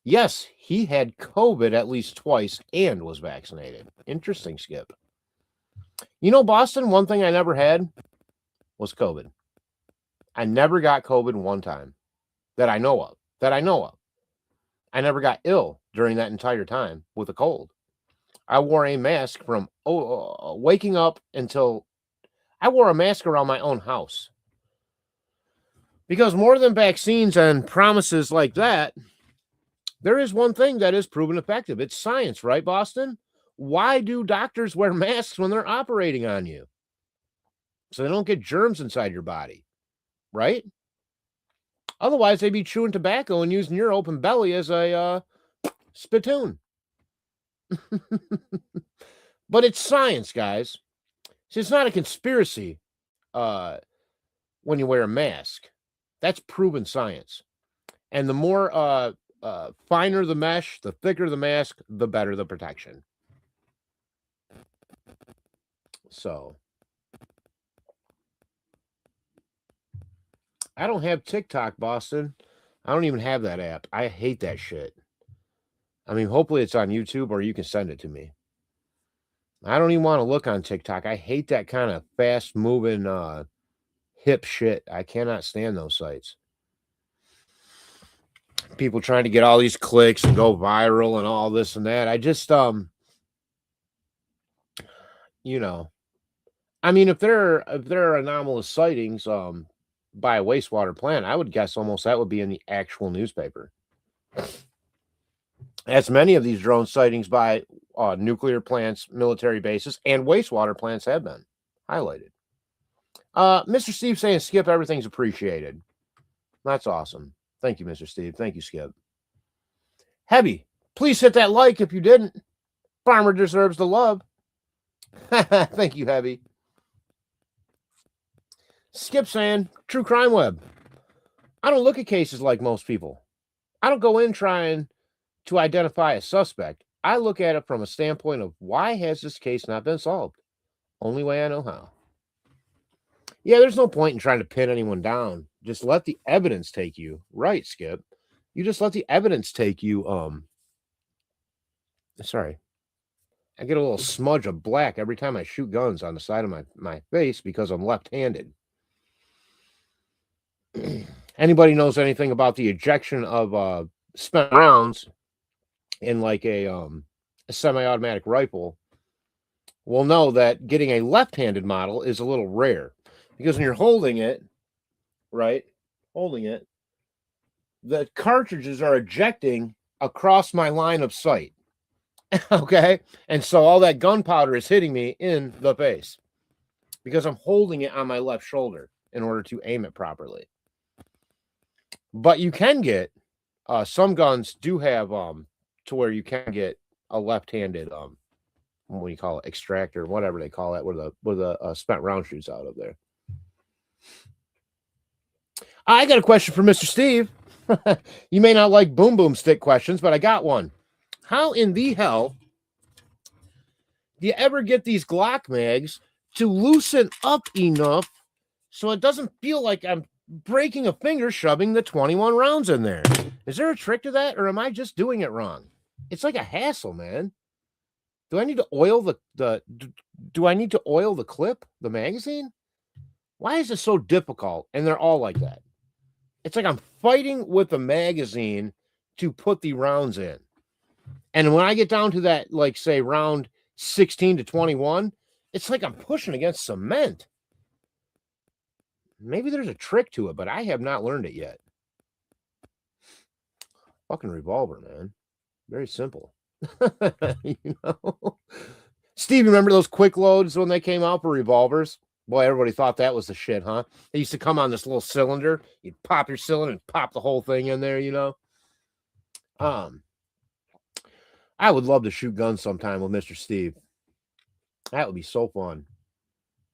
Yes, he had COVID at least twice and was vaccinated. Interesting, Skip. You know, Boston, one thing I never had was COVID. I never got COVID one time that I know of. I never got ill during that entire time with a cold. I wore a mask from waking up until I wore a mask around my own house. Because more than vaccines and promises like that, there is one thing that is proven effective. It's science, right, Boston? Why do doctors wear masks when they're operating on you? So they don't get germs inside your body, right? Otherwise, they'd be chewing tobacco and using your open belly as a spittoon. But it's science, guys. See, it's not a conspiracy when you wear a mask. That's proven science. And the more finer the mesh, the thicker the mask, the better the protection. So, I don't have TikTok, Boston. I don't even have that app. I hate that shit. I mean, hopefully it's on YouTube or you can send it to me. I don't even want to look on TikTok. I hate that kind of fast-moving, hip shit. I cannot stand those sites. People trying to get all these clicks and go viral and all this and that. I just, you know, I mean, if there are anomalous sightings, by a wastewater plant, I would guess almost that would be in the actual newspaper. As many of these drone sightings by nuclear plants, military bases, and wastewater plants have been highlighted. Mr. Steve saying, Skip, everything's appreciated. That's awesome. Thank you, Mr. Steve. Thank you, Skip. Heavy, please hit that like if you didn't. Farmer deserves the love. Thank you, Heavy. Skip saying, True Crime Web. I don't look at cases like most people. I don't go in trying to identify a suspect. I look at it from a standpoint of why has this case not been solved? Only way I know how. Yeah, there's no point in trying to pin anyone down. Just let the evidence take you. Right, Skip. You just let the evidence take you. Sorry. I get a little smudge of black every time I shoot guns on the side of my face because I'm left-handed. Anybody knows anything about the ejection of spent rounds in like a semi-automatic rifle will know that getting a left-handed model is a little rare because when you're holding it, right, the cartridges are ejecting across my line of sight. Okay, and so all that gunpowder is hitting me in the face because I'm holding it on my left shoulder in order to aim it properly. But you can get some guns do have to where you can get a left-handed what do you call it, extractor, whatever they call it, where the spent round shoots out of there. I got a question for Mr. Steve. You may not like boom stick questions, but I got one. How in the hell do you ever get these Glock mags to loosen up enough so it doesn't feel like I'm breaking a finger shoving the 21 rounds in there? Is there a trick to that, or am I just doing it wrong? It's like a hassle, man. Do I need to oil do I need to oil the clip, the magazine? Why is it so difficult? And they're all like that. It's like I'm fighting with the magazine to put the rounds in. And when I get down to that, like, say, round 16 to 21, it's like I'm pushing against cement. Maybe there's a trick to it, but I have not learned it yet. Fucking revolver, man. Very simple. You know? Steve, remember those quick loads when they came out for revolvers? Boy, everybody thought that was the shit, huh? They used to come on this little cylinder. You'd pop your cylinder and pop the whole thing in there, you know? I would love to shoot guns sometime with Mr. Steve. That would be so fun.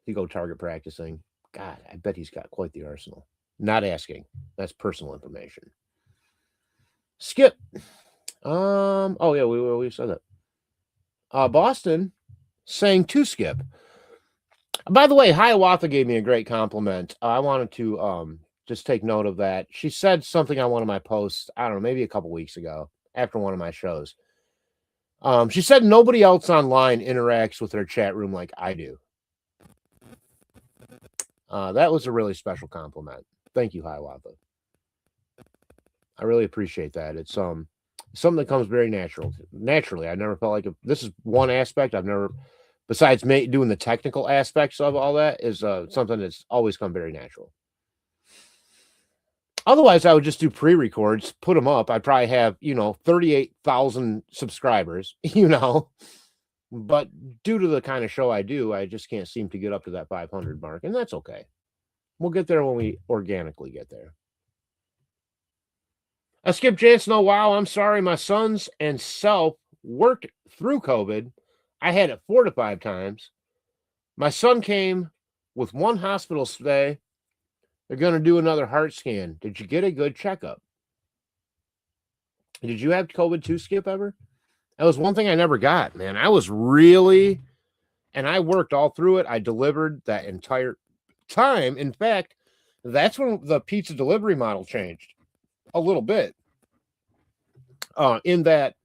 You go target practicing. God, I bet he's got quite the arsenal. Not asking. That's personal information. Skip. Oh yeah, we said that. Boston saying to Skip. By the way, Hiawatha gave me a great compliment. I wanted to just take note of that. She said something on one of my posts, I don't know, maybe a couple weeks ago after one of my shows. She said nobody else online interacts with her chat room like I do. That was a really special compliment. Thank you, Hiawatha. I really appreciate that. It's something that comes very naturally. I never felt like this is one aspect I've never, besides doing the technical aspects of all that, is something that's always come very natural. Otherwise, I would just do pre-records, put them up. I'd probably have 38,000 subscribers, but due to the kind of show I do, I just can't seem to get up to that 500 mark, and that's okay. We'll get there when we organically get there. Skip Jansen, oh wow, I'm sorry, my sons and self worked through COVID. I had it 4 to 5 times. My son came with 1 hospital stay. They're going to do another heart scan. Did you get a good checkup? Did you have COVID too, Skip, ever? That was one thing I never got, man. I was really, and I worked all through it. I delivered that entire time. In fact, that's when the pizza delivery model changed a little bit. In that,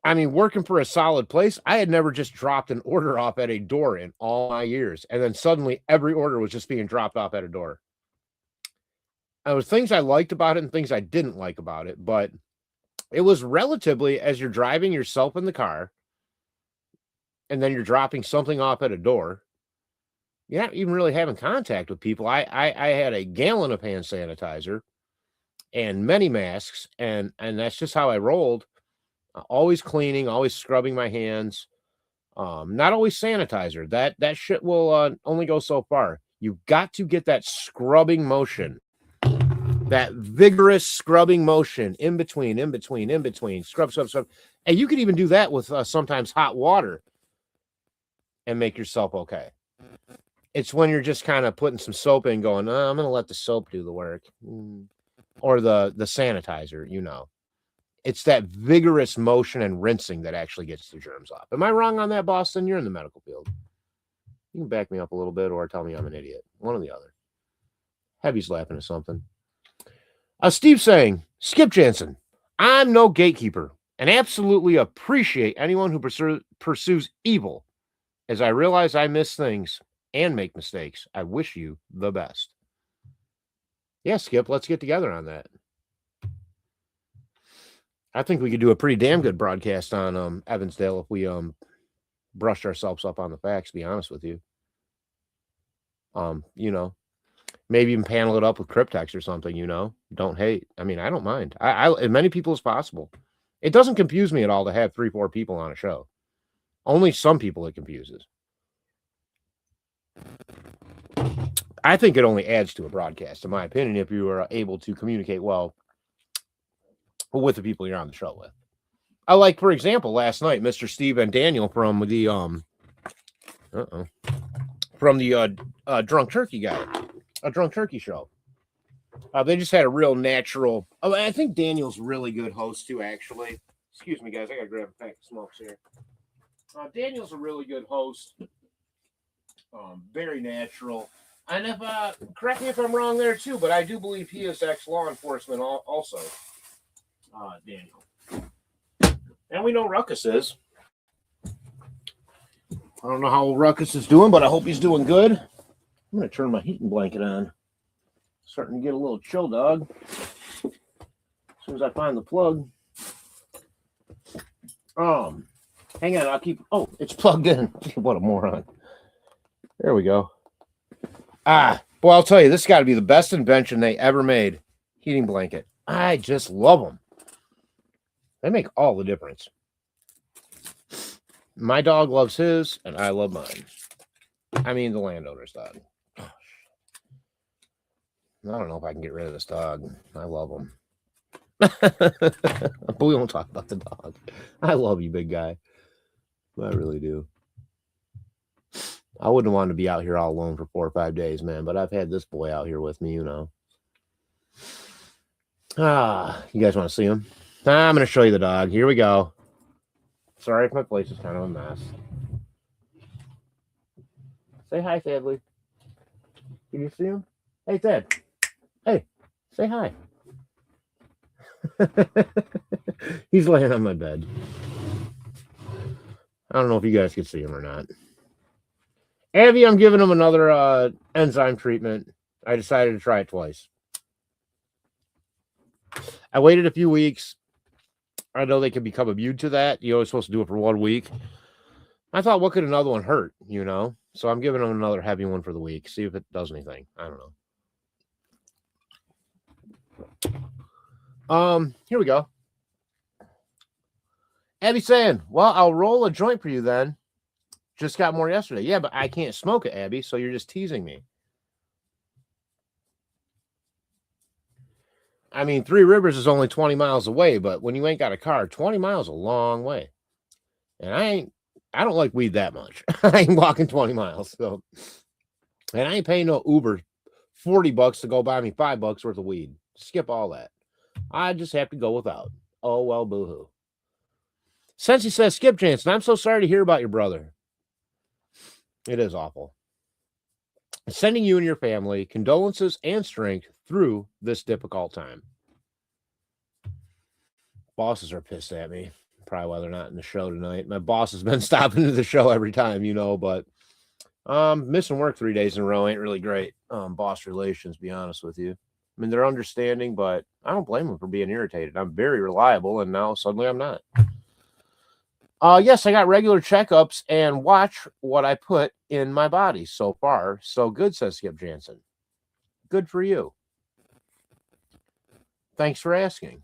I mean, working for a solid place, I had never just dropped an order off at a door in all my years. And then suddenly every order was just being dropped off at a door. There was things I liked about it and things I didn't like about it, but it was relatively, as you're driving yourself in the car and then you're dropping something off at a door, you're not even really having contact with people. I had a gallon of hand sanitizer and many masks, and that's just how I rolled. Always cleaning, always scrubbing my hands. Not always sanitizer. That shit will only go so far. You've got to get that scrubbing motion, that vigorous scrubbing motion in between, scrub. And you can even do that with sometimes hot water and make yourself okay. It's when you're just kind of putting some soap in going, I'm going to let the soap do the work. Or the sanitizer, It's that vigorous motion and rinsing that actually gets the germs off. Am I wrong on that, Boston? You're in the medical field. You can back me up a little bit or tell me I'm an idiot. One or the other. Heavy's laughing at something. Steve saying, Skip Jansen, I'm no gatekeeper and absolutely appreciate anyone who pursues evil. As I realize I miss things and make mistakes, I wish you the best. Yeah, Skip, let's get together on that. I think we could do a pretty damn good broadcast on Evansdale if we brushed ourselves up on the facts, to be honest with you. Maybe even panel it up with Cryptex or something, Don't hate. I mean, I don't mind. I as many people as possible. It doesn't confuse me at all to have 3-4 people on a show. Only some people it confuses. I think it only adds to a broadcast, in my opinion, if you are able to communicate well with the people you're on the show with. I like, for example, last night, Mr. Steve and Daniel from the Drunk Turkey guy, a Drunk Turkey show. They just had a real natural. I think Daniel's a really good host too. Actually, excuse me, guys, I gotta grab a pack of smokes here. Daniel's a really good host. Very natural. And if correct me if I'm wrong there too, but I do believe he is ex-law enforcement also. Daniel. And we know Ruckus is. I don't know how Ruckus is doing, but I hope he's doing good. I'm going to turn my heating blanket on. Starting to get a little chill, dog. As soon as I find the plug. Hang on, I'll keep... Oh, it's plugged in. What a moron. There we go. Boy, I'll tell you, this got to be the best invention they ever made. Heating blanket. I just love them. They make all the difference. My dog loves his, and I love mine. I mean, the landowner's dog. I don't know if I can get rid of this dog. I love him. But we won't talk about the dog. I love you, big guy. I really do. I wouldn't want to be out here all alone for 4 or 5 days, man. But I've had this boy out here with me, You guys want to see him? I'm going to show you the dog. Here we go. Sorry if my place is kind of a mess. Say hi, Thadley. Can you see him? Hey, Thad. Hey, say hi. He's laying on my bed. I don't know if you guys can see him or not. Abby, I'm giving him another enzyme treatment. I decided to try it twice. I waited a few weeks. I know they can become immune to that. You're only supposed to do it for 1 week. I thought, what could another one hurt, you know? So I'm giving them another heavy one for the week. See if it does anything. I don't know. Here we go. Abby saying, well, I'll roll a joint for you then. Just got more yesterday. Yeah, but I can't smoke it, Abby, so you're just teasing me. I mean, Three Rivers is only 20 miles away, but when you ain't got a car, 20 miles is a long way. And I don't like weed that much. I ain't walking 20 miles. So, and I ain't paying no Uber $40 to go buy me $5 worth of weed. Skip all that. I just have to go without. Oh, well, boo-hoo. Sensi says, Skip Jansen, I'm so sorry to hear about your brother. It is awful. Sending you and your family condolences and strength through this difficult time. Bosses are pissed at me. Probably why they're not in the show tonight. My boss has been stopping to the show every time, you know, but missing work 3 days in a row ain't really great. Boss relations, be honest with you. I mean, they're understanding, but I don't blame them for being irritated. I'm very reliable, and now suddenly I'm not. Yes, I got regular checkups and watch what I put in my body. So far, so good, says Skip Jansen. Good for you. Thanks for asking.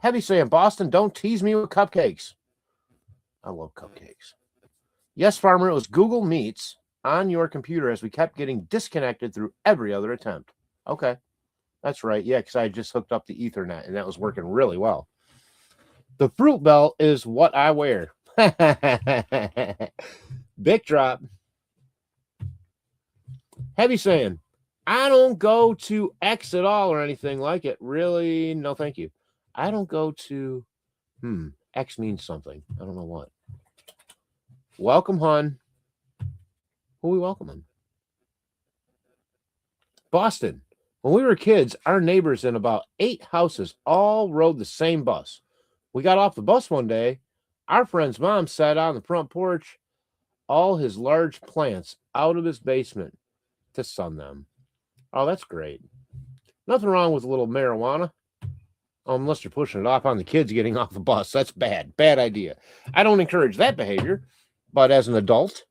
Heavy saying, Boston, don't tease me with cupcakes. I love cupcakes. Yes, Farmer, it was Google Meets on your computer as we kept getting disconnected through every other attempt. Okay, that's right. Yeah, because I just hooked up the Ethernet, and that was working really well. The fruit belt is what I wear. Big drop. Heavy saying, I don't go to X at all or anything like it. Really? No, thank you. I don't go to, X means something. I don't know what. Welcome, hon. Who are we welcoming? Boston. When we were kids, our neighbors in about 8 houses all rode the same bus. We got off the bus one day. Our friend's mom sat on the front porch, all his large plants out of his basement to sun them. Oh, that's great. Nothing wrong with a little marijuana. Unless you're pushing it off on the kids getting off the bus. That's bad. Bad idea. I don't encourage that behavior. But as an adult,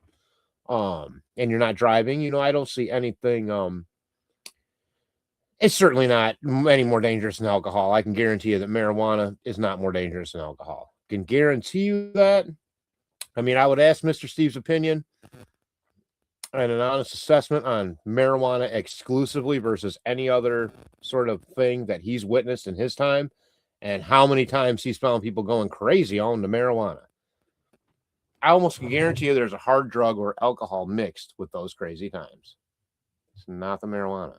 and you're not driving, you know, I don't see anything. It's certainly not any more dangerous than alcohol. I can guarantee you that marijuana is not more dangerous than alcohol. I can guarantee you that. I mean, I would ask Mr. Steve's opinion and an honest assessment on marijuana exclusively versus any other sort of thing that he's witnessed in his time, and how many times he's found people going crazy on the marijuana. I almost can guarantee you there's a hard drug or alcohol mixed with those crazy times. It's not the marijuana.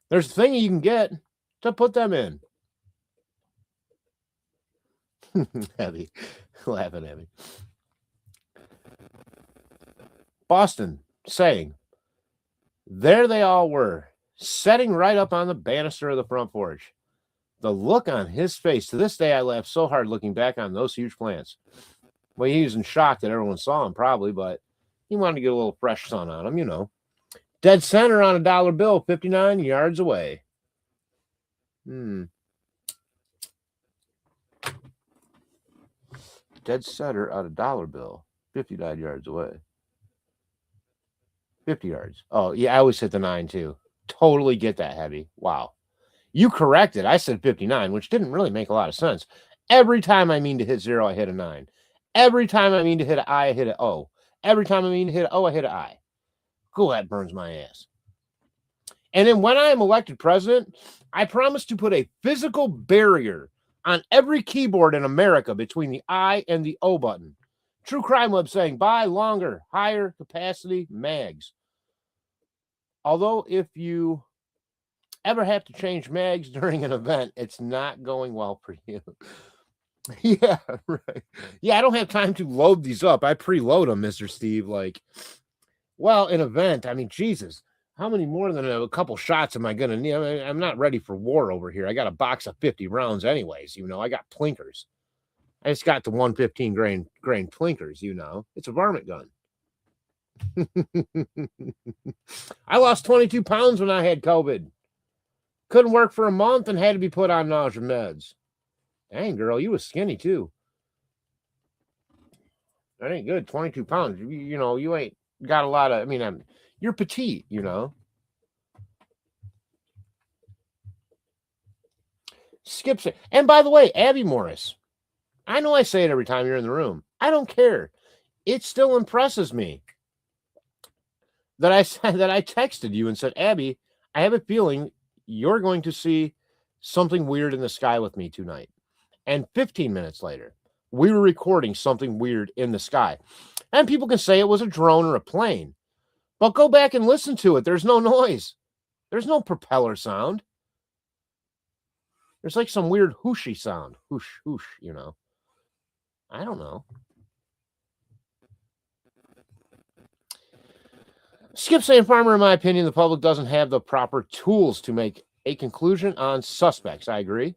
There's a thing you can get to put them in. Heavy. Laughing at me. Boston saying, there they all were, setting right up on the banister of the front porch. The look on his face, to this day, I laugh so hard looking back on those huge plants. Well, he was in shock that everyone saw him, probably, but he wanted to get a little fresh sun on him, you know. Dead center on a dollar bill, 59 yards away. Dead center on a dollar bill, 59 yards away. 50 yards. Oh, yeah, I always hit the 9, too. Totally get that, Heavy. Wow. You corrected. I said 59, which didn't really make a lot of sense. Every time I mean to hit 0, I hit a 9. Every time I mean to hit an I hit an O. Every time I mean to hit an O, I hit an I. Cool, that burns my ass. And then when I am elected president, I promise to put a physical barrier on every keyboard in America between the I and the O button. True Crime Web saying, buy longer, higher capacity mags. Although if you Ever have to change mags during an event? It's not going well for you. Yeah, right. Yeah, I don't have time to load these up. I preload them, Mr. Steve. Like, well, an event, I mean, Jesus, how many more than a couple shots am I going to need? I mean, I'm not ready for war over here. I got a box of 50 rounds anyways, I got plinkers. I just got the 115 grain plinkers, It's a varmint gun. I lost 22 pounds when I had COVID. Couldn't work for a month and had to be put on nausea meds. Dang, girl, you was skinny too. That ain't good. 22 pounds. You ain't got a lot of, you're petite, Skips it. And by the way, Abby Morris, I know I say it every time you're in the room. I don't care. It still impresses me that I texted you and said, Abby, I have a feeling you're going to see something weird in the sky with me tonight. And 15 minutes later, we were recording something weird in the sky. And people can say it was a drone or a plane. But go back and listen to it. There's no noise. There's no propeller sound. There's like some weird whooshy sound. Whoosh, whoosh, I don't know. Skip saying, Farmer, in my opinion, the public doesn't have the proper tools to make a conclusion on suspects. I agree.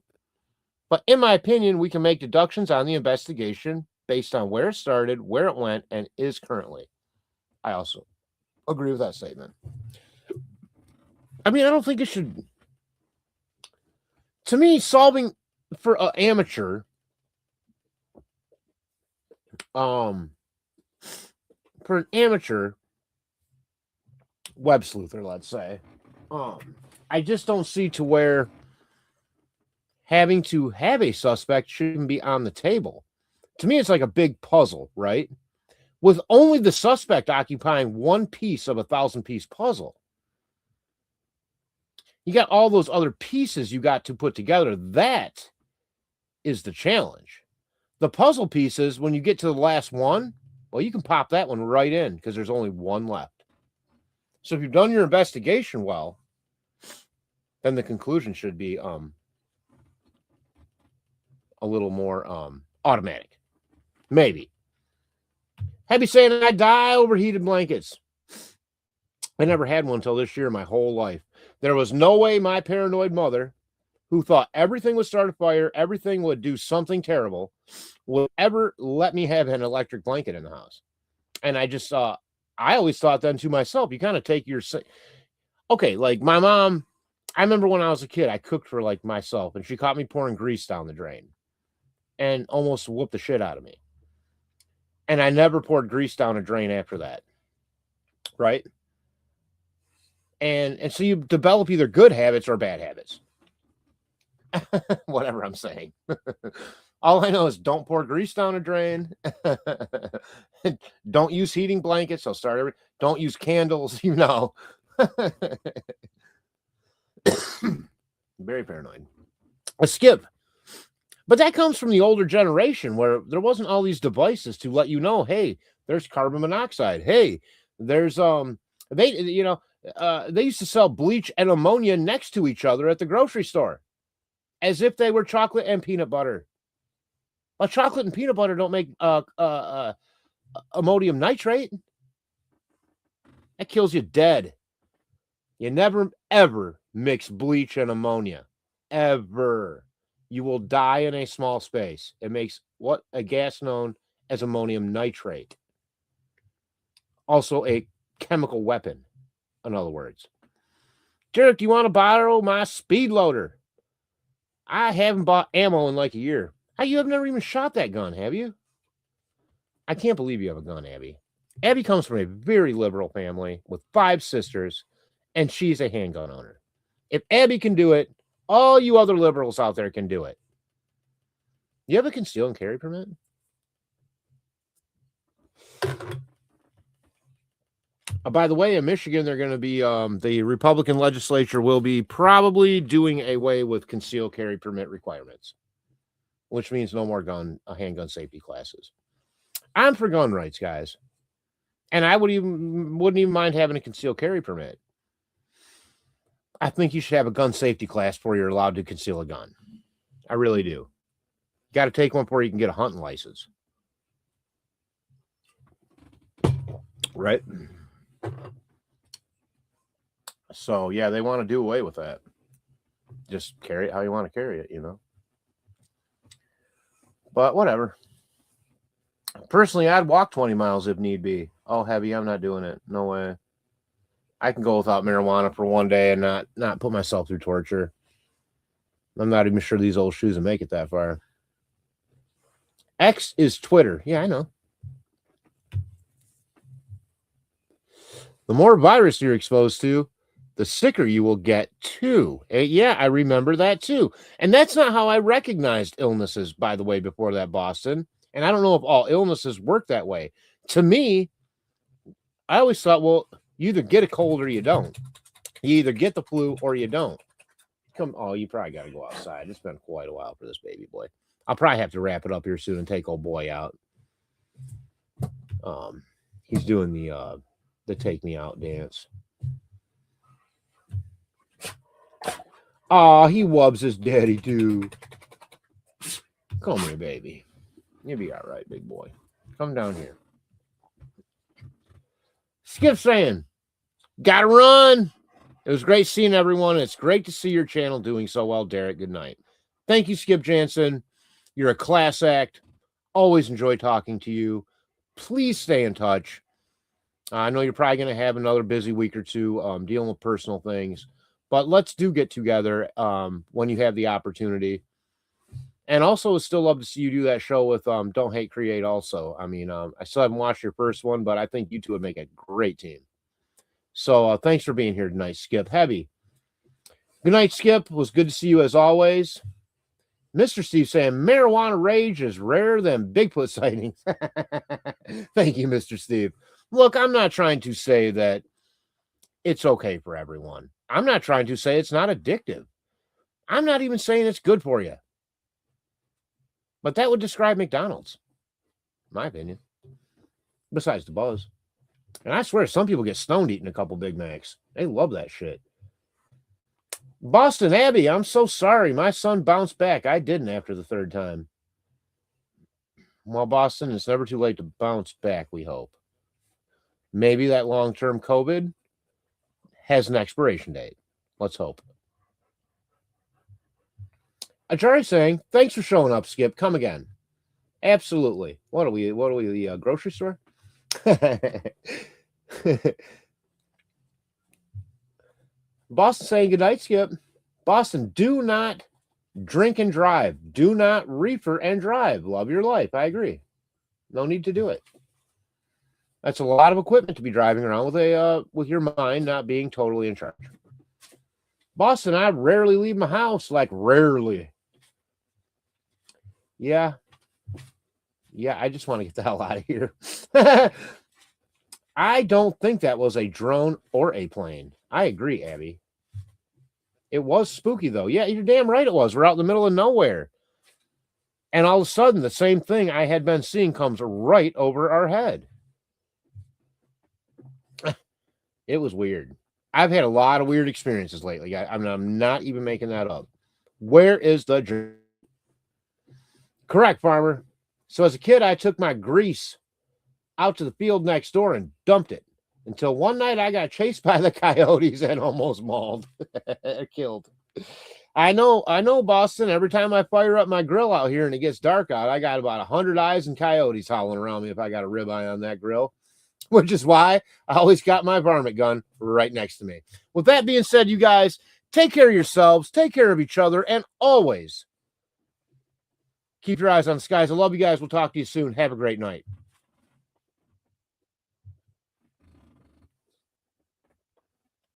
But in my opinion, we can make deductions on the investigation based on where it started, where it went, and is currently. I also agree with that statement. I mean, I don't think it should. To me, solving for an amateur, web sleuther, let's say, I just don't see to where having to have a suspect shouldn't be on the table. To me, it's like a big puzzle, right? With only the suspect occupying one piece of a 1,000-piece puzzle. You got all those other pieces you got to put together. That is the challenge. The puzzle pieces, when you get to the last one, well, you can pop that one right in because there's only one left. So if you've done your investigation well, then the conclusion should be a little more automatic. Maybe. Happy saying I die over heated blankets. I never had one until this year in my whole life. There was no way my paranoid mother, who thought everything would start a fire, everything would do something terrible, would ever let me have an electric blanket in the house. And I just I always thought then to myself, you kind of take your, okay, like my mom, I remember when I was a kid, I cooked for like myself and she caught me pouring grease down the drain and almost whooped the shit out of me. And I never poured grease down a drain after that. Right? And so you develop either good habits or bad habits. Whatever I'm saying. All I know is don't pour grease down a drain. Don't use heating blankets. I'll start don't use candles, Very paranoid. A Skip. But that comes from the older generation where there wasn't all these devices to let you know, hey, there's carbon monoxide. Hey, there's they used to sell bleach and ammonia next to each other at the grocery store as if they were chocolate and peanut butter. Well, chocolate and peanut butter don't make ammonium nitrate. That kills you dead. You never, ever mix bleach and ammonia. Ever. You will die in a small space. It makes what a gas known as ammonium nitrate. Also a chemical weapon, in other words. Derek, do you want to borrow my speed loader? I haven't bought ammo in like a year. You have never even shot that gun, have you? I can't believe you have a gun, Abby. Abby comes from a very liberal family with 5 sisters, and she's a handgun owner. If Abby can do it, all you other liberals out there can do it. You have a conceal and carry permit? By the way, in Michigan, they're going to be, the Republican legislature will be probably doing away with concealed carry permit requirements, which means no more handgun safety classes. I'm for gun rights, guys. And I wouldn't even mind having a concealed carry permit. I think you should have a gun safety class before you're allowed to conceal a gun. I really do. You got to take one before you can get a hunting license. Right? So, yeah, they want to do away with that. Just carry it how you want to carry it, you know? But whatever. Personally, I'd walk 20 miles if need be. Oh, heavy, I'm not doing it. No way. I can go without marijuana for one day and not put myself through torture. I'm not even sure these old shoes will make it that far. X is Twitter. Yeah, I know. The more virus you're exposed to, the sicker you will get too. Yeah, I remember that too. And that's not how I recognized illnesses, by the way, before that, Boston. And I don't know if all illnesses work that way. To me, I always thought, well, you either get a cold or you don't. You either get the flu or you don't. Oh, you probably got to go outside. It's been quite a while for this baby boy. I'll probably have to wrap it up here soon and take old boy out. He's doing the take me out dance. Oh, he wubs his daddy too. Come here, baby. You'll be all right, big boy. Come down here. Skip saying, gotta run. It was great seeing everyone. It's great to see your channel doing so well, Derek. Good night. Thank you, Skip Jansen. You're a class act. Always enjoy talking to you. Please stay in touch. I know you're probably going to have another busy week or two dealing with personal things, but let's get together when you have the opportunity. And also, would still love to see you do that show with Don't Hate Create also. I mean, I still haven't watched your first one, but I think you two would make a great team. So thanks for being here tonight, Skip. Heavy. Good night, Skip. It was good to see you as always. Mr. Steve saying, marijuana rage is rarer than Bigfoot sightings. Thank you, Mr. Steve. Look, I'm not trying to say that it's okay for everyone. I'm not trying to say it's not addictive. I'm not even saying it's good for you. But that would describe McDonald's, in my opinion, besides the buzz. And I swear, some people get stoned eating a couple Big Macs. They love that shit. Boston Abbey, I'm so sorry. My son bounced back. I didn't after the third time. Well, Boston, it's never too late to bounce back, we hope. Maybe that long-term COVID has an expiration date. Let's hope. Ajari saying, thanks for showing up, Skip. Come again. Absolutely. What are we, the grocery store? Boston saying good night, Skip. Boston, do not drink and drive. Do not reefer and drive. Love your life. I agree. No need to do it. That's a lot of equipment to be driving around with your mind not being totally in charge. Boston, I rarely leave my house, like rarely. Yeah. Yeah, I just want to get the hell out of here. I don't think that was a drone or a plane. I agree, Abby. It was spooky, though. Yeah, you're damn right it was. We're out in the middle of nowhere. And all of a sudden, the same thing I had been seeing comes right over our head. It was weird. I've had a lot of weird experiences lately. I'm not even making that up. Where is the drone? Correct, farmer. So as a kid, I took my grease out to the field next door and dumped it until one night I got chased by the coyotes and almost mauled. Killed. I know, Boston. Every time I fire up my grill out here and it gets dark out, I got about 100 eyes and coyotes howling around me if I got a ribeye on that grill, which is why I always got my varmint gun right next to me. With that being said, you guys, take care of yourselves, take care of each other, and always keep your eyes on the skies. I love you guys. We'll talk to you soon. Have a great night.